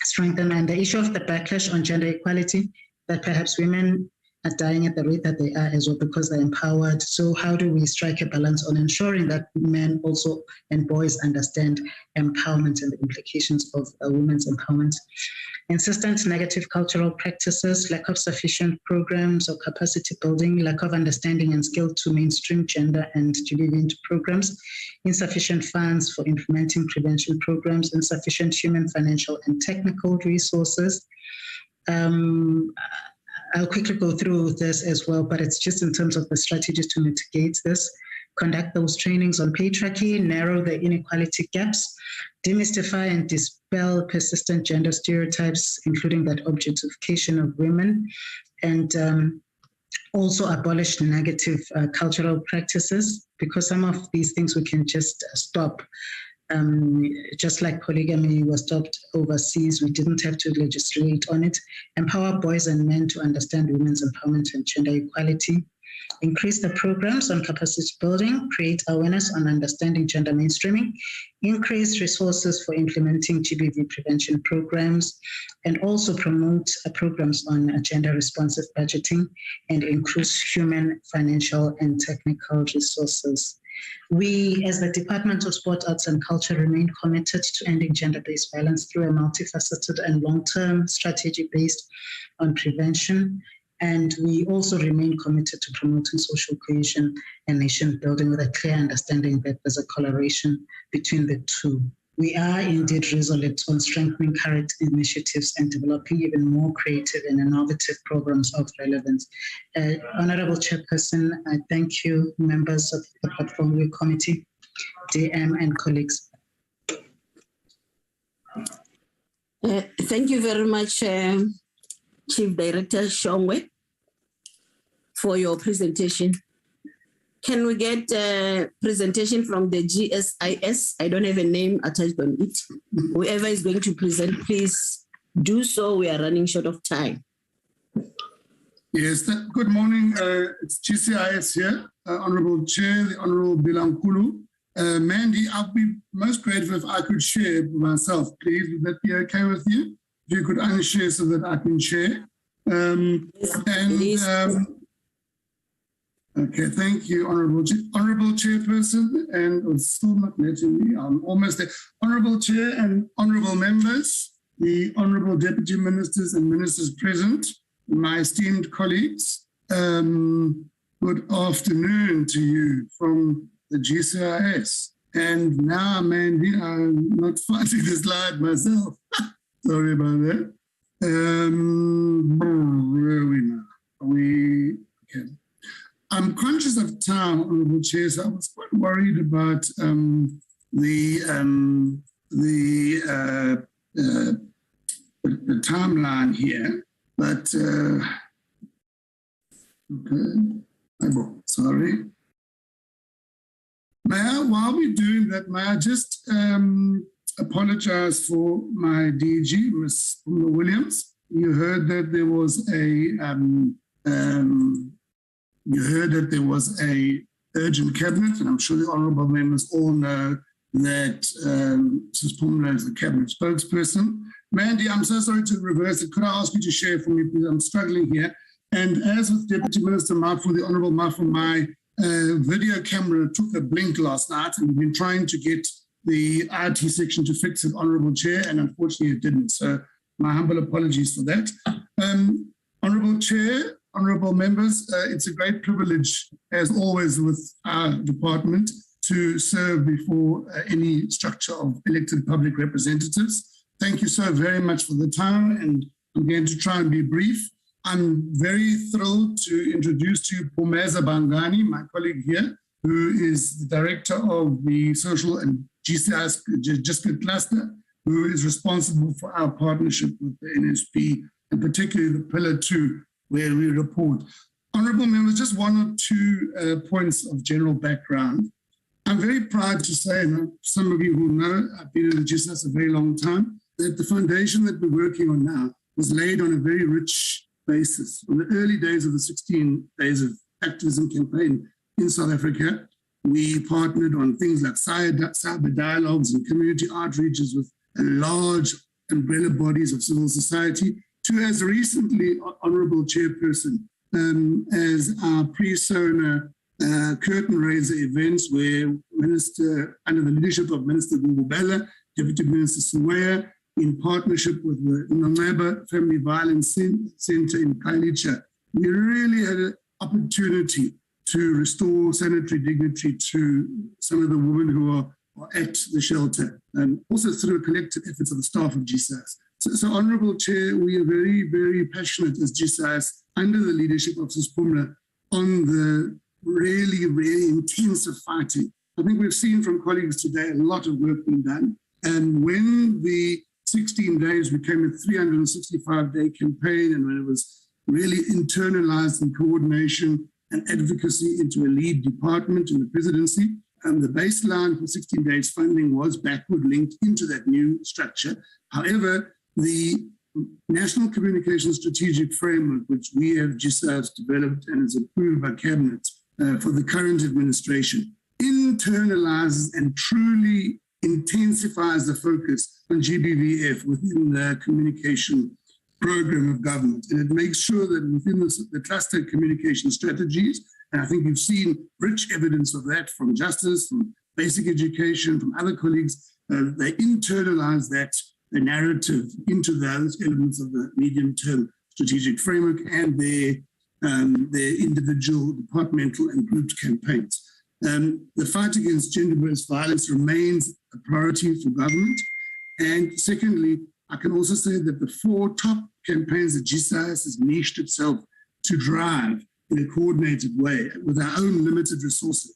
strengthen. And the issue of the backlash on gender equality, that perhaps women are dying at the rate that they are as well because they're empowered. So how do we strike a balance on ensuring that men also and boys understand empowerment and the implications of women's empowerment? Insistent negative cultural practices, lack of sufficient programs or capacity building, lack of understanding and skill to mainstream gender and GBV into programs, insufficient funds for implementing prevention programs, insufficient human, financial, and technical resources. I'll quickly go through this as well, but it's just in terms of the strategies to mitigate this. Conduct those trainings on patriarchy, narrow the inequality gaps, demystify and dispel persistent gender stereotypes, including that objectification of women, and also abolish negative cultural practices, because some of these things we can just stop. Just like polygamy was stopped overseas, we didn't have to legislate on it. Empower boys and men to understand women's empowerment and gender equality. Increase the programs on capacity building, create awareness on understanding gender mainstreaming, increase resources for implementing GBV prevention programs, and also promote programs on gender responsive budgeting and increase human, financial, and technical resources. We, as the Department of Sport, Arts and Culture, remain committed to ending gender-based violence through a multifaceted and long-term strategy based on prevention. And we also remain committed to promoting social cohesion and nation building with a clear understanding that there's a correlation between the two. We are indeed resolute on strengthening current initiatives and developing even more creative and innovative programs of relevance. Honorable Chairperson, I thank you, members of the Portfolio Committee, DM, and colleagues. Thank you very much, Chief Director Shongwe, for your presentation. Can we get a presentation from the GSIS? I don't have a name attached on it. Whoever is going to present, please do so. We are running short of time. Yes, good morning. It's GCIS here. Honorable Chair, the Honorable Bilankulu. Mandy, I'd be most grateful if I could share myself, please. Would that be okay with you? If you could unshare so that I can share. Okay, thank you, Honorable Chairperson, and it's still not letting me. I'm almost there. Honorable Chair and Honorable members, the Honorable Deputy Ministers and Ministers present, my esteemed colleagues, good afternoon to you from the GCIS. And now, Mandy, I'm not finding the slide myself. Sorry about that. Where are we now? Okay. I'm conscious of time, Honorable Chair, so I was quite worried about the timeline here, but okay. Sorry. While we're doing that, may I just apologize for my DG, Ms. Williams. You heard that there was a urgent cabinet, and I'm sure the honourable members all know that Mrs. Pumla is the cabinet spokesperson. Mandy, I'm so sorry to reverse it. Could I ask you to share for me, please? I'm struggling here. And as with Deputy Minister Mafu, the Honourable Mafu, my video camera took a blink last night, and we've been trying to get the IT section to fix it, Honourable Chair, and unfortunately it didn't. So my humble apologies for that. Honourable Chair, honourable members, it's a great privilege, as always with our department, to serve before any structure of elected public representatives. Thank you so very much for the time, and I'm going to try and be brief. I'm very thrilled to introduce to you Pumeza Bangani, my colleague here, who is the director of the Social and GCIS Justice Cluster, who is responsible for our partnership with the NSP, and particularly the Pillar 2, where we report. Honourable members, just one or two points of general background. I'm very proud to say, and some of you who know, I've been in the GCIS a very long time, that the foundation that we're working on now was laid on a very rich basis. On the early days of the 16 days of activism campaign in South Africa, we partnered on things like cyber dialogues and community outreaches with large umbrella bodies of civil society, to as recently, Honourable Chairperson, as our pre-SONA curtain raiser events where Minister, under the leadership of Minister Gugubela, Deputy Minister Sumaya, in partnership with the Nonaba Family Violence Center in Kailicha, we really had an opportunity to restore sanitary dignity to some of the women who are at the shelter, and also through collective efforts of the staff of GCIS. So Honourable Chair, we are very, very passionate as GCIS under the leadership of Sis Pumla on the really, really intensive fighting. I think we've seen from colleagues today a lot of work being done. And when the 16 days became a 365-day campaign, and when it was really internalized in coordination and advocacy into a lead department in the presidency, and the baseline for 16 days funding was backward linked into that new structure. However, the National Communication Strategic Framework, which we have GCIS developed and is approved by Cabinet for the current administration, internalizes and truly intensifies the focus on GBVF within the communication program of government. And it makes sure that within the cluster communication strategies, and I think you've seen rich evidence of that from Justice, from Basic Education, from other colleagues, they internalize that the narrative into those elements of the medium-term strategic framework and their individual, departmental and grouped campaigns. The fight against gender-based violence remains a priority for government. And secondly, I can also say that the 4 top campaigns that GCIS has niched itself to drive in a coordinated way with our own limited resources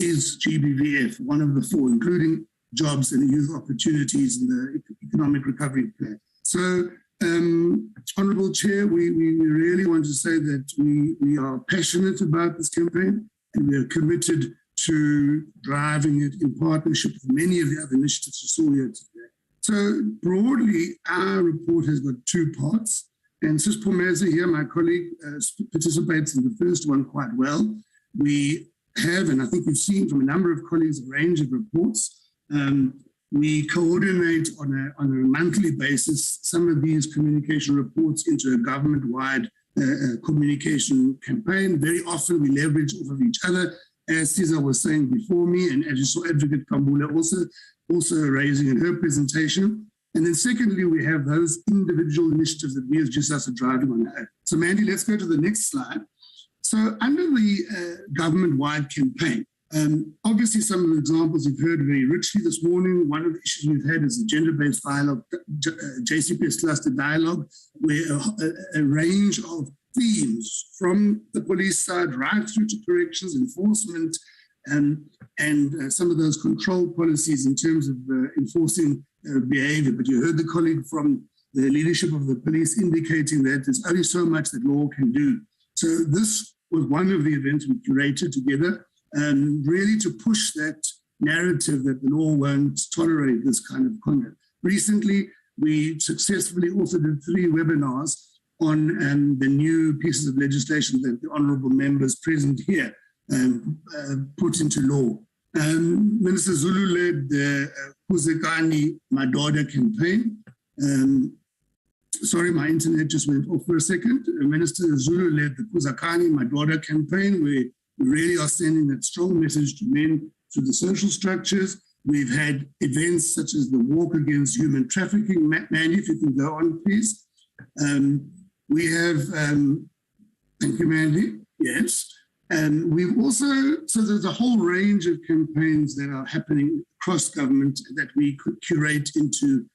is GBVF, one of the 4, including jobs and youth opportunities in the economic recovery plan. So, Honourable Chair, we really want to say that we are passionate about this campaign, and we are committed to driving it in partnership with many of the other initiatives you saw here today. So broadly, our report has got 2 parts, and Sis Pumeza here, my colleague, participates in the first one quite well. We have, and I think you've seen from a number of colleagues, a range of reports. We coordinate on a monthly basis some of these communication reports into a government-wide communication campaign. Very often we leverage off of each other, as Cesar was saying before me, and as you saw Advocate Kambula also raising in her presentation. And then secondly, we have those individual initiatives that we as GCIS are driving on that. So Mandy, let's go to the next slide. So under the government-wide campaign, obviously some of the examples you've heard very richly this morning. One of the issues we've had is the gender-based dialogue, JCPS cluster dialogue, where a range of themes from the police side right through to corrections, enforcement, and some of those control policies in terms of enforcing behavior. But you heard the colleague from the leadership of the police indicating that there's only so much that law can do. So this was one of the events we curated together, really to push that narrative that the law won't tolerate this kind of conduct. Recently, we successfully also did 3 webinars on the new pieces of legislation that the honourable members present here put into law. Minister Zulu led the Kuzekani Madoda campaign. Sorry, my internet just went off for a second. Minister Zulu led the Kuzekani Madoda campaign, where we really are sending that strong message to men through the social structures. We've had events such as the Walk Against Human Trafficking. Mandy, if you can go on, please. We have, thank you, Mandy, yes. And we've also, so there's a whole range of campaigns that are happening across government that we could curate into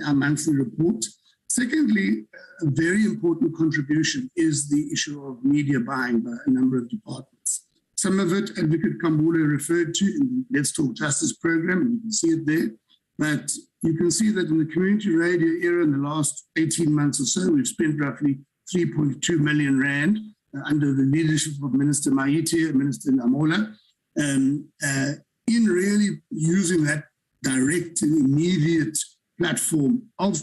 our monthly report. Secondly, a very important contribution is the issue of media buying by a number of departments. Some of it Advocate Kambule referred to in the Let's Talk Justice program, and you can see it there. But you can see that in the community radio era in the last 18 months or so, we've spent roughly 3.2 million rand under the leadership of Minister Maite, Minister Lamola, in really using that direct and immediate platform of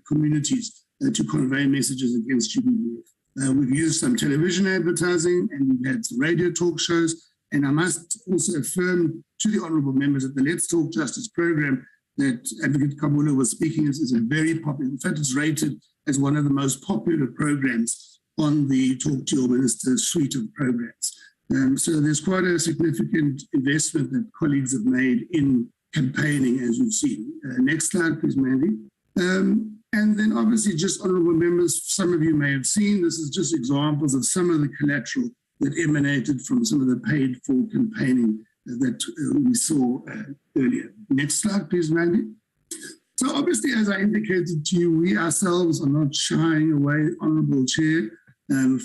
communities to convey messages against GBVF. We've used some television advertising and we've had some radio talk shows. And I must also affirm to the honourable members that the Let's Talk Justice program that Advocate Kabula was speaking is a very popular, in fact, it's rated as one of the most popular programs on the Talk to Your Minister suite of programs. So there's quite a significant investment that colleagues have made in campaigning, as you've seen. Next slide, please, Mandy. And then obviously just honourable members, some of you may have seen, this is just examples of some of the collateral that emanated from some of the paid for campaigning that we saw earlier. Next slide, please, Mandy. So obviously, as I indicated to you, we ourselves are not shying away, Honourable Chair,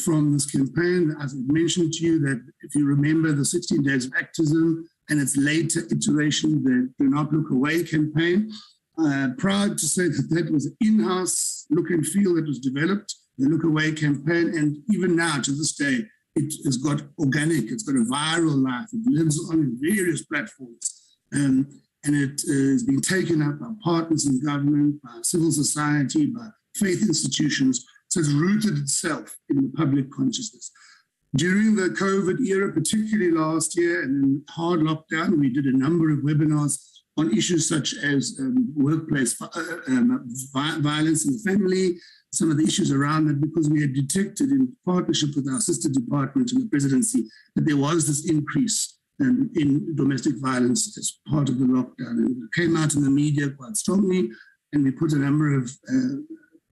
from this campaign. As I mentioned to you that if you remember the 16 Days of Activism and its later iteration, the Do Not Look Away campaign, proud to say that that was an in-house look and feel that was developed, the Look Away campaign, and even now to this day, it has got organic, it's got a viral life, it lives on various platforms, and it is being taken up by partners in government, by civil society, by faith institutions, so it's rooted itself in the public consciousness. During the COVID era, particularly last year and in hard lockdown, we did a number of webinars on issues such as workplace violence in the family, some of the issues around it, because we had detected in partnership with our sister department in the presidency that there was this increase in domestic violence as part of the lockdown. And it came out in the media quite strongly, and we put a number of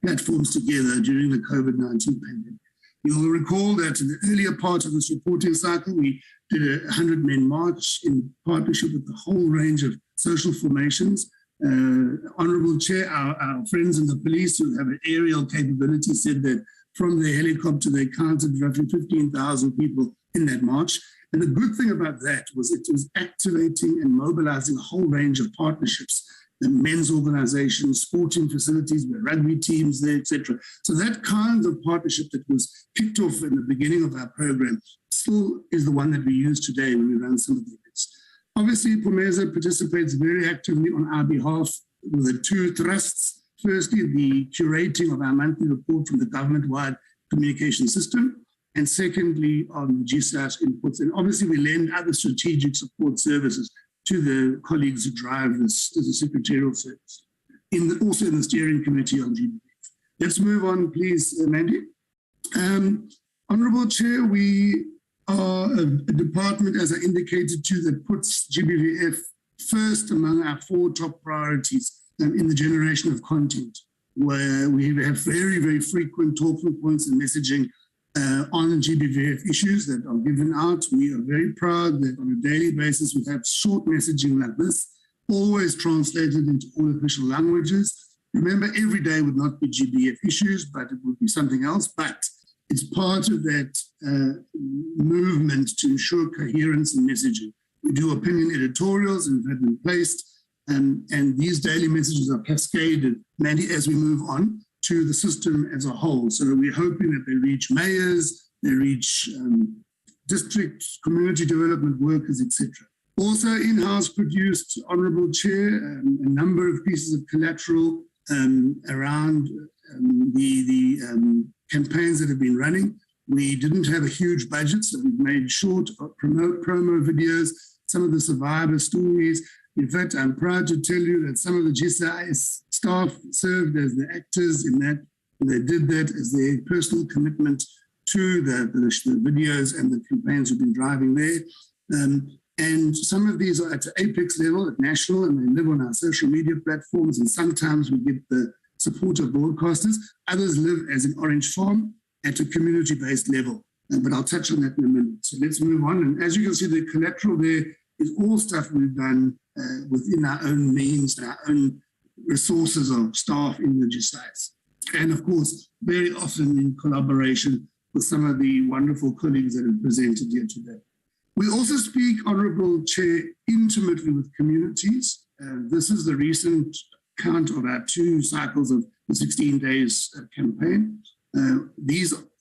platforms together during the COVID-19 pandemic. You'll recall that in the earlier part of this reporting cycle, we did a 100-men march in partnership with the whole range of social formations. Honourable Chair, our friends in the police who have an aerial capability said that from the helicopter they counted roughly 15,000 people in that march. And the good thing about that was it was activating and mobilizing a whole range of partnerships, the men's organizations, sporting facilities, the rugby teams there, etc. So that kind of partnership that was kicked off in the beginning of our program still is the one that we use today when we run some of the events. Obviously, Pumeza participates very actively on our behalf with the two thrusts. Firstly, the curating of our monthly report from the government-wide communication system, and secondly, on GSAS inputs. And obviously, we lend other strategic support services to the colleagues who drive this as a secretarial service, also in the steering committee on GBVF. Let's move on, please, Mandy. Honourable Chair, we are a department, as I indicated to you, that puts GBVF first among our 4 top priorities in the generation of content, where we have very, very frequent talking points and messaging on GBVF issues that are given out. We are very proud that on a daily basis we have short messaging like this, always translated into all official languages. Remember, every day would not be GBVF issues, but it would be something else. But it's part of that movement to ensure coherence in messaging. We do opinion editorials and have been placed, and these daily messages are cascaded, Mandy, as we move on to the system as a whole. So we're hoping that they reach mayors, they reach district community development workers, etc. Also in-house produced, Honourable Chair, a number of pieces of collateral around the campaigns that have been running. We didn't have a huge budget, so we've made short promo videos, some of the survivor stories. In fact, I'm proud to tell you that some of the GSIS staff served as the actors in that, and they did that as their personal commitment to the videos and the campaigns we've been driving there. And some of these are at the apex level, at national, and they live on our social media platforms, and sometimes we get the support of broadcasters. Others live as an orange farm at a community-based level, but I'll touch on that in a minute. So let's move on. And as you can see, the collateral there is all stuff we've done within our own means and our own resources of staff in the GSIS. And of course, very often in collaboration with some of the wonderful colleagues that have presented here today. We also speak, Honourable Chair, intimately with communities. This is the recent count of our 2 cycles of the 16 days campaign.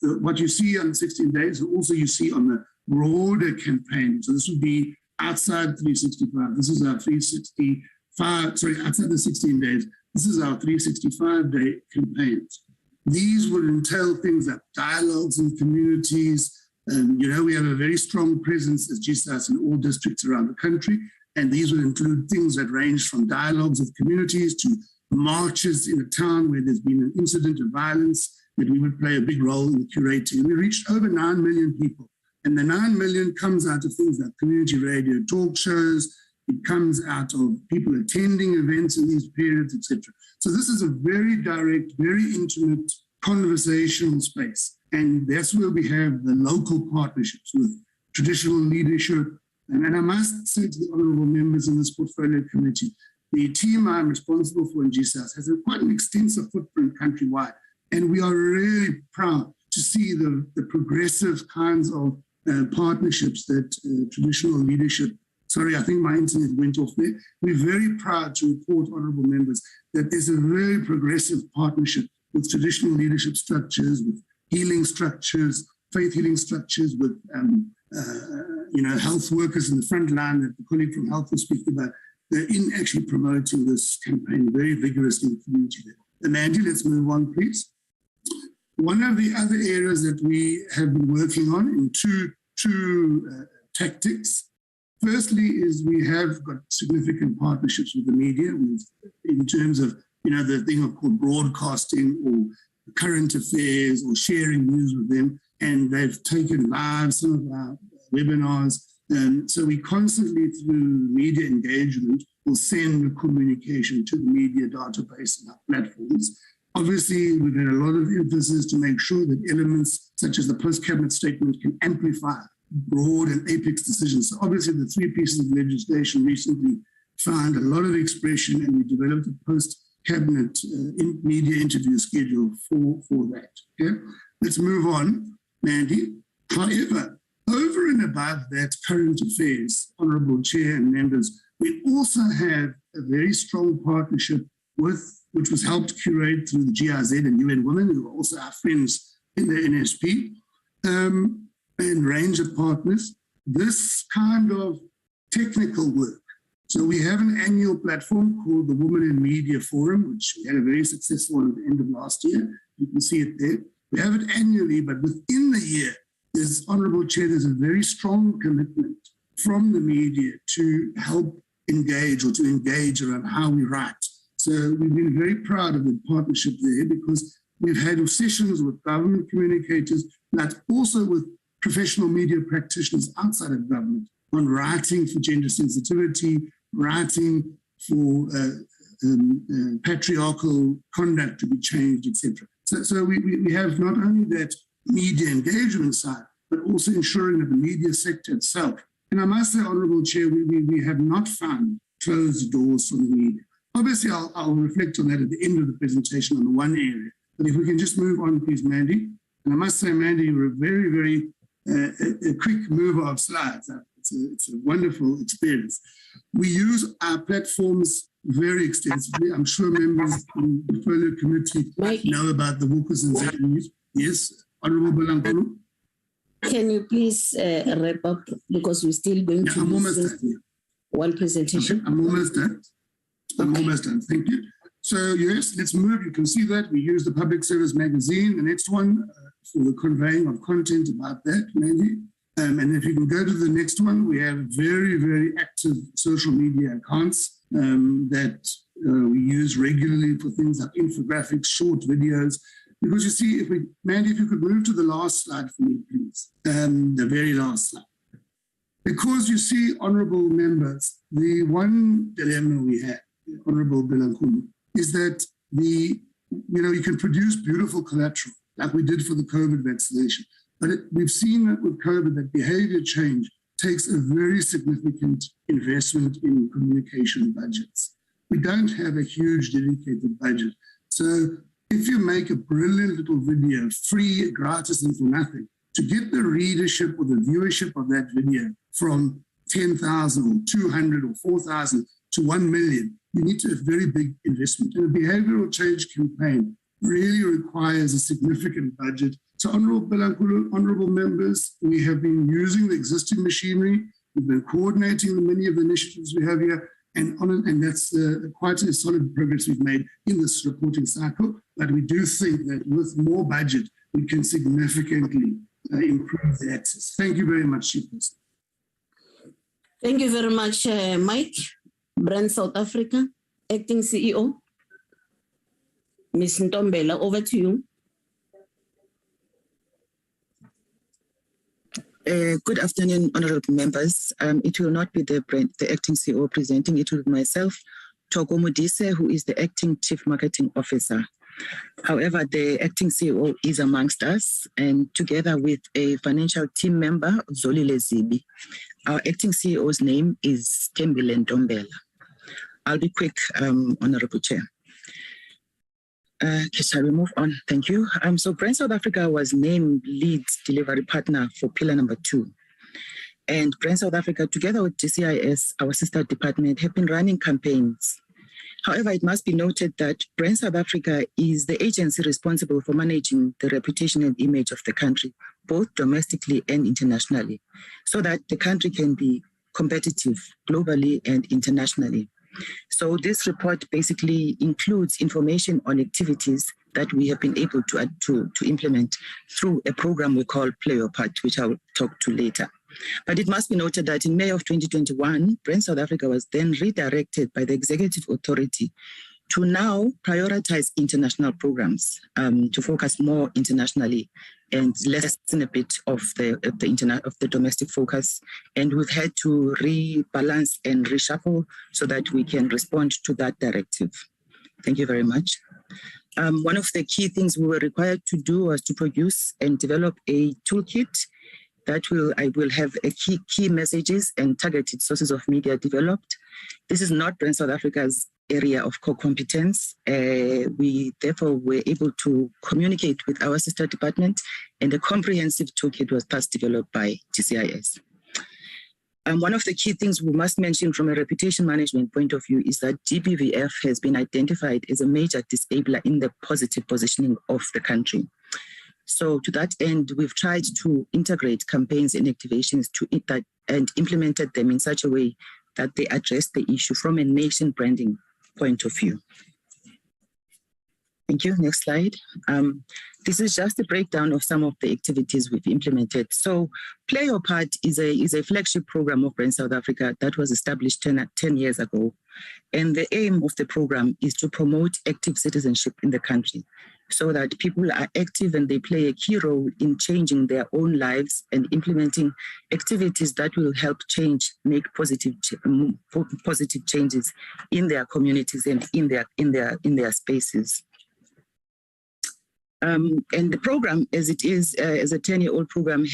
What you see on the 16 days, also you see on the broader campaign. So this would be outside 365. This is our 365, sorry, outside the 16 days. This is our 365-day campaigns. These would entail things like dialogues in communities. We have a very strong presence as GSAS in all districts around the country. And these would include things that range from dialogues with communities to marches in a town where there's been an incident of violence, that we would play a big role in curating. We reached over 9 million people. And the 9 million comes out of things like community radio talk shows. It comes out of people attending events in these periods, etc. So this is a very direct, very intimate conversational space. And that's where we have the local partnerships with traditional leadership. And I must say to the honourable members in this portfolio committee, the team I'm responsible for in GSAS has quite an extensive footprint countrywide. And we are really proud to see the progressive kinds of partnerships that traditional leadership, sorry, I think my internet went off there. We're very proud to report, honourable members, that there's a very progressive partnership with traditional leadership structures, with healing structures, faith healing structures, with health workers in the front line that the colleague from health will speak about. They're in actually promoting this campaign very vigorously in the community level. Amanda, let's move on, please. One of the other areas that we have been working on in two tactics. Firstly, is we have got significant partnerships with the media in terms of, the thing called broadcasting or current affairs or sharing news with them. And they've taken live some of our webinars. So we constantly, through media engagement, will send the communication to the media database and our platforms. Obviously, we've had a lot of emphasis to make sure that elements such as the post-cabinet statement can amplify broad and apex decisions. So obviously, the 3 pieces of legislation recently found a lot of expression, and we developed a post-cabinet media interview schedule for that. Okay? Let's move on, Mandy. However, over and above that current affairs, Honourable Chair and members, we also have a very strong partnership which was helped curate through the GIZ and UN Women, who are also our friends in the NSP, and range of partners. This kind of technical work. So we have an annual platform called the Women in Media Forum, which we had a very successful one at the end of last year. You can see it there. We have it annually, but within the year, there's, Honourable Chair, there's a very strong commitment from the media to help engage or to engage around how we write. So we've been very proud of the partnership there because we've had sessions with government communicators, but also with professional media practitioners outside of government on writing for gender sensitivity, writing for patriarchal conduct to be changed, etc. So we have not only that media engagement side, but also ensuring that the media sector itself. And I must say, Honourable Chair, we have not found closed doors from the media. Obviously, I'll reflect on that at the end of the presentation on the one area. But if we can just move on, please, Mandy. And I must say, Mandy, you're a very, very a quick mover of slides. It's a wonderful experience. We use our platforms very extensively. I'm sure members in the portfolio committee know about the Wilkerson News. Yes, Honourable Belankulu. Can you please wrap up, because we're still going to I'm almost done. One presentation. Okay, I'm almost done. I'm almost done. Thank you. So yes, let's move. You can see that we use the Public Service Magazine, the next one, for the conveying of content about that, mainly. And if you can go to the next one, we have very, very active social media accounts that we use regularly for things like infographics, short videos. Because you see, Mandy, if you could move to the last slide for me, please, the very last slide. Because you see, honourable members, the one dilemma we have, Honourable Belankulu, is that you can produce beautiful collateral, like we did for the COVID vaccination. But we've seen that with COVID, that behaviour change takes a very significant investment in communication budgets. We don't have a huge dedicated budget. So if you make a brilliant little video, free, gratis, and for nothing, to get the readership or the viewership of that video from 10,000 or 200 or 4,000 to 1 million, you need to have very big investment. And a behavioral change campaign really requires a significant budget. So honorable members, we have been using the existing machinery. We've been coordinating many of the initiatives we have here, and that's quite a solid progress we've made in this reporting cycle. But we do think that with more budget, we can significantly improve the access. Thank you very much, Chief Minister. Thank you very much, Mike. Brand South Africa, Acting CEO. Ms. Ntombela, over to you. Good afternoon, honorable members. It will not be the acting CEO presenting, it will be myself, Togo Mudise, who is the acting chief marketing officer. However, the acting CEO is amongst us, and together with a financial team member, Zolile Zibi. Our acting CEO's name is Tembile Ntombela. I'll be quick, Honorable Chair. Shall we move on? Thank you. So Brand South Africa was named lead delivery partner for pillar number 2. And Brand South Africa, together with GCIS, our sister department, have been running campaigns. However, it must be noted that Brand South Africa is the agency responsible for managing the reputation and image of the country, both domestically and internationally, so that the country can be competitive globally and internationally. So this report basically includes information on activities that we have been able to implement through a program we call Play Your Part, which I'll talk to later. But it must be noted that in May of 2021, Brand South Africa was then redirected by the Executive Authority to now prioritize international programs, to focus more internationally and lessen a bit of the domestic focus. And we've had to rebalance and reshuffle so that we can respond to that directive. Thank you very much. One of the key things we were required to do was to produce and develop a toolkit that I will have a key messages and targeted sources of media developed. This is not Brand South Africa's area of core competence. We therefore were able to communicate with our sister department, and a comprehensive toolkit was thus developed by GCIS. One of the key things we must mention from a reputation management point of view is that GBVF has been identified as a major disabler in the positive positioning of the country. So to that end, we've tried to integrate campaigns and activations and implemented them in such a way that they address the issue from a nation branding point of view. Thank you. Next slide. This is just a breakdown of some of the activities we've implemented. So Play Your Part is a flagship program of Brand South Africa that was established 10 years ago. And the aim of the program is to promote active citizenship in the country so that people are active and they play a key role in changing their own lives and implementing activities that will help make positive changes in their communities and in their spaces. And the program, as it is, as a 10-year-old program,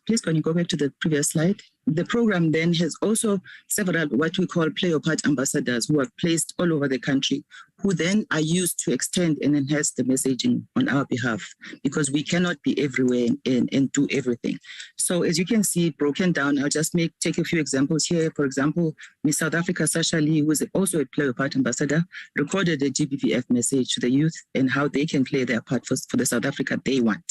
please can you go back to the previous slide? The program then has also several what we call Play Your Part ambassadors who are placed all over the country, who then are used to extend and enhance the messaging on our behalf, because we cannot be everywhere and do everything. So as you can see, broken down, I'll just take a few examples here. For example, Miss South Africa, Sasha Lee, who is also a Play Your Part ambassador, recorded a GBVF message to the youth and how they can play their part for the South Africa they want.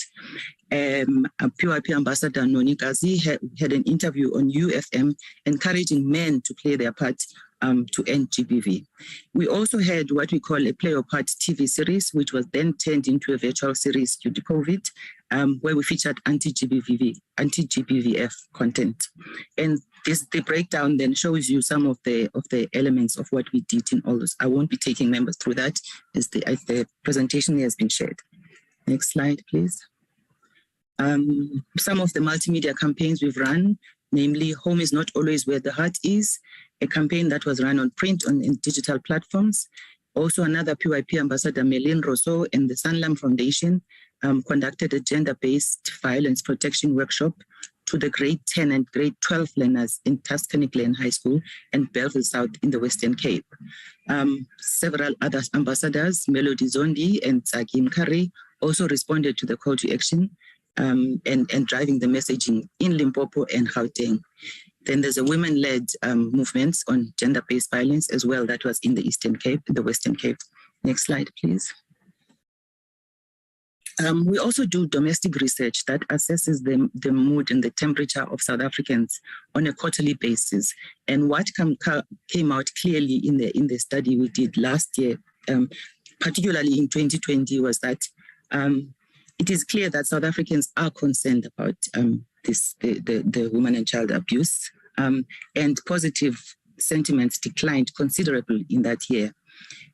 A PYP ambassador, Noni Kazi, had an interview on UFM encouraging men to play their part to end GBV. We also had what we call a Play Your Part TV series, which was then turned into a virtual series due to COVID, where we featured anti-GBVF content. And the breakdown then shows you some of the elements of what we did in all this. I won't be taking members through that as the presentation has been shared. Next slide, please. Some of the multimedia campaigns we've run, namely Home is Not Always Where the Heart Is, a campaign that was run on print and digital platforms. Also another PYP ambassador, Melin Rousseau, and the Sanlam Foundation conducted a gender-based violence protection workshop to the grade 10 and grade 12 learners in Tuscany Glen High School and Belleville South in the Western Cape. Several other ambassadors, Melody Zondi and Zakim Kari, also responded to the call to action and driving the messaging in Limpopo and Gauteng. Then there's a women-led movement on gender-based violence as well that was in the Eastern Cape, the Western Cape. Next slide, please. We also do domestic research that assesses the mood and the temperature of South Africans on a quarterly basis. And what came out clearly in the study we did last year, particularly in 2020, was that it is clear that South Africans are concerned about the women and child abuse, and positive sentiments declined considerably in that year.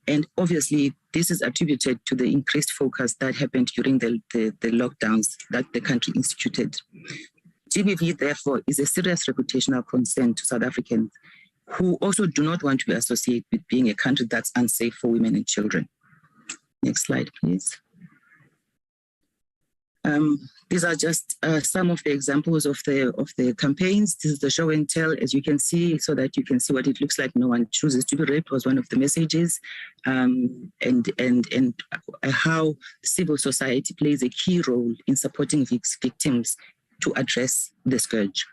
And obviously, this is attributed to the increased focus that happened during the lockdowns that the country instituted. GBV, therefore, is a serious reputational concern to South Africans who also do not want to be associated with being a country that's unsafe for women and children. Next slide, please. These are just some of the examples of the campaigns. This is the show and tell, as you can see, so that you can see what it looks like. No one chooses to be raped was one of the messages, and how civil society plays a key role in supporting victims to address the scourge.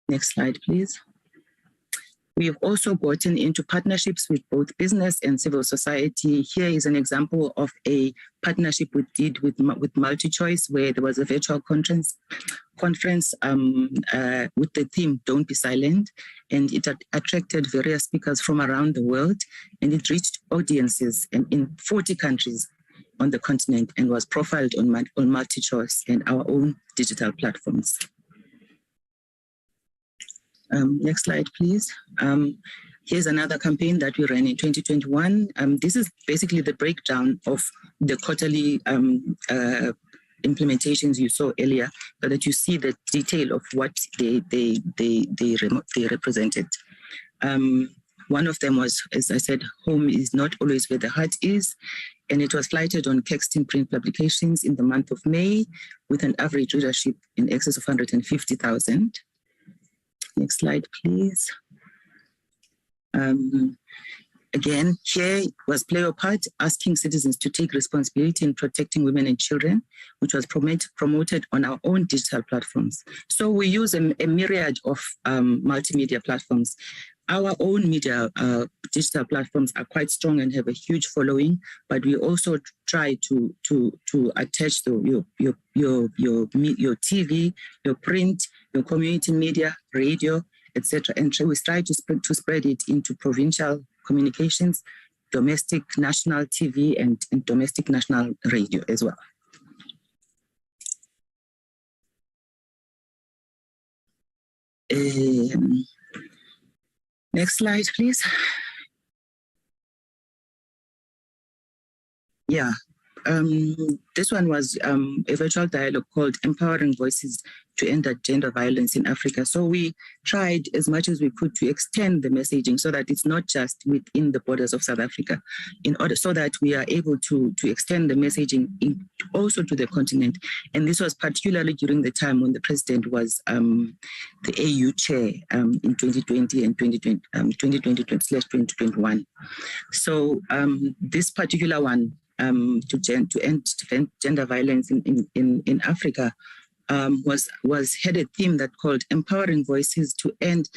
Next slide, please. We have also gotten into partnerships with both business and civil society. Here is an example of a partnership we did with MultiChoice, where there was a virtual conference with the theme, Don't Be Silent. And it attracted various speakers from around the world, and it reached audiences in 40 countries on the continent and was profiled on MultiChoice and our own digital platforms. Next slide, please. Here's another campaign that we ran in 2021. This is basically the breakdown of the quarterly implementations you saw earlier, so that you see the detail of what they represented. One of them was, as I said, home is not always where the heart is, and it was flighted on Caxton print publications in the month of May, with an average readership in excess of 150,000. Next slide, please. Again, here was Play Your Part, asking citizens to take responsibility in protecting women and children, which was promoted on our own digital platforms. So we use a myriad of multimedia platforms. Our own media digital platforms are quite strong and have a huge following, but we also try to attach your TV, your print, your community media, radio, etc. And we try to spread it into provincial communications, domestic national TV, and domestic national radio as well. Next slide, please. Yeah, this one was a virtual dialogue called Empowering Voices to End Gender Violence in Africa. So we tried as much as we could to extend the messaging so that it's not just within the borders of South Africa, in order so that we are able to extend the messaging also to the continent. And this was particularly during the time when the president was the AU chair in 2020 and 2020/2021. So this particular one, to end gender violence in Africa, was had a theme that called Empowering Voices to End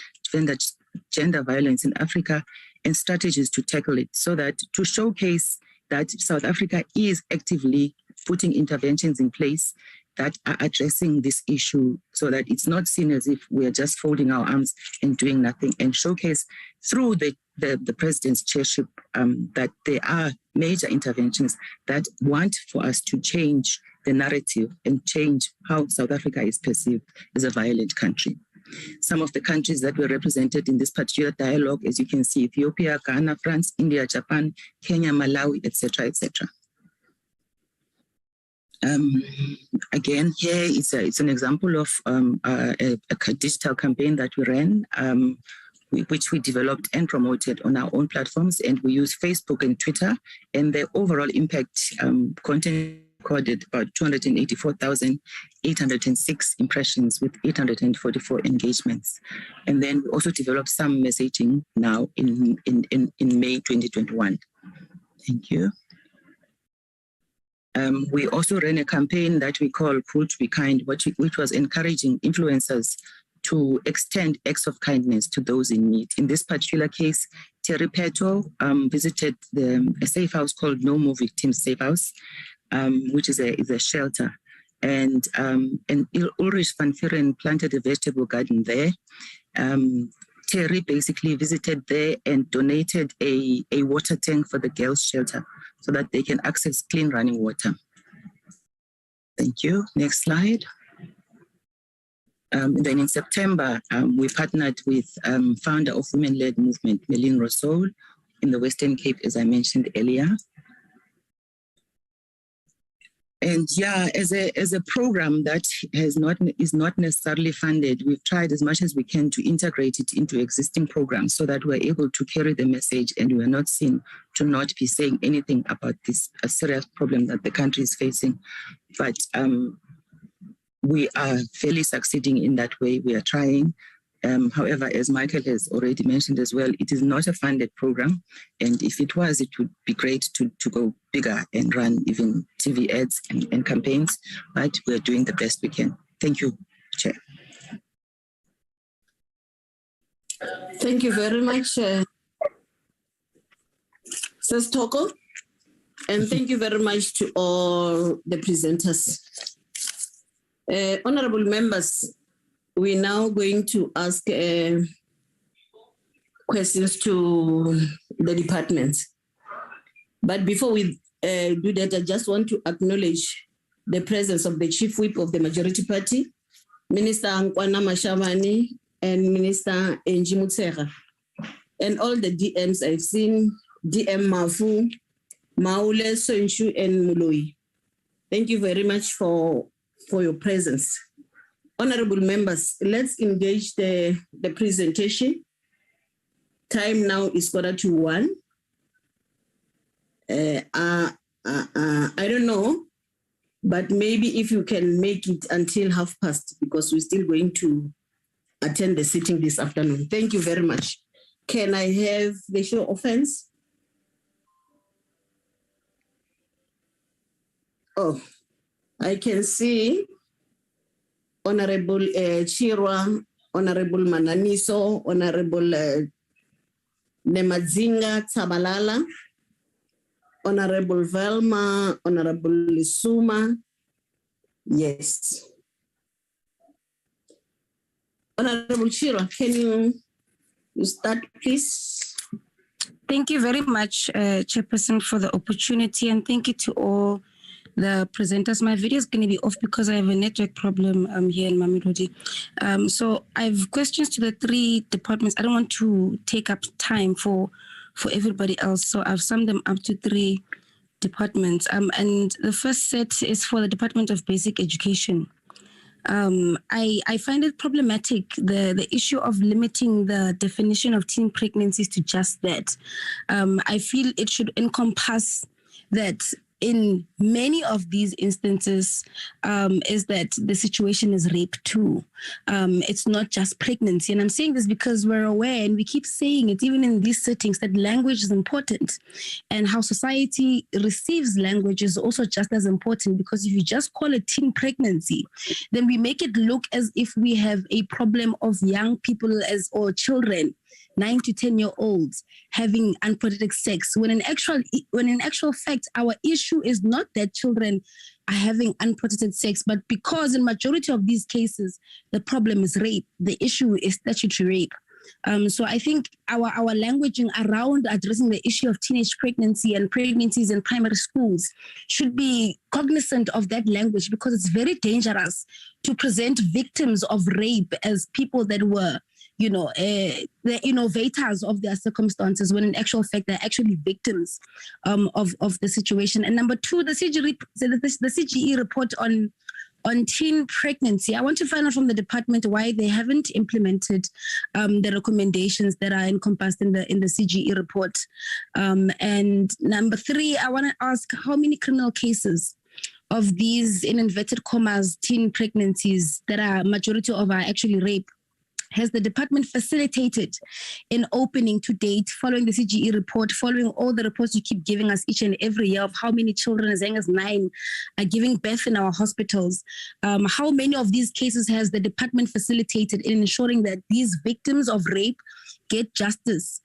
Gender Violence in Africa and Strategies to Tackle It, so that to showcase that South Africa is actively putting interventions in place that are addressing this issue, so that it's not seen as if we are just folding our arms and doing nothing, and showcase through the president's chairship that there are major interventions that want for us to change the narrative and change how South Africa is perceived as a violent country. Some of the countries that were represented in this particular dialogue, as you can see, Ethiopia, Ghana, France, India, Japan, Kenya, Malawi, etc., etc. Again, here it's an example of a digital campaign that we ran, which we developed and promoted on our own platforms, and we use Facebook and Twitter, and the overall impact content recorded about 284,806 impressions with 844 engagements. And then we also developed some messaging now in May 2021. Thank you. We also ran a campaign that we call Cool to Be Kind, which was encouraging influencers to extend acts of kindness to those in need. In this particular case, Terry Peto visited a safe house called No More Victims Safe House, which is a shelter. And Ulrich van Vieren planted a vegetable garden there. Terry basically visited there and donated a water tank for the girls' shelter so that they can access clean running water. Thank you. Next slide. Then in September, we partnered with founder of Women-Led Movement, Melin Rossouw, in the Western Cape, as I mentioned earlier. And yeah, as a program that is not necessarily funded, we've tried as much as we can to integrate it into existing programs so that we're able to carry the message and we're not seen to not be saying anything about this a serious problem that the country is facing. But we are fairly succeeding in that way. We are trying. However, as Michael has already mentioned as well, it is not a funded program. And if it was, it would be great to go bigger and run even TV ads and campaigns, but we're doing the best we can. Thank you, Chair. Thank you very much, Ms. Toko. And thank you very much to all the presenters. Honorable members, we're now going to ask questions to the department. But before we do that, I just want to acknowledge the presence of the Chief Whip of the Majority Party, Minister Nkwana Mashavani, and Minister Enji Mutsera, and all the DMs I've seen, DM Mafu, Maule, Sonshu, and Muloi. Thank you very much for your presence. Honorable members, let's engage the presentation. Time now is 1:45. I don't know, but maybe if you can make it until past, because we're still going to attend the sitting this afternoon. Thank you very much. Can I have the show of hands? Oh, I can see Honorable Chirwa, Honorable Mananiso, Honorable Nemadzinga Tsabalala, Honorable Velma, Honorable Lisuma. Yes. Honorable Chirwa, can you start, please? Thank you very much, Chairperson, for the opportunity, and thank you to all the presenters. My video is going to be off because I have a network problem here in Mamelodi. So I have questions to the three departments. I don't want to take up time for everybody else, so I've summed them up to three departments. And the first set is for the Department of Basic Education. I find it problematic, the issue of limiting the definition of teen pregnancies to just that. I feel it should encompass that in many of these instances is that the situation is rape too. It's not just pregnancy. And I'm saying this because we're aware, and we keep saying it even in these settings, that language is important, and how society receives language is also just as important, because if you just call it teen pregnancy, then we make it look as if we have a problem of young people or children, 9 to 10-year-olds, having unprotected sex, when in actual fact, our issue is not that children are having unprotected sex, but because in majority of these cases, the problem is rape. The issue is statutory rape. So I think our languaging around addressing the issue of teenage pregnancy and pregnancies in primary schools should be cognizant of that language, because it's very dangerous to present victims of rape as people that were, the innovators of their circumstances, when in actual fact they're actually victims of the situation. And number two, the CGE report on teen pregnancy. I want to find out from the department why they haven't implemented the recommendations that are encompassed in the CGE report. And number three, I want to ask how many criminal cases of these, in inverted commas, teen pregnancies that are majority of are actually rape has the department facilitated in opening to date, following the CGE report, following all the reports you keep giving us each and every year of how many children as young as 9 are giving birth in our hospitals? How many of these cases has the department facilitated in ensuring that these victims of rape get justice?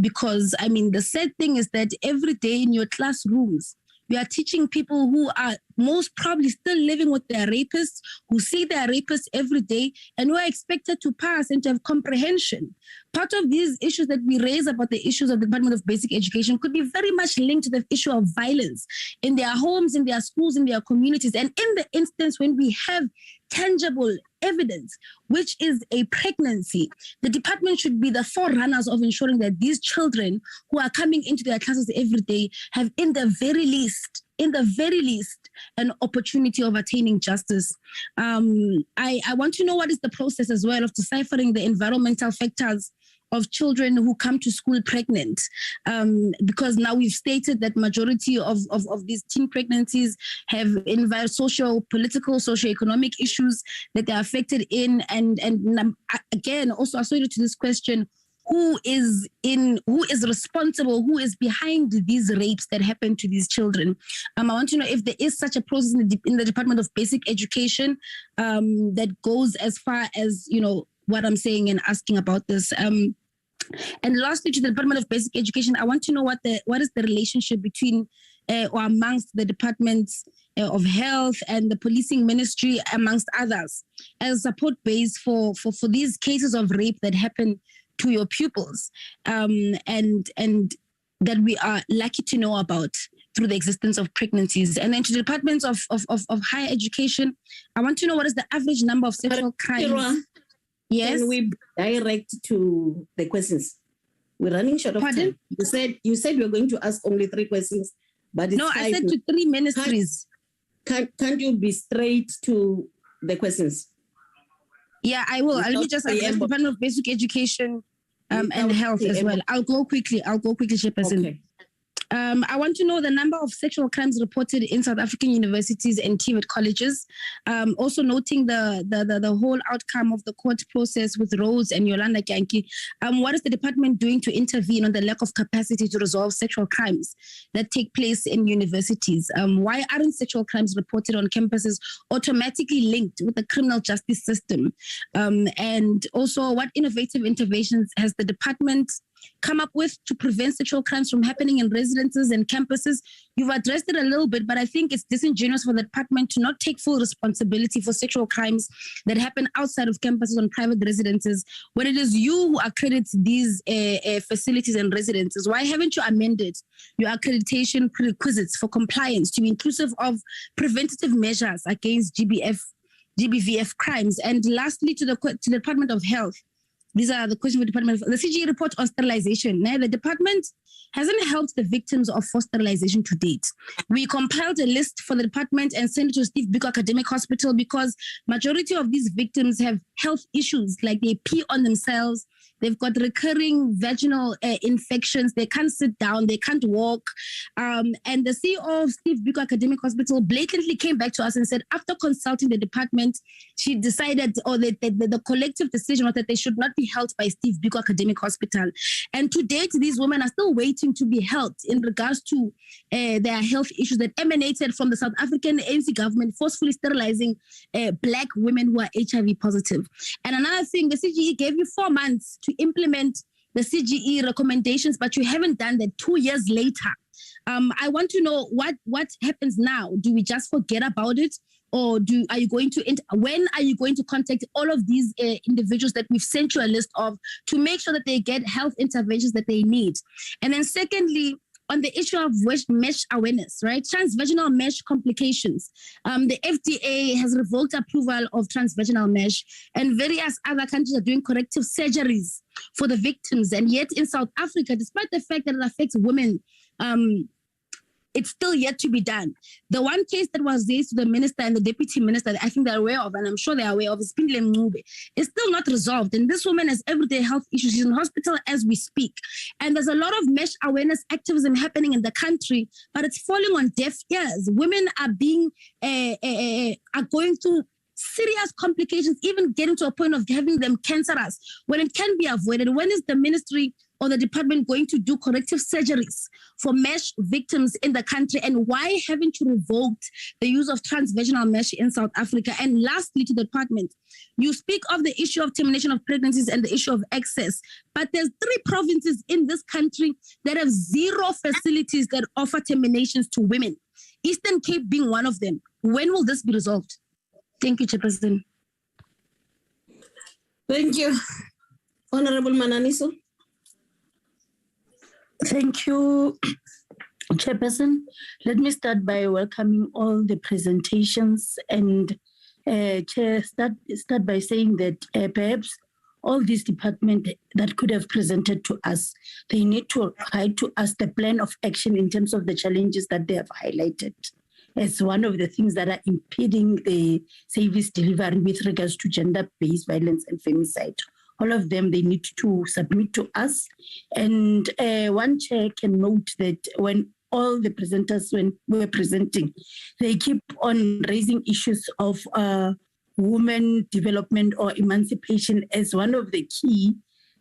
Because, I mean, the sad thing is that every day in your classrooms, we are teaching people who are most probably still living with their rapists, who see their rapists every day, and who are expected to pass and to have comprehension. Part of these issues that we raise about the issues of the Department of Basic Education could be very much linked to the issue of violence in their homes, in their schools, in their communities. And in the instance when we have tangible evidence, which is a pregnancy, the department should be the forerunners of ensuring that these children who are coming into their classes every day have in the very least, an opportunity of attaining justice. I want to know what is the process as well of deciphering the environmental factors of children who come to school pregnant, because now we've stated that majority of these teen pregnancies have social, political, socio-economic issues that they're affected in, and again, also associated to this question, who is responsible, who is behind these rapes that happen to these children? I want to know if there is such a process in the Department of Basic Education that goes as far as, you know, what I'm saying and asking about this. And lastly, to the Department of Basic Education, I want to know what is the relationship between or amongst the departments of health and the policing ministry, amongst others, as a support base for these cases of rape that happen to your pupils, and that we are lucky to know about through the existence of pregnancies. And then to the departments of higher education, I want to know what is the average number of sexual crimes. Yes. Can we direct to the questions? We're running short of time. You said you were going to ask only 3 questions, but it's I said to 3 ministries. Can't you be straight to the questions? Yeah, I will. Let me just address the Department of Basic Education and health as well. I'll go quickly, Chairperson. Okay. I want to know the number of sexual crimes reported in South African universities and TVET colleges. Also noting the whole outcome of the court process with Rose and Yolanda Ganki. What is the department doing to intervene on the lack of capacity to resolve sexual crimes that take place in universities? Why aren't sexual crimes reported on campuses automatically linked with the criminal justice system? And also, what innovative interventions has the department come up with to prevent sexual crimes from happening in residences and campuses? You've addressed it a little bit, but I think it's disingenuous for the department to not take full responsibility for sexual crimes that happen outside of campuses on private residences when it is you who accredits these facilities and residences. Why haven't you amended your accreditation prerequisites for compliance to be inclusive of preventative measures against GBVF crimes? And lastly, to the Department of Health, these are the questions for the Department of the CGE report on sterilization. Now, the department hasn't helped the victims of forced sterilization to date. We compiled a list for the department and sent it to Steve Biko Academic Hospital because majority of these victims have health issues, like they pee on themselves, they've got recurring vaginal infections, they can't sit down, they can't walk. And the CEO of Steve Biko Academic Hospital blatantly came back to us and said, after consulting the department, she decided, or the collective decision was that they should not be held by Steve Biko Academic Hospital. And to date, these women are still waiting to be helped in regards to their health issues that emanated from the South African ANC government forcefully sterilizing Black women who are HIV positive. And another thing, the CGE gave you 4 months to implement the CGE recommendations, but you haven't done that 2 years later. I want to know what happens now. Do we just forget about it? Or when are you going to contact all of these individuals that we've sent you a list of to make sure that they get health interventions that they need? And then secondly, on the issue of mesh awareness, right? Transvaginal mesh complications. The FDA has revoked approval of transvaginal mesh, and various other countries are doing corrective surgeries for the victims. And yet in South Africa, despite the fact that it affects women, it's still yet to be done. The one case that was raised to the minister and the deputy minister that I think they're aware of, and I'm sure they're aware of, is Pindle Mncube, is still not resolved. And this woman has everyday health issues. She's in hospital as we speak. And there's a lot of mesh awareness activism happening in the country, but it's falling on deaf ears. Women are being, are going through serious complications, even getting to a point of having them cancerous, when it can be avoided? When is the ministry or the department going to do corrective surgeries for mesh victims in the country? And why haven't you revoked the use of transvaginal mesh in South Africa? And lastly, to the department, you speak of the issue of termination of pregnancies and the issue of access, but there's 3 provinces in this country that have 0 facilities that offer terminations to women, Eastern Cape being one of them. When will this be resolved? Thank you, Chairperson. Thank you. Honorable Mananiso. Thank you, Chairperson. Let me start by welcoming all the presentations and Chair, start by saying that perhaps all these departments that could have presented to us, they need to write to us the plan of action in terms of the challenges that they have highlighted as one of the things that are impeding the service delivery with regards to gender-based violence and femicide. All of them, they need to submit to us. And one chair can note that when all the presenters, when we were presenting, they keep on raising issues of women development or emancipation as one of the key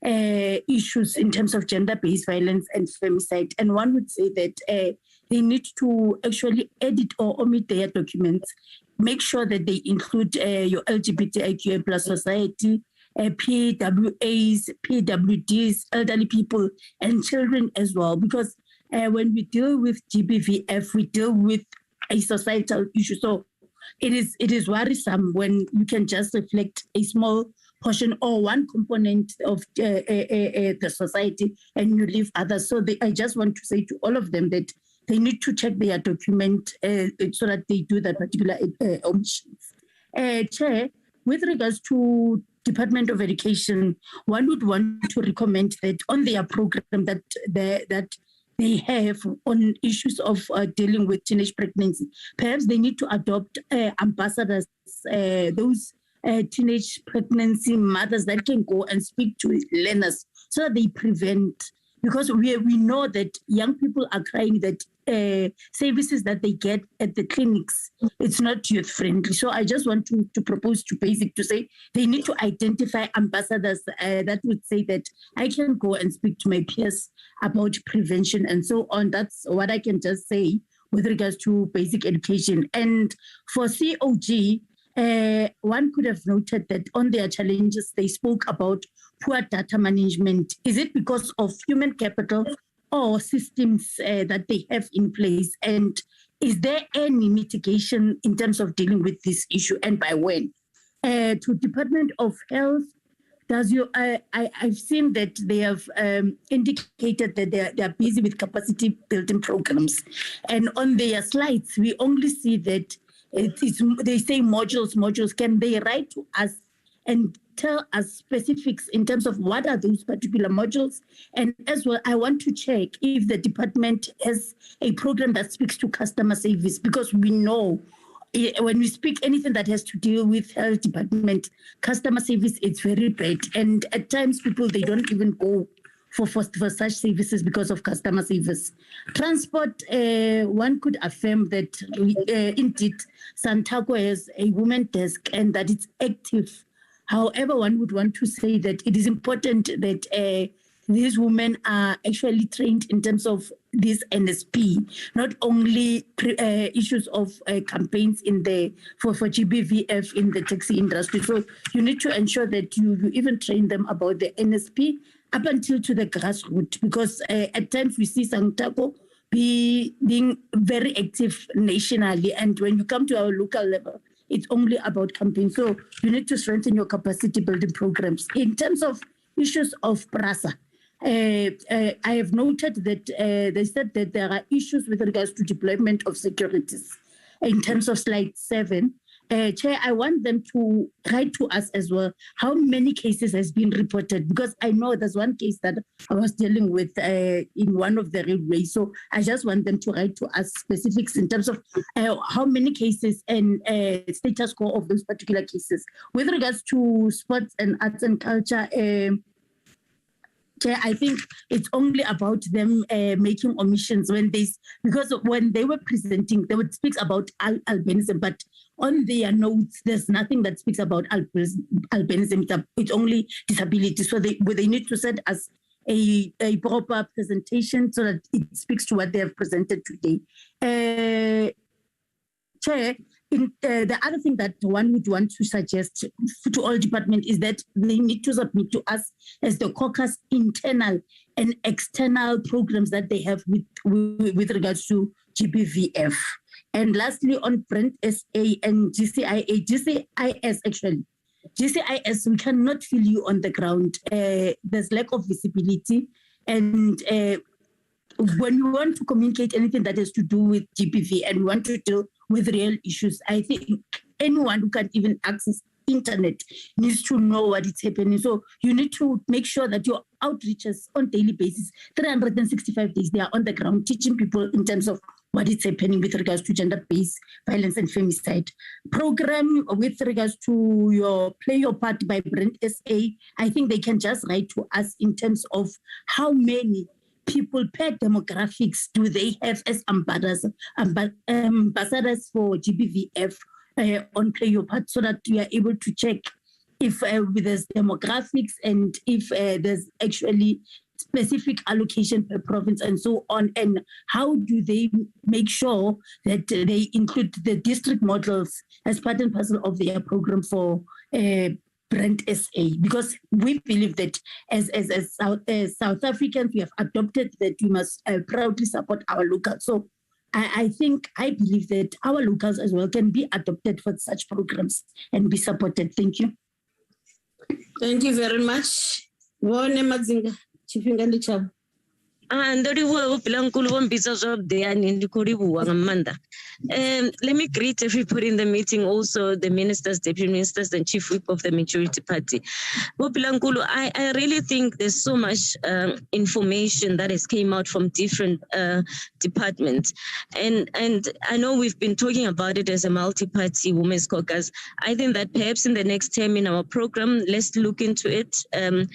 issues in terms of gender-based violence and femicide. And one would say that they need to actually edit or omit their documents, make sure that they include your LGBTIQA plus society, PWAs, PWDs, elderly people, and children as well. Because when we deal with GBVF, we deal with a societal issue. So it is worrisome when you can just reflect a small portion or one component of the society and you leave others. So I just want to say to all of them that they need to check their document so that they do that particular omissions. Chair, with regards to Department of Education, one would want to recommend that on their program that they have on issues of dealing with teenage pregnancy, perhaps they need to adopt ambassadors, those teenage pregnancy mothers that can go and speak to learners so that they prevent. Because we know that young people are crying that services that they get at the clinics, it's not youth friendly. So I just want to propose to BASIC to say they need to identify ambassadors that would say that I can go and speak to my peers about prevention and so on. That's what I can just say with regards to basic education. And for COG, one could have noted that on their challenges, they spoke about poor data management. Is it because of human capital or systems that they have in place? And is there any mitigation in terms of dealing with this issue, and by when? To Department of Health, I've seen that they have indicated that they are busy with capacity building programs. And on their slides, we only see that they say modules. Can they write to us and tell us specifics in terms of what are those particular modules? And as well, I want to check if the department has a program that speaks to customer service, because we know when we speak anything that has to deal with health department, customer service, it's very bad. And at times people, they don't even go for such services because of customer service. Transport, one could affirm that indeed Santaco has a women desk and that it's active. However, one would want to say that it is important that these women are actually trained in terms of this NSP, not only issues of campaigns for GBVF in the taxi industry. So you need to ensure that you even train them about the NSP up until to the grassroots, because at times we see Santaco being very active nationally, and when you come to our local level, it's only about campaigns. So you need to strengthen your capacity building programs. In terms of issues of PRASA, I have noted that they said that there are issues with regards to deployment of securities. In terms of slide 7, Chair, I want them to write to us as well how many cases has been reported, because I know there's one case that I was dealing with in one of the railways. So I just want them to write to us specifics in terms of how many cases and status quo of those particular cases. With regards to sports and arts and culture, Chair, I think it's only about them making omissions because when they were presenting, they would speak about albinism, but on their notes, there's nothing that speaks about albinism. It's only disability. So they need to send us a proper presentation so that it speaks to what they have presented today. Chair, the other thing that one would want to suggest to all departments is that they need to submit to us as the caucus internal and external programs that they have with regards to GBVF. And lastly, on Brent SA and GCIS actually. GCIS, we cannot feel you on the ground. There's lack of visibility. And when we want to communicate anything that has to do with GBV and we want to deal with real issues, I think anyone who can even access internet needs to know what is happening. So you need to make sure that your outreaches on daily basis, 365 days, they are on the ground teaching people in terms of what is happening with regards to gender-based violence and femicide. Program with regards to your Play Your Part by Brent SA, I think they can just write to us in terms of how many people per demographics do they have as ambassadors for GBVF on Play Your Part, so that we are able to check if there's demographics and if there's actually specific allocation per province and so on, and how do they make sure that they include the district models as part and parcel of their program for Brent SA, because we believe that as South Africans, we have adopted that we must proudly support our locals. So I believe that our locals as well can be adopted for such programs and be supported. Thank you. Thank you very much. Let me greet everybody in the meeting, also the ministers, deputy ministers, and chief whip of the majority party. I really think there's so much information that has came out from different departments, and I know we've been talking about it as a multi-party women's caucus. I think that perhaps in the next term in our program, let's look into it and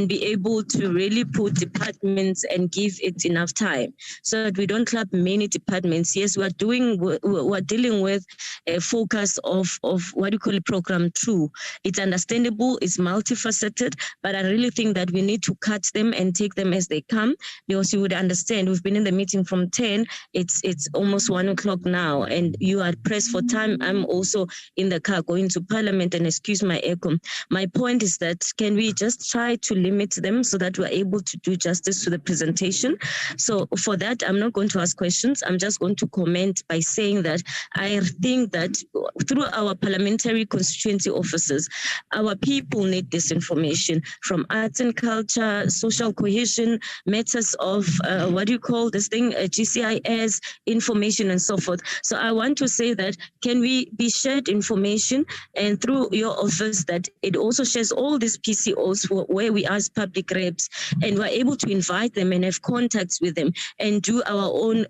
be able to really put departments and give it enough time so that we don't club many departments. Yes, we're dealing with a focus of what you call it, program 2. It's understandable, it's multifaceted, but I really think that we need to cut them and take them as they come, because you would understand we've been in the meeting from 10, it's almost 1 o'clock now, and you are pressed for time. I'm also in the car going to Parliament, and excuse my echo. My point is that can we just try to limit them so that we're able to do justice to the presentation? So for that, I'm not going to ask questions. I'm just going to comment by saying that I think that through our parliamentary constituency officers, our people need this information from arts and culture, social cohesion, matters of GCIS, information and so forth. So I want to say that can we be shared information, and through your office that it also shares all these PCOs where we ask public reps and we're able to invite them and have contacts with them and do our own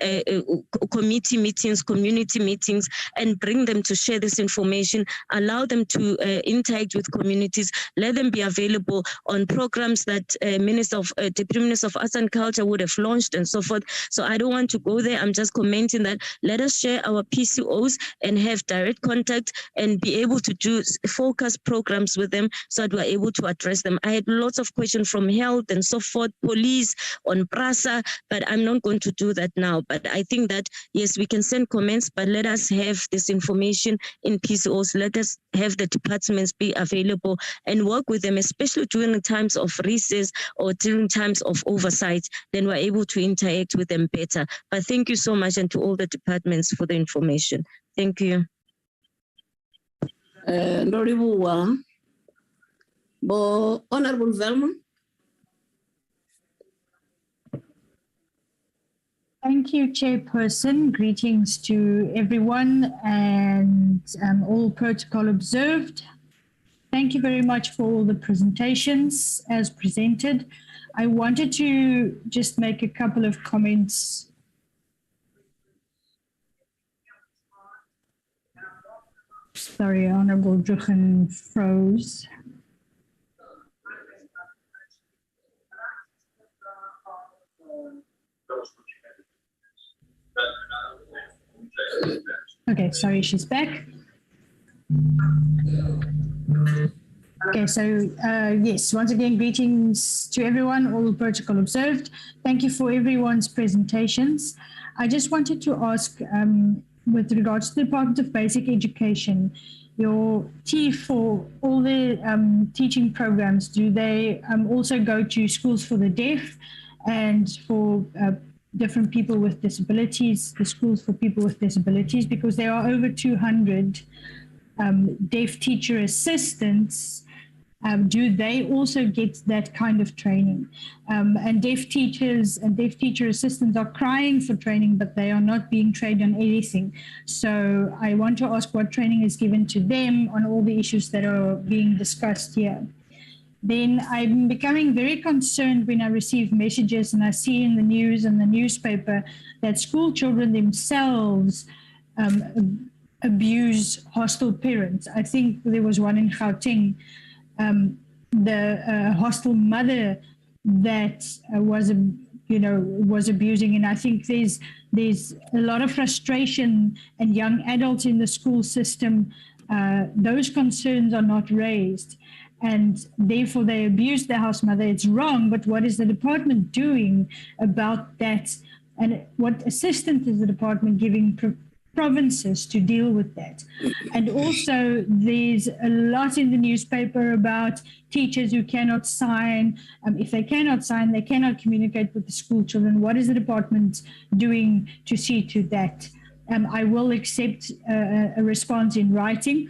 committee meetings, community meetings, and bring them to share this information, allow them to interact with communities, let them be available on programs that Deputy Minister of Arts and Culture would have launched and so forth. So I don't want to go there. I'm just commenting that let us share our PCOs and have direct contact and be able to do focus programs with them so that we're able to address them. I had lots of questions from health and so forth, police, on PRASA, but I'm not going to do that now. But I think that, yes, we can send comments, but let us have this information in PCOs. Let us have the departments be available and work with them, especially during the times of recess or during times of oversight. Then we're able to interact with them better. But thank you so much, and to all the departments for the information. Thank you. Honorable Velma. Thank you, Chairperson. Greetings to everyone and all protocol observed. Thank you very much for all the presentations as presented. I wanted to just make a couple of comments. Sorry, Honorable Druchen froze. Okay, sorry, she's back. Okay, so yes, once again, greetings to everyone, all protocol observed. Thank you for everyone's presentations. I just wanted to ask, with regards to the Department of Basic Education, your TEEF for all the teaching programs, do they also go to schools for the deaf and for different people with disabilities, the schools for people with disabilities? Because there are over 200 deaf teacher assistants. Do they also get that kind of training? And deaf teachers and deaf teacher assistants are crying for training, but they are not being trained on anything. So I want to ask what training is given to them on all the issues that are being discussed here. Then I'm becoming very concerned when I receive messages and I see in the news and the newspaper that school children themselves abuse hostile parents. I think there was one in Gauteng, the hostile mother that was abusing, and I think there's a lot of frustration and young adults in the school system. Those concerns are not raised, and therefore they abuse the house mother. It's wrong, but what is the department doing about that? And what assistance is the department giving provinces to deal with that? And also there's a lot in the newspaper about teachers who cannot sign. If they cannot sign, they cannot communicate with the school children. What is the department doing to see to that? I will accept a response in writing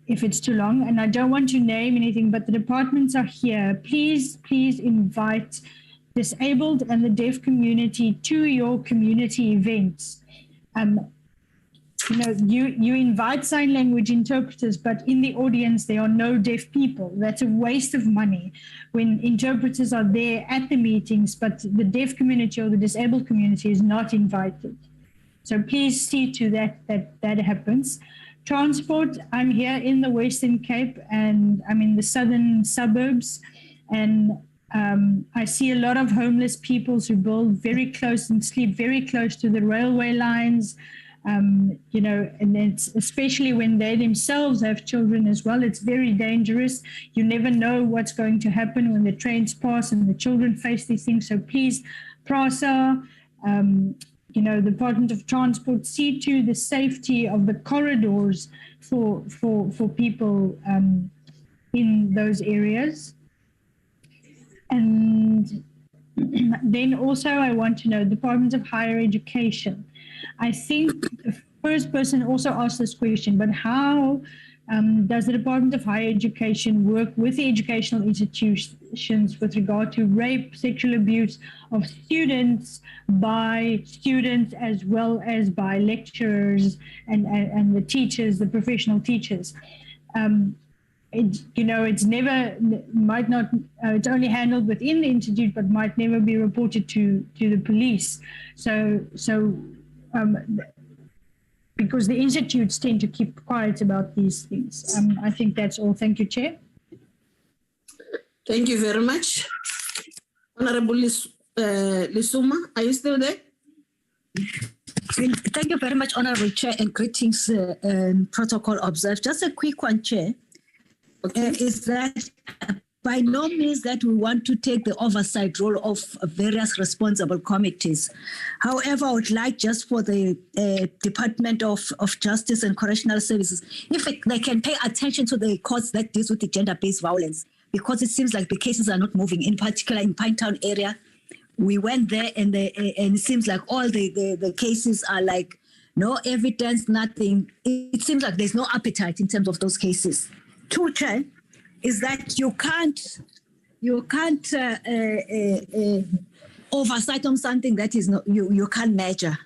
if it's too long, and I don't want to name anything, but the departments are here. Please invite disabled and the deaf community to your community events. You invite sign language interpreters, but in the audience there are no deaf people. That's a waste of money when interpreters are there at the meetings, but the deaf community or the disabled community is not invited. So please see to that happens. Transport, I'm here in the Western Cape and I'm in the southern suburbs, and I see a lot of homeless people who build very close and sleep very close to the railway lines, and it's especially when they themselves have children as well. It's very dangerous. You never know what's going to happen when the trains pass and the children face these things. So please, PRASA, the Department of Transport, see to the safety of the corridors for people in those areas. And then also I want to know, Department of Higher Education. I think the first person also asked this question, but how does the Department of Higher Education work with the educational institutions with regard to rape, sexual abuse of students by students as well as by lecturers and the teachers, the professional teachers? It's never, might not, it's only handled within the institute, but might never be reported to the police. Because the institutes tend to keep quiet about these things. I think that's all. Thank you, Chair. Thank you very much. Honorable Lisuma, are you still there? Thank you very much, Honorable Chair, and greetings, protocol observed. Just a quick one, Chair. Okay. Is that by no means that we want to take the oversight role of various responsible committees. However, I would like just for the Department of Justice and Correctional Services, if they can pay attention to the courts that deals with the gender-based violence, because it seems like the cases are not moving, in particular in Pinetown area. We went there and it seems like all the cases are like no evidence, nothing. It seems like there's no appetite in terms of those cases. Two, Chair, is that you can't oversight on something that is not you can't measure.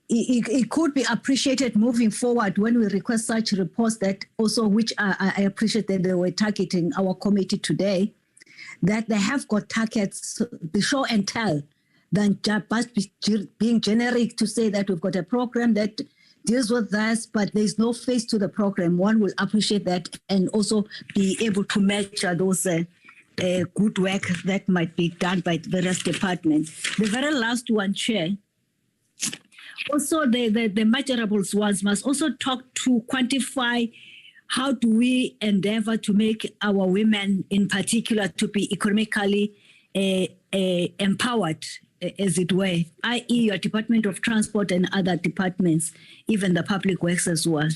It could be appreciated moving forward when we request such reports that also, which I appreciate that they were targeting our committee today, that they have got targets, the show and tell, than just being generic to say that we've got a program that deals with this, but there's no face to the program. One will appreciate that and also be able to measure those good work that might be done by various departments. The very last one, Chair, also the measurables ones must also talk to quantify how do we endeavor to make our women in particular to be economically empowered, as it were, i.e. your Department of Transport and other departments, even the public works as well.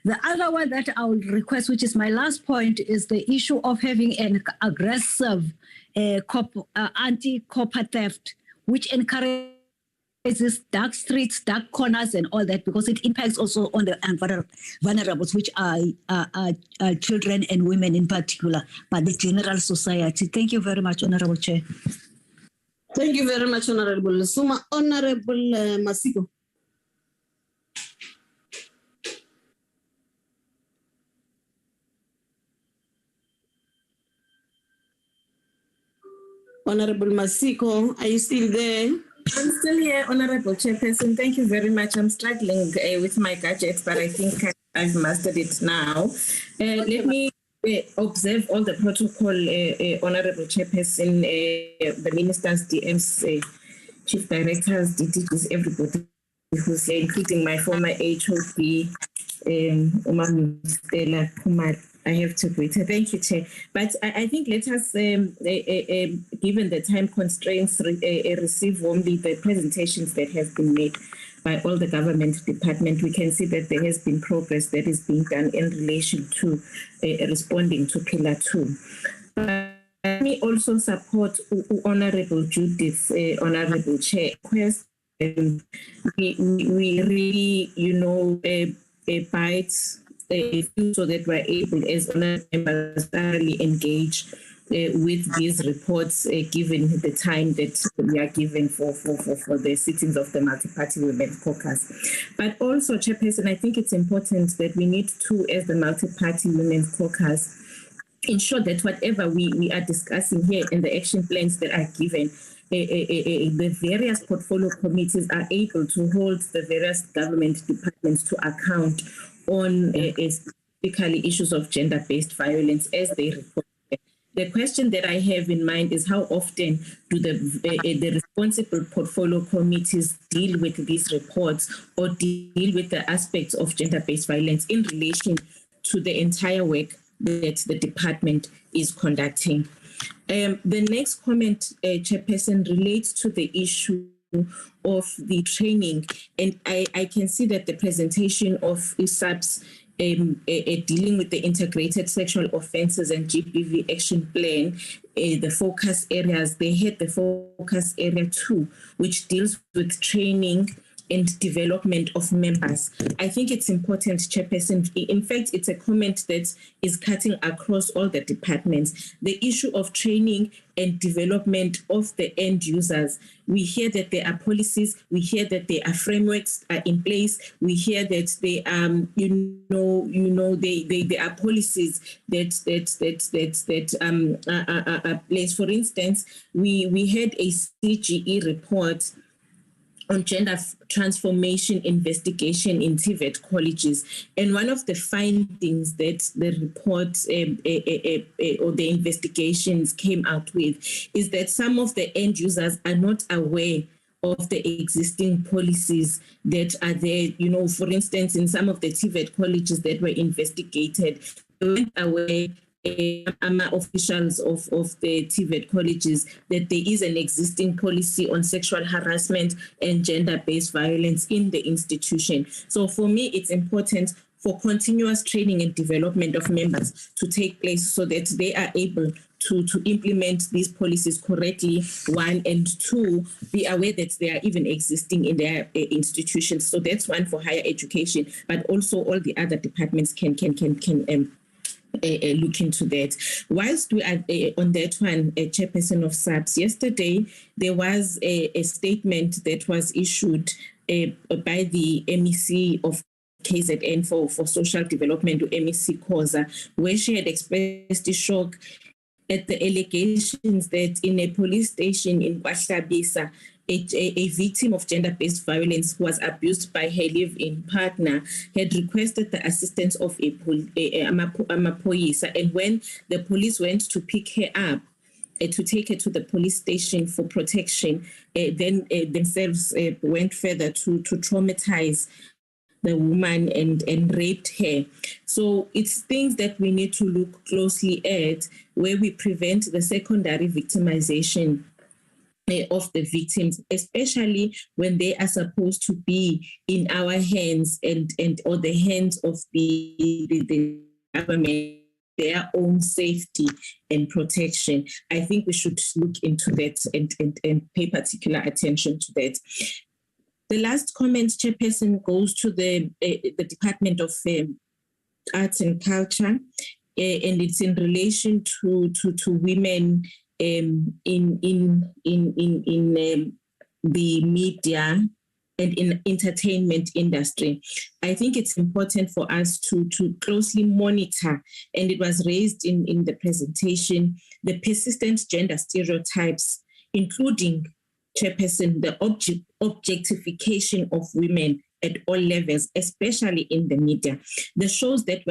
The other one that I will request, which is my last point, is the issue of having an aggressive anti-copper theft, which encourages dark streets, dark corners, and all that, because it impacts also on the vulnerables, which are children and women in particular, but the general society. Thank you very much, Honorable Chair. Thank you very much, Honorable Suma. Honorable Masiko. Honorable Masiko, are you still there? I'm still here, Honorable Chairperson. Thank you very much. I'm struggling with my gadgets, but I think I've mastered it now. Let me observe all the protocol, Honorable Chairperson, the ministers, DMs, chief directors, DTGs, everybody who's here, including my former HOP, Stella Kumar. I have to wait. Thank you, Chair. But I think let us, given the time constraints, receive only the presentations that have been made by all the government departments. We can see that there has been progress that is being done in relation to responding to Pillar 2. Let me also support Honorable Judith's, Honorable Chair, request. We really, bite so that we're able, as honourable members, thoroughly engage with these reports, given the time that we are given for the sittings of the Multi-Party Women's Caucus. But also, Chairperson, I think it's important that we need to, as the Multi-Party Women's Caucus, ensure that whatever we are discussing here in the action plans that are given, the various portfolio committees are able to hold the various government departments to account on specifically issues of gender-based violence as they report. The question that I have in mind is how often do the responsible portfolio committees deal with these reports or deal with the aspects of gender-based violence in relation to the entire work that the department is conducting. The next comment, Chairperson, relates to the issue of the training, and I can see that the presentation of ISAP's dealing with the integrated sexual offences and GBV action plan, the focus areas, they had the focus area 2, which deals with training and development of members. I think it's important, Chairperson. In fact, it's a comment that is cutting across all the departments. The issue of training and development of the end users. We hear that there are policies. We hear that there are frameworks are in place. We hear that they there are policies that are placed. For instance, we had a CGE report on gender transformation investigation in TVET colleges. And one of the findings that the report or the investigations came out with is that some of the end users are not aware of the existing policies that are there. For instance, in some of the TVET colleges that were investigated, they weren't aware, officials of the TVET colleges, that there is an existing policy on sexual harassment and gender-based violence in the institution. So for me, it's important for continuous training and development of members to take place so that they are able to implement these policies correctly, 1, and 2, be aware that they are even existing in their institutions. So that's one for higher education, but also all the other departments can look into that. Whilst we are on that one, Chairperson of SAPS, yesterday there was a statement that was issued by the MEC of KZN for social development, MEC Khoza, where she had expressed shock at the allegations that in a police station in Kwahlabisa, a victim of gender-based violence who was abused by her live-in partner had requested the assistance of a police. And when the police went to pick her up, to take her to the police station for protection, then themselves went further to traumatize the woman and raped her. So it's things that we need to look closely at, where we prevent the secondary victimization of the victims, especially when they are supposed to be in our hands and or the hands of the government, their own safety and protection. I think we should look into that and pay particular attention to that. The last comment, Chairperson, goes to the Department of Arts and Culture, and it's in relation to women in the media and in entertainment industry. I think it's important for us to closely monitor, and it was raised in the presentation, the persistent gender stereotypes, including, Chairperson, the objectification of women at all levels, especially in the media. The shows that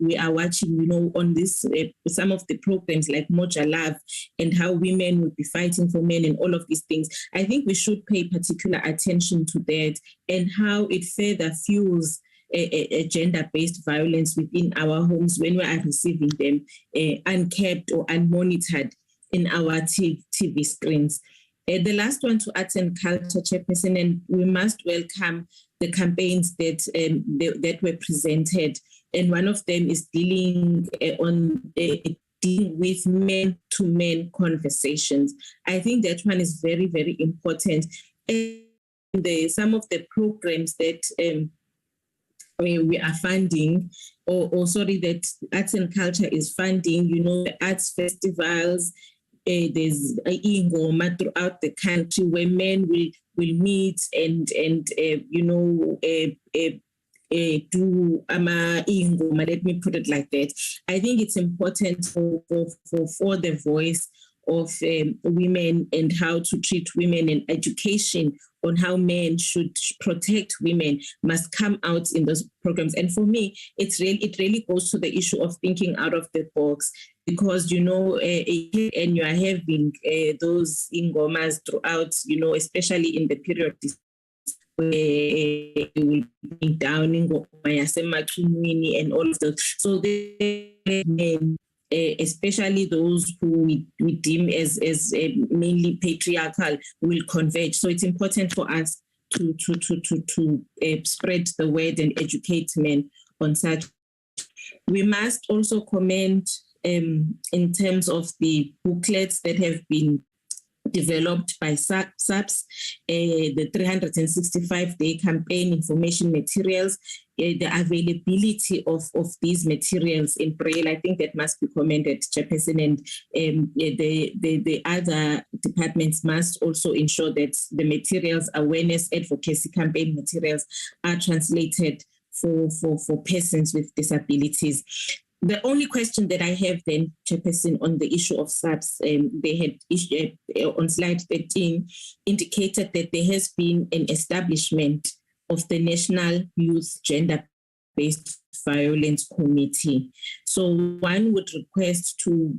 we are watching, on this, some of the programs like Moja Love, and how women will be fighting for men and all of these things. I think we should pay particular attention to that and how it further fuels a gender-based violence within our homes when we are receiving them unkept or unmonitored in our TV screens. The last one, to Arts and Culture, Chairperson, and we must welcome the campaigns that were presented, and one of them is dealing with men-to-men conversations. I think that one is very, very important. And some of the programs that we are funding, that Arts and Culture is funding, the arts festivals. There's ingoma throughout the country where men will meet and do ingoma. Let me put it like that. I think it's important for the voice of women and how to treat women, and education on how men should protect women must come out in those programs. And for me, it really goes to the issue of thinking out of the box, because and you are having those ingomas throughout, especially in the period where we will be down in and all of those. So the men, especially those who we deem as mainly patriarchal, will converge. So it's important for us to spread the word and educate men on such. We must also comment in terms of the booklets that have been developed by SAPS, the 365-day campaign information materials, the availability of these materials in Braille. I think that must be commended, Chairperson, and the other departments must also ensure that the materials, awareness, advocacy campaign materials are translated for persons with disabilities. The only question that I have then, Chairperson, on the issue of SAPS, they had issued, on slide 13, indicated that there has been an establishment of the National Youth Gender-based Violence Committee. So one would request to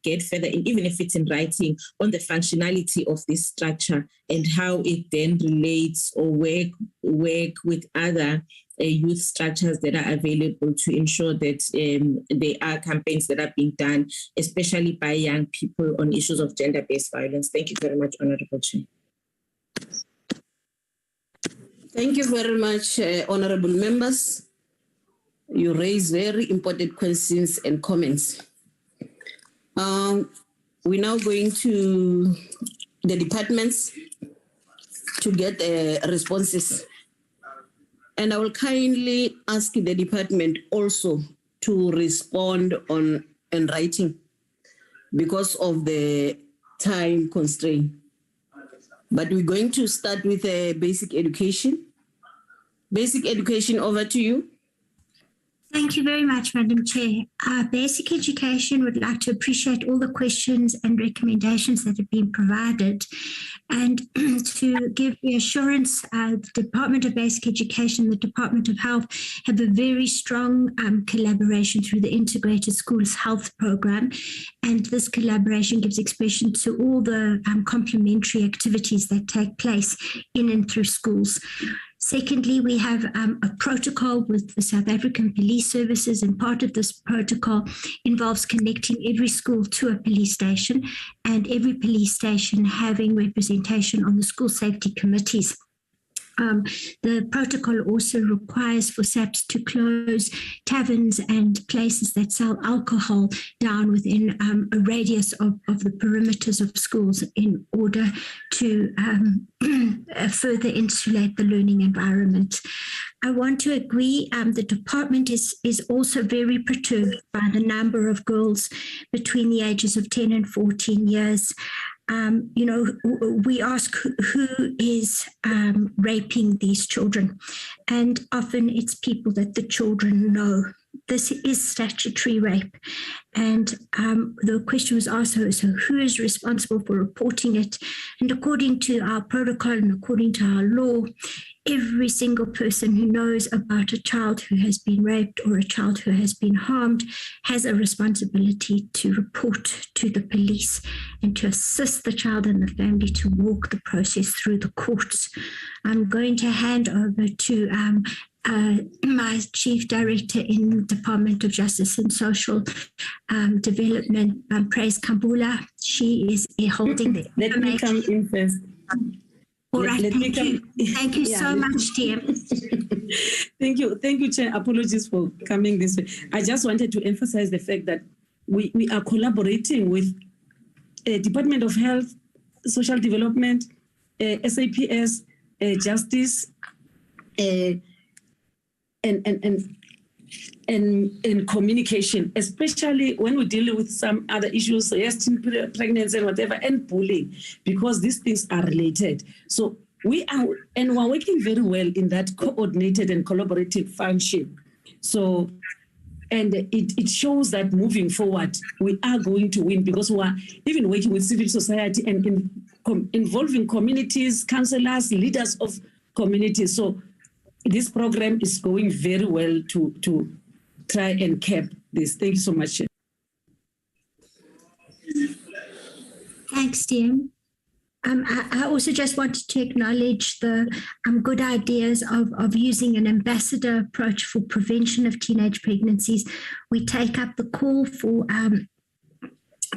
get further, even if it's in writing, on the functionality of this structure and how it then relates or work with other youth structures that are available to ensure that there are campaigns that are being done, especially by young people, on issues of gender-based violence. Thank you very much, Honorable Chair. Thank you very much, honorable members. You raise very important questions and comments. We're now going to the departments to get responses. And I will kindly ask the department also to respond in writing because of the time constraint. But we're going to start with basic education. Basic education, over to you. Thank you very much, Madam Chair. Basic Education would like to appreciate all the questions and recommendations that have been provided, and to give reassurance, the Department of Basic Education, the Department of Health have a very strong collaboration through the Integrated Schools Health Program, and this collaboration gives expression to all the complementary activities that take place in and through schools. Secondly, we have a protocol with the South African Police Services, and part of this protocol involves connecting every school to a police station and every police station having representation on the school safety committees. The protocol also requires for SAPS to close taverns and places that sell alcohol down within a radius of the perimeters of schools in order to further insulate the learning environment. I want to agree, the department is also very perturbed by the number of girls between the ages of 10 and 14 years. We ask who is raping these children, and often it's people that the children know. This is statutory rape, and the question was also, so who is responsible for reporting it? And according to our protocol and according to our law, every single person who knows about a child who has been raped or a child who has been harmed has a responsibility to report to the police and to assist the child and the family to walk the process through the courts. I'm going to hand over to my Chief Director in the Department of Justice and Social Development, Praise Kambula. She is holding the Let me come in first. All right, thank you. Thank you so much, dear. Thank you, Chair. Apologies for coming this way. I just wanted to emphasize the fact that we are collaborating with Department of Health, Social Development, SAPS, Justice, and communication, especially when we deal with some other issues, pregnancy and whatever, and bullying, because these things are related. So we're working very well in that coordinated and collaborative function. So, and it shows that moving forward, we are going to win, because we are even working with civil society and involving communities, councillors, leaders of communities. So this program is going very well to try and cap this. Thank you so much. Thanks, Tim. I also just wanted to acknowledge the good ideas of using an ambassador approach for prevention of teenage pregnancies. We take up the call for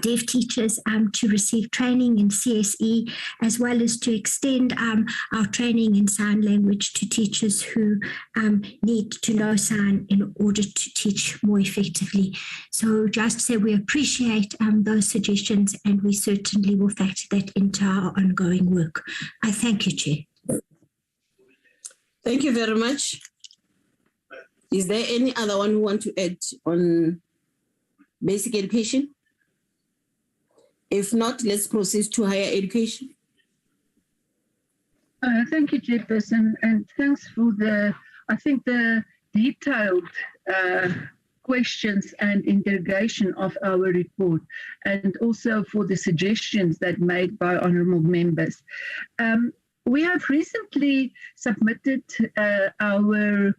deaf teachers to receive training in CSE, as well as to extend our training in sign language to teachers who need to know sign in order to teach more effectively. So just say we appreciate those suggestions, and we certainly will factor that into our ongoing work. I thank you, Chair. Thank you very much. Is there any other one who want to add on basic education? If not, let's proceed to higher education. Thank you, Chairperson, and thanks for the detailed questions and interrogation of our report, and also for the suggestions that made by honourable members. We have recently submitted our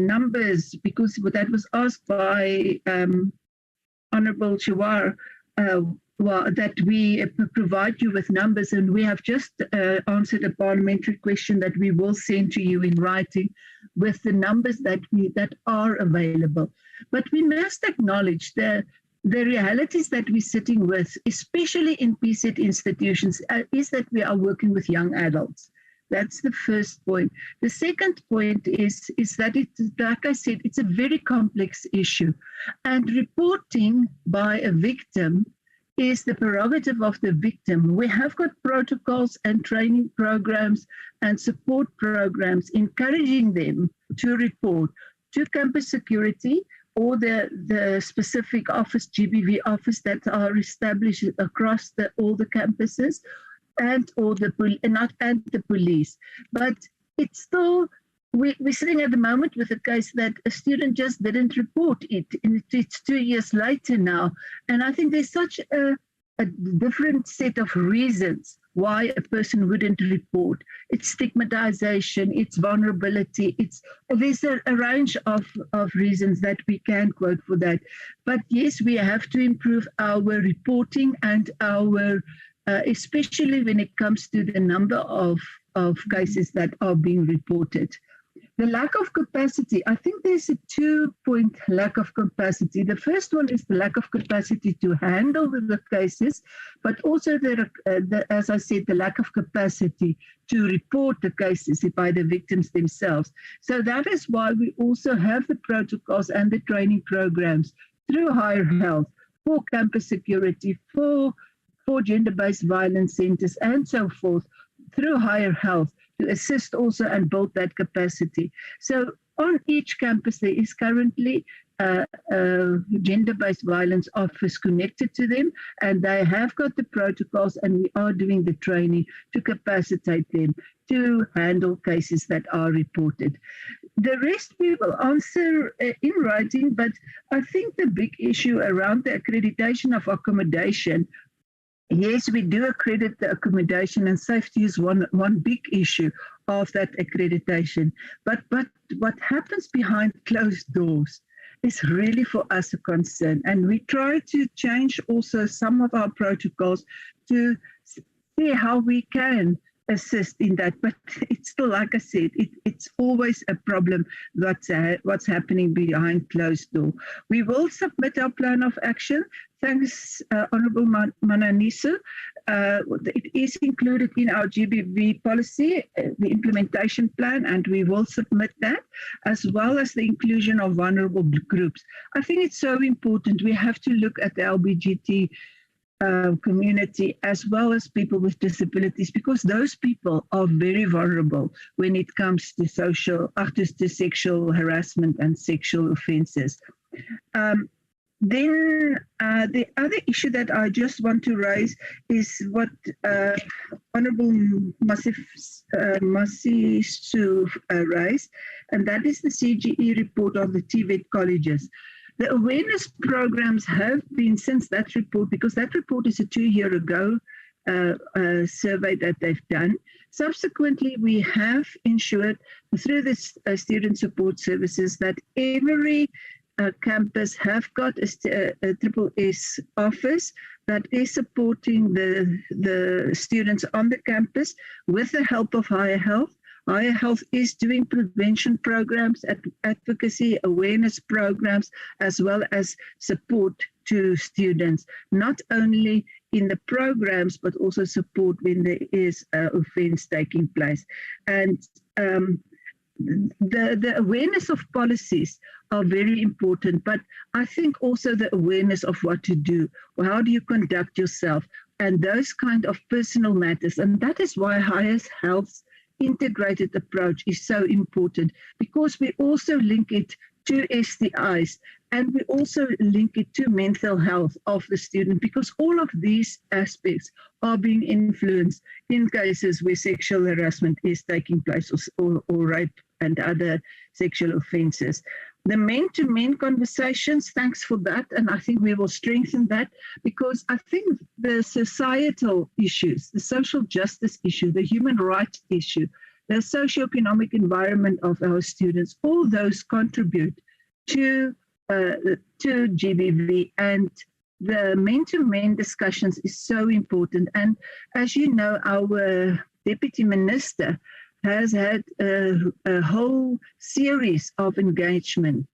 numbers, because that was asked by Honourable Chiwar, that we provide you with numbers, and we have just answered a parliamentary question that we will send to you in writing with the numbers that are available. But we must acknowledge the realities that we're sitting with, especially in PSET institutions, is that we are working with young adults. That's the first point. The second point is that, like I said, it's a very complex issue. And reporting by a victim is the prerogative of the victim. We have got protocols and training programs and support programs encouraging them to report to campus security or the specific office, GBV office, that are established across all the campuses, and the police. But it's still, we're sitting at the moment with a case that a student just didn't report it, and it's 2 years later now. And I think there's such a different set of reasons why a person wouldn't report. It's stigmatization, it's vulnerability, there's a range of reasons that we can quote for that. But yes, we have to improve our reporting and our especially when it comes to the number of of cases that are being reported. The lack of capacity, I think there's a 2-point lack of capacity. The first one is the lack of capacity to handle the cases, but also, as I said, the lack of capacity to report the cases by the victims themselves. So that is why we also have the protocols and the training programs through higher health, for campus security, for gender-based violence centers, and so forth, through higher health, to assist also and build that capacity. So on each campus, there is currently a gender-based violence office connected to them, and they have got the protocols, and we are doing the training to capacitate them to handle cases that are reported. The rest we will answer in writing, but I think the big issue around the accreditation of accommodation, yes, we do accredit the accommodation, and safety is one big issue of that accreditation. But what happens behind closed doors is really for us a concern. And we try to change also some of our protocols to see how we can assist in that. But it's still, like I said, it's always a problem what's happening behind closed door. We will submit our plan of action. Thanks, Honourable Mananiso. It is included in our GBV policy, the implementation plan, and we will submit that, as well as the inclusion of vulnerable groups. I think it's so important. We have to look at the LGBTQ community as well as people with disabilities, because those people are very vulnerable when it comes to sexual harassment and sexual offences. Then the other issue that I just want to raise is what Honourable Masisu raised, and that is the CGE report on the TVET colleges. The awareness programs have been, since that report, because that report is a 2-year ago survey that they've done. Subsequently, we have ensured through the student support services that every campus have got a SSS office that is supporting the students on the campus with the help of Higher Health. Higher Health is doing prevention programs, advocacy, awareness programs, as well as support to students, not only in the programs, but also support when there is an offence taking place. And the awareness of policies are very important, but I think also the awareness of what to do, or how do you conduct yourself, and those kind of personal matters. And that is why Higher Health's integrated approach is so important, because we also link it to STIs, and we also link it to mental health of the student, because all of these aspects are being influenced in cases where sexual harassment is taking place, or rape and other sexual offences. The men-to-men conversations, thanks for that, and I think we will strengthen that, because I think the societal issues, the social justice issue, the human rights issue, the socioeconomic environment of our students, all those contribute to GBV, and the men-to-men discussions is so important. And as you know, our Deputy Minister has had a whole series of engagement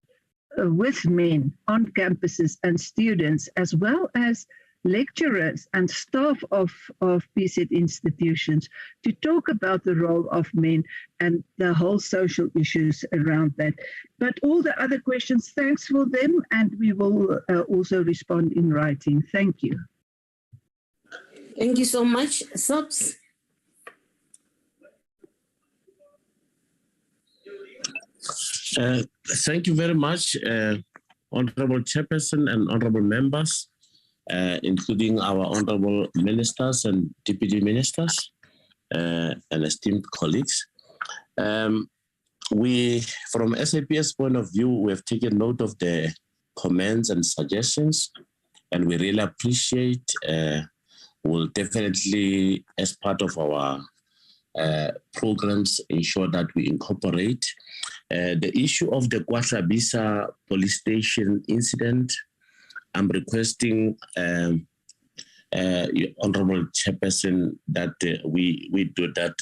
with men on campuses and students, as well as lecturers and staff of PZ institutions, to talk about the role of men and the whole social issues around that. But all the other questions, thanks for them, and we will also respond in writing. Thank you. Thank you so much. Sobs. Thank you very much, Honorable Chairperson and Honorable Members, including our Honorable Ministers and Deputy Ministers and esteemed colleagues. We, from SAPS point of view, we have taken note of the comments and suggestions, and we really appreciate, we'll definitely, as part of our programs, ensure that we incorporate the issue of the Kwatlabisa police station incident. I'm requesting, Honorable Chairperson, that we do that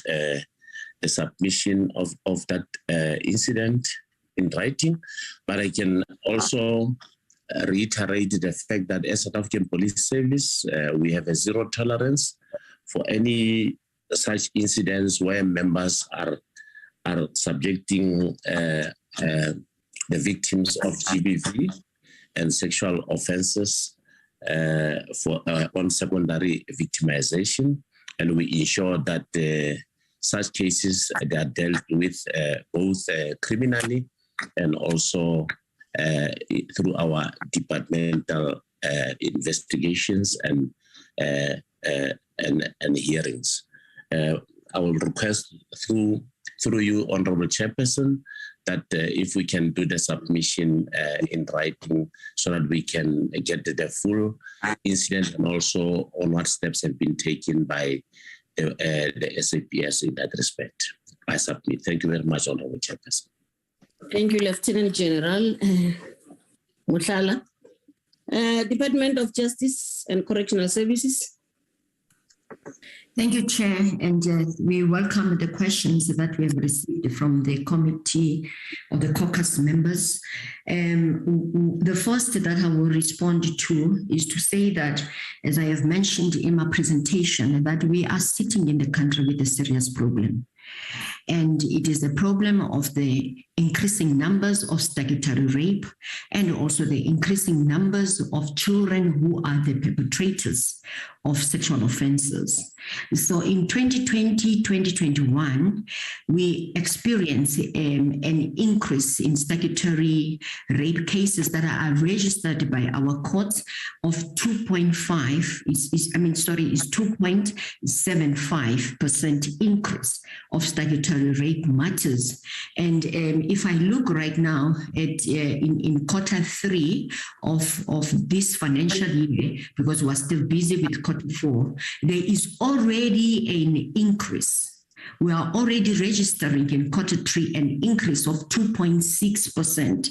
the submission of that incident in writing, but I can also reiterate the fact that as South African Police Service, we have a zero tolerance for any such incidents where members are subjecting the victims of GBV and sexual offenses on secondary victimization, and we ensure that such cases they are dealt with both criminally and also through our departmental investigations and hearings. I will request through you, Honorable Chairperson, that if we can do the submission in writing so that we can get the full incident and also on what steps have been taken by the SAPS in that respect. I submit. Thank you very much, Honorable Chairperson. Thank you, Lieutenant General Mutlala. Department of Justice and Correctional Services. Thank you, Chair, and we welcome the questions that we have received from the committee of the Caucus members. The first that I will respond to is to say that, as I have mentioned in my presentation, that we are sitting in the country with a serious problem. And it is the problem of the increasing numbers of statutory rape and also the increasing numbers of children who are the perpetrators of sexual offenses. So in 2020-2021, we experienced an increase in statutory rape cases that are registered by our courts of 2.75% increase of statutory rape matters. And if I look right now at in quarter 3 of this financial year, because we're still busy with quarter 4, there is already an increase. We are already registering in quarter 3 an increase of 2.6%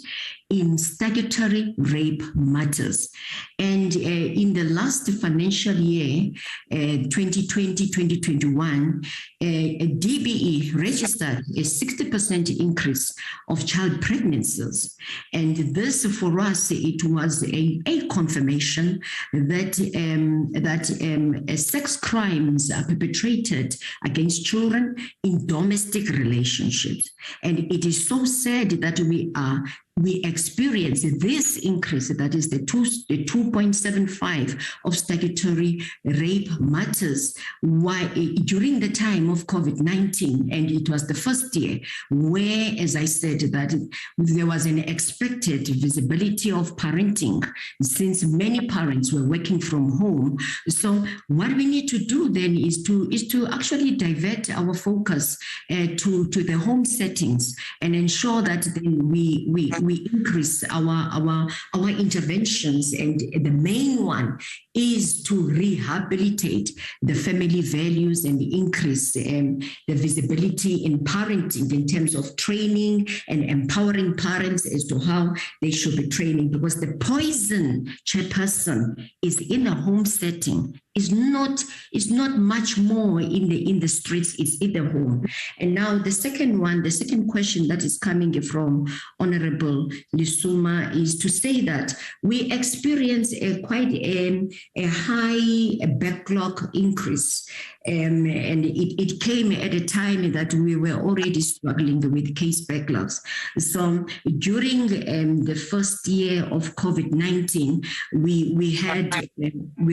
in statutory rape matters. And in the last financial year, 2020-2021, DBE registered a 60% increase of child pregnancies. And this, for us, it was a confirmation that, sex crimes are perpetrated against children in domestic relationships. And it is so sad that we experience this increase, that is the 2.75 of statutory rape matters, during the time of COVID-19. And it was the first year where, as I said, that there was an expected visibility of parenting, since many parents were working from home. So what we need to do then is to actually divert our focus to the home settings and ensure that then we increase our interventions, and the main one is to rehabilitate the family values and increase the visibility in parenting in terms of training and empowering parents as to how they should be training, because the poison, Chairperson, is in a home setting. Is not much more in the streets, it's in the home. And now the second question that is coming from Honorable Lisuma is to say that we experience quite a high backlog increase. And it came at a time that we were already struggling with case backlogs. So during the first year of COVID-19, we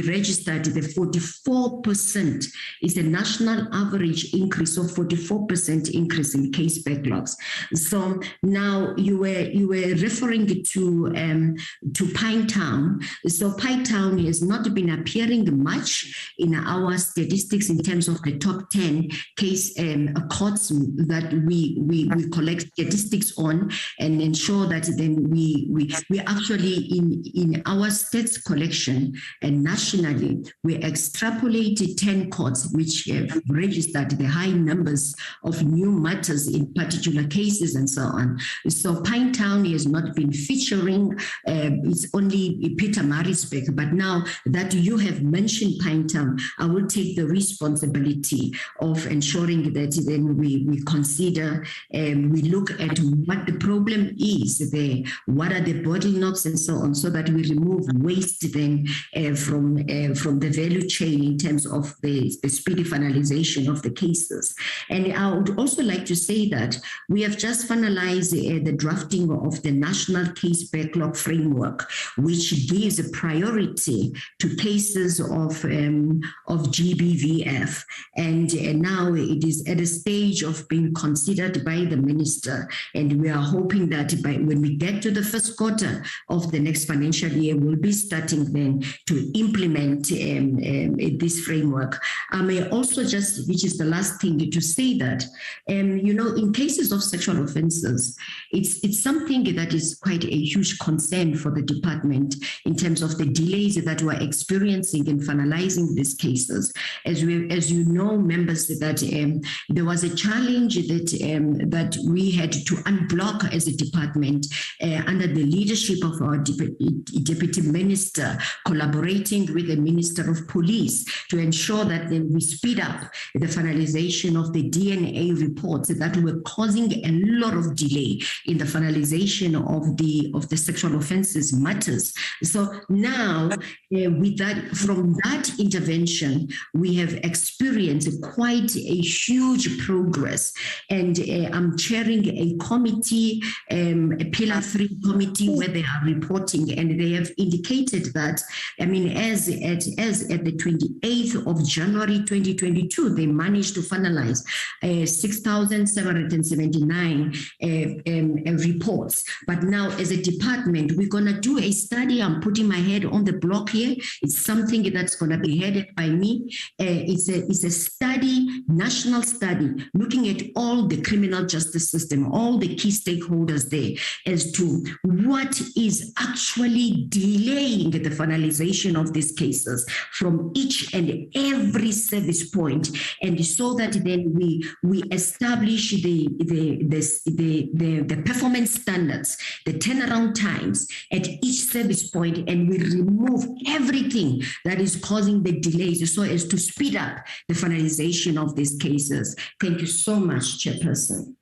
registered the 44%, is the national average increase of 44% increase in case backlogs. So now you were referring to Pinetown. So Pinetown has not been appearing much in our statistics in terms of the top 10 case courts that we collect statistics on, and ensure that then we actually in our stats collection and nationally we extrapolate 10 courts which have registered the high numbers of new matters in particular cases and so on. So Pinetown has not been featuring, it's only Pietermaritzburg, but now that you have mentioned Pinetown, I will take the responsibility of ensuring that then we consider, we look at what the problem is there, what are the bottlenecks and so on, so that we remove waste then from the value chain in terms of the speedy finalization of the cases. And I would also like to say that we have just finalized the drafting of the National Case Backlog Framework, which gives a priority to cases of GBVF. And now it is at a stage of being considered by the minister. And we are hoping that when we get to the first quarter of the next financial year, we'll be starting then to implement this framework. I may also just, which is the last thing, to say that, in cases of sexual offences, it's something that is quite a huge concern for the department in terms of the delays that we're experiencing in finalising these cases. As you know, members, that there was a challenge that we had to unblock as a department under the leadership of our Deputy Minister, collaborating with the Minister of Police to ensure that then we speed up the finalization of the DNA reports that were causing a lot of delay in the finalization of the sexual offences matters. So now, with that, from that intervention, we have experienced quite a huge progress. And I'm chairing a committee, a Pillar 3 committee, where they are reporting, and they have indicated that, as at the 28th of January 2022, they managed to finalize 6,779 reports. But now, as a department, we're going to do a study. I'm putting my head on the block here. It's something that's going to be headed by me. It's a study, national study, looking at all the criminal justice system, all the key stakeholders there, as to what is actually delaying the finalization of these cases from each and every service point, and so that then we establish the performance standards, the turnaround times at each service point, and we remove everything that is causing the delays so as to speed up the finalization of these cases. Thank you so much, Chairperson.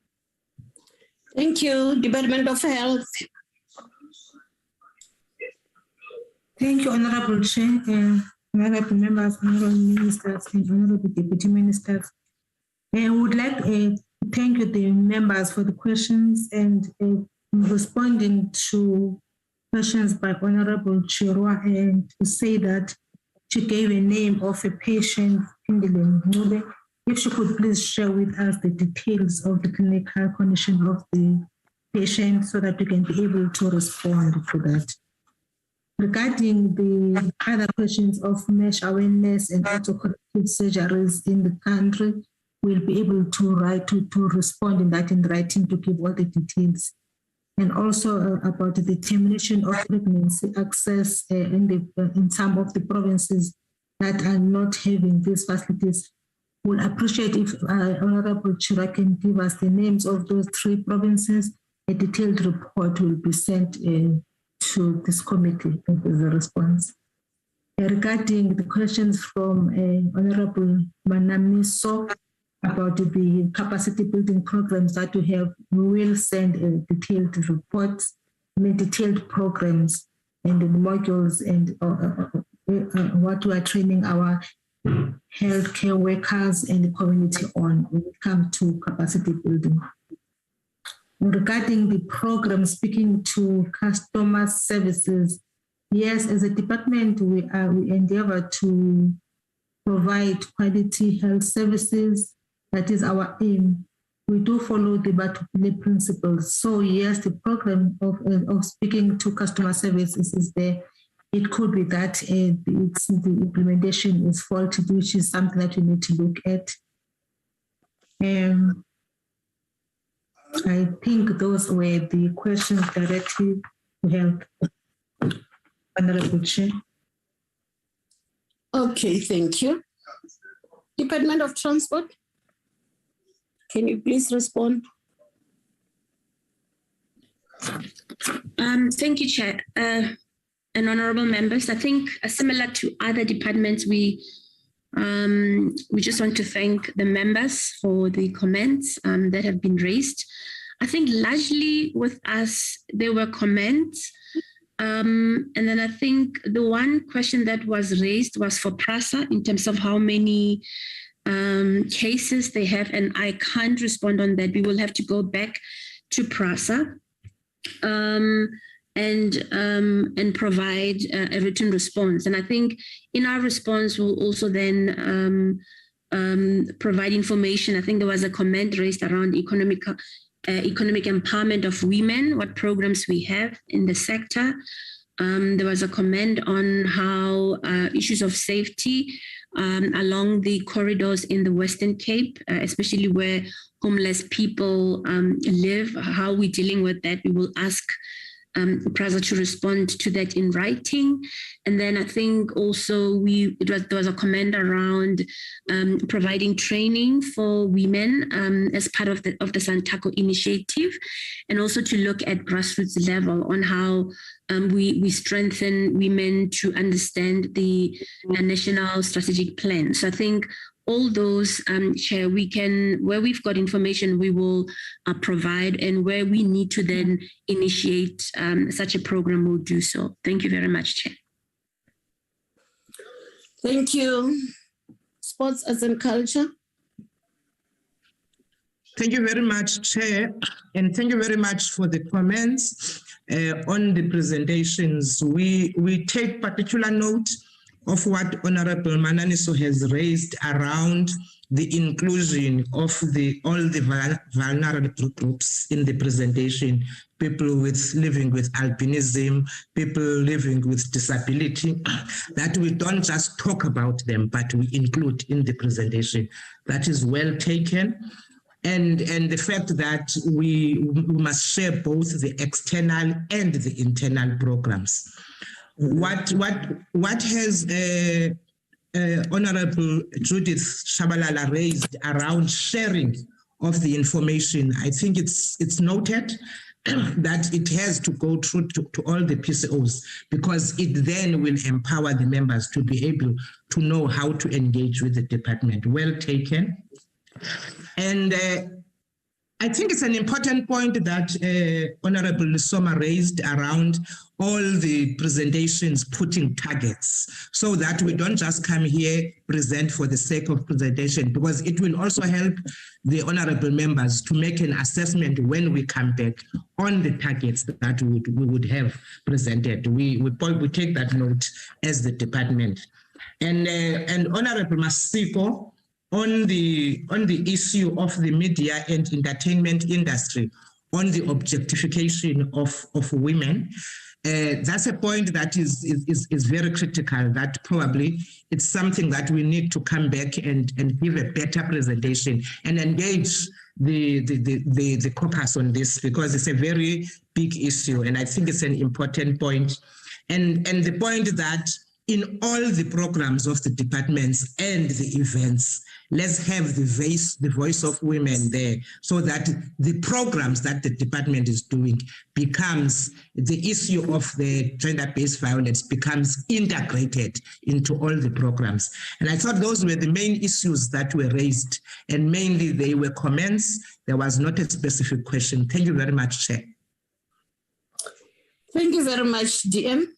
Thank you, Department of Health. Thank you, Honorable Chair, honorable members, honorable ministers, and honorable deputy ministers. I would like to thank you, the members, for the questions and responding to questions by Honorable Chirwa, and to say that she gave a name of a patient, Indile. If she could please share with us the details of the clinical condition of the patient so that we can be able to respond to that. Regarding the other questions of mesh awareness and autocorrective surgeries in the country, we'll be able to respond in that in writing to give all the details. And also about the termination of pregnancy access in some of the provinces that are not having these facilities. We'll appreciate if Honorable Chira can give us the names of those 3 provinces. A detailed report will be sent to this committee as a response. Regarding the questions from Honorable Manamiso about the capacity building programs that we have, we will send detailed reports, detailed programs and the modules and what we are training our healthcare workers and the community on when it comes to capacity building. Regarding the program, speaking to customer services, yes, as a department, we endeavor to provide quality health services. That is our aim. We do follow the Batupile principles. So yes, the program of speaking to customer services is there. It could be that the implementation is faulty, which is something that we need to look at. I think those were the questions directly to health. Honorable Chair. Okay, thank you. Department of Transport, can you please respond? Thank you, Chair. And honorable members, I think similar to other departments, we just want to thank the members for the comments that have been raised. I think largely with us, there were comments. And then I think the one question that was raised was for PRASA in terms of how many cases they have, and I can't respond on that. We will have to go back to PRASA and provide a written response. And I think in our response, we'll also then provide information. I think there was a comment raised around economic empowerment of women, what programs we have in the sector. There was a comment on how issues of safety along the corridors in the Western Cape, especially where homeless people live, how we're dealing with that. We will ask PRASA to respond to that in writing. And then I think also there was a comment around providing training for women as part of the Santaco initiative, and also to look at grassroots level on how we strengthen women to understand the national strategic plan. So I think all those, Chair, where we've got information, we will provide, and where we need to then initiate such a program, we'll do so. Thank you very much, Chair. Thank you. Sports, Arts and Culture. Thank you very much, Chair, and thank you very much for the comments on the presentations. We take particular note of what Honorable Mananiso has raised around the inclusion of all the vulnerable groups in the presentation, people living with albinism, people living with disability, that we don't just talk about them, but we include in the presentation. That is well taken. And the fact that we must share both the external and the internal programs. What has Honorable Judith Shabalala raised around sharing of the information, I think it's noted that it has to go through to all the PCOs, because it then will empower the members to be able to know how to engage with the department. Well taken. And I think it's an important point that Honorable Soma raised around all the presentations putting targets, so that we don't just come here, present for the sake of presentation, because it will also help the honorable members to make an assessment when we come back on the targets that we would have presented. We take that note as the department. And Honorable Masiko, on the issue of the media and entertainment industry, on the objectification of women, that's a point that is very critical, that probably it's something that we need to come back and give a better presentation and engage the caucus on this, because it's a very big issue, and I think it's an important point. And the point that in all the programs of the departments and the events, let's have the voice of women there, so that the programs that the department is doing becomes, the issue of the gender-based violence becomes integrated into all the programs. And I thought those were the main issues that were raised, and mainly they were comments. There was not a specific question. Thank you very much, Chair. Thank you very much, DM.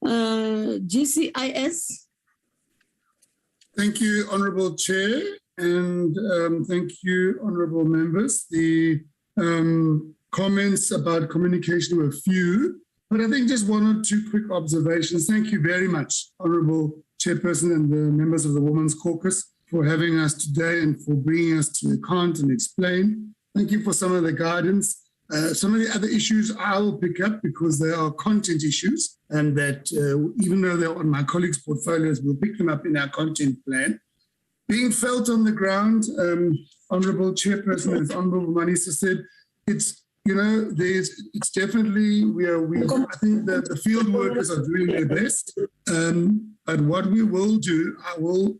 GCIS. Thank you, Honourable Chair, and thank you, Honourable Members. The comments about communication were few, but I think just one or two quick observations. Thank you very much, Honourable Chairperson and the members of the Women's Caucus, for having us today and for bringing us to account and explain. Thank you for some of the guidance. Some of the other issues I will pick up because they are content issues, and that even though they're on my colleagues' portfolios, we'll pick them up in our content plan. Being felt on the ground, Honourable Chairperson, as Honourable Manisa said, it's definitely, I think that the field workers are doing their best. But what we will do, I will,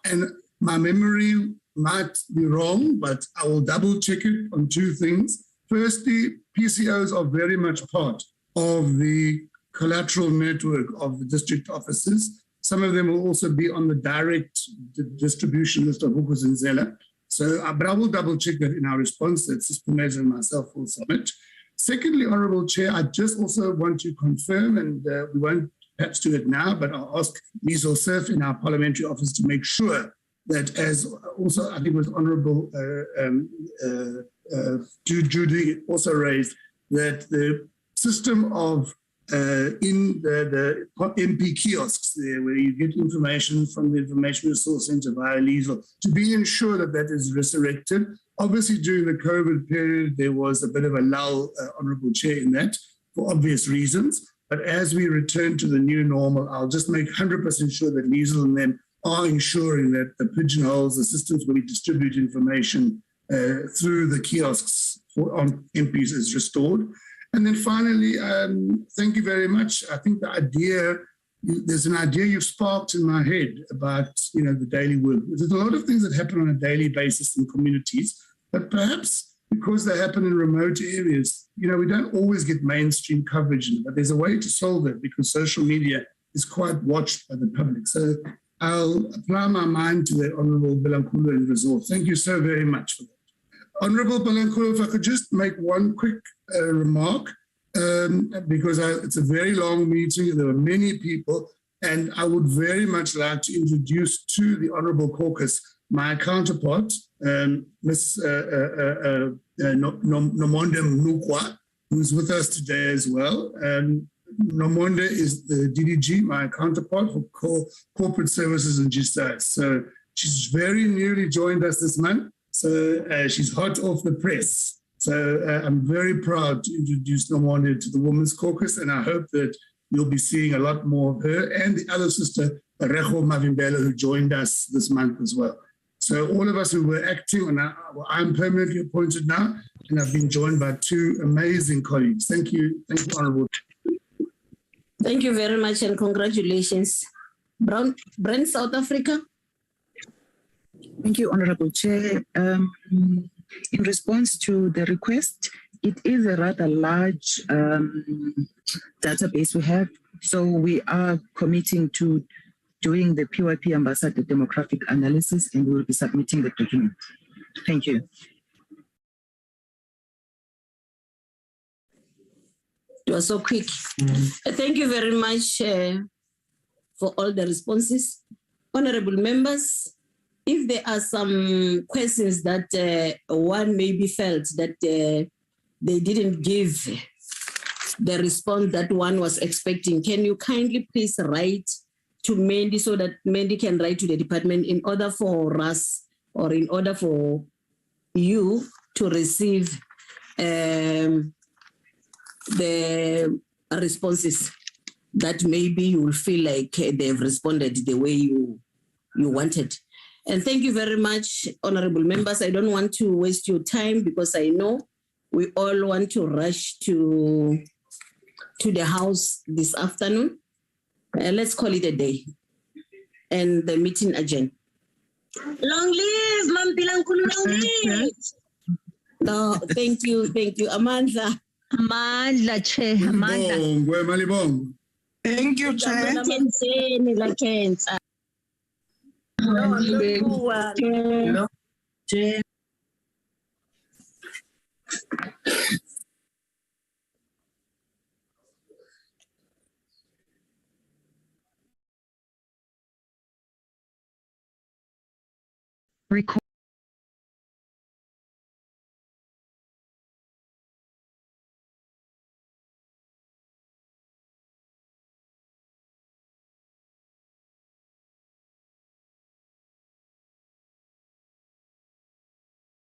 and my memory might be wrong, but I will double check it on two things. Firstly, PCOs are very much part of the collateral network of the district offices. Some of them will also be on the direct distribution list of Hukus and Zella. So, but I will double check that in our response that Sister Measure and myself will submit. Secondly, Honourable Chair, I just also want to confirm, and we won't perhaps do it now, but I'll ask Liesel Surf in our parliamentary office to make sure that, as also I think was Honourable Judy also raised, that the system of in the MP kiosks there, where you get information from the Information Resource Centre via Liesel, to be ensured that that is resurrected. Obviously, during the COVID period, there was a bit of a lull, Honourable Chair, in that for obvious reasons. But as we return to the new normal, I'll just make 100% sure that Liesel and them are ensuring that the pigeonholes, the systems where we distribute information through the kiosks on MPs is restored. And then finally, thank you very much. I think the idea, there's an idea you've sparked in my head about, the daily work. There's a lot of things that happen on a daily basis in communities, but perhaps because they happen in remote areas, we don't always get mainstream coverage, but there's a way to solve it because social media is quite watched by the public. So I'll apply my mind to the Honourable Belankulu and Resort. Thank you so very much for that. Honourable Belankulu, if I could just make one quick remark, because it's a very long meeting, there were many people, and I would very much like to introduce to the Honourable Caucus my counterpart, Ms. Nomonde Mnukwa, who's with us today as well. Nomonde is the DDG, my counterpart for Corporate Services and GSIS. So she's very newly joined us this month. So she's hot off the press. So I'm very proud to introduce Nomonde to the Women's Caucus, and I hope that you'll be seeing a lot more of her and the other sister, Rejo Mavimbela, who joined us this month as well. So all of us who were acting, I'm permanently appointed now, and I've been joined by two amazing colleagues. Thank you, Honourable. Thank you very much and congratulations. Brent, South Africa. Thank you, Honourable Chair. In response to the request, it is a rather large database we have. So we are committing to doing the PYP Ambassador demographic analysis, and we will be submitting the document. Thank you. You are so quick. Thank you very much for all the responses. Honourable members, if there are some questions that one maybe felt that they didn't give the response that one was expecting, can you kindly please write to Mandy so that Mandy can write to the department in order for us or in order for you to receive the responses that maybe you will feel like they've responded the way you wanted. And thank you very much, honorable members. I don't want to waste your time because I know we all want to rush to the house this afternoon. Let's call it a day. And the meeting adjourned. Long live Mampilankulu, long live. No, thank you, Amanda. Amanda, Chair. Amanda. Thank you, Chair. No, Chair. Record.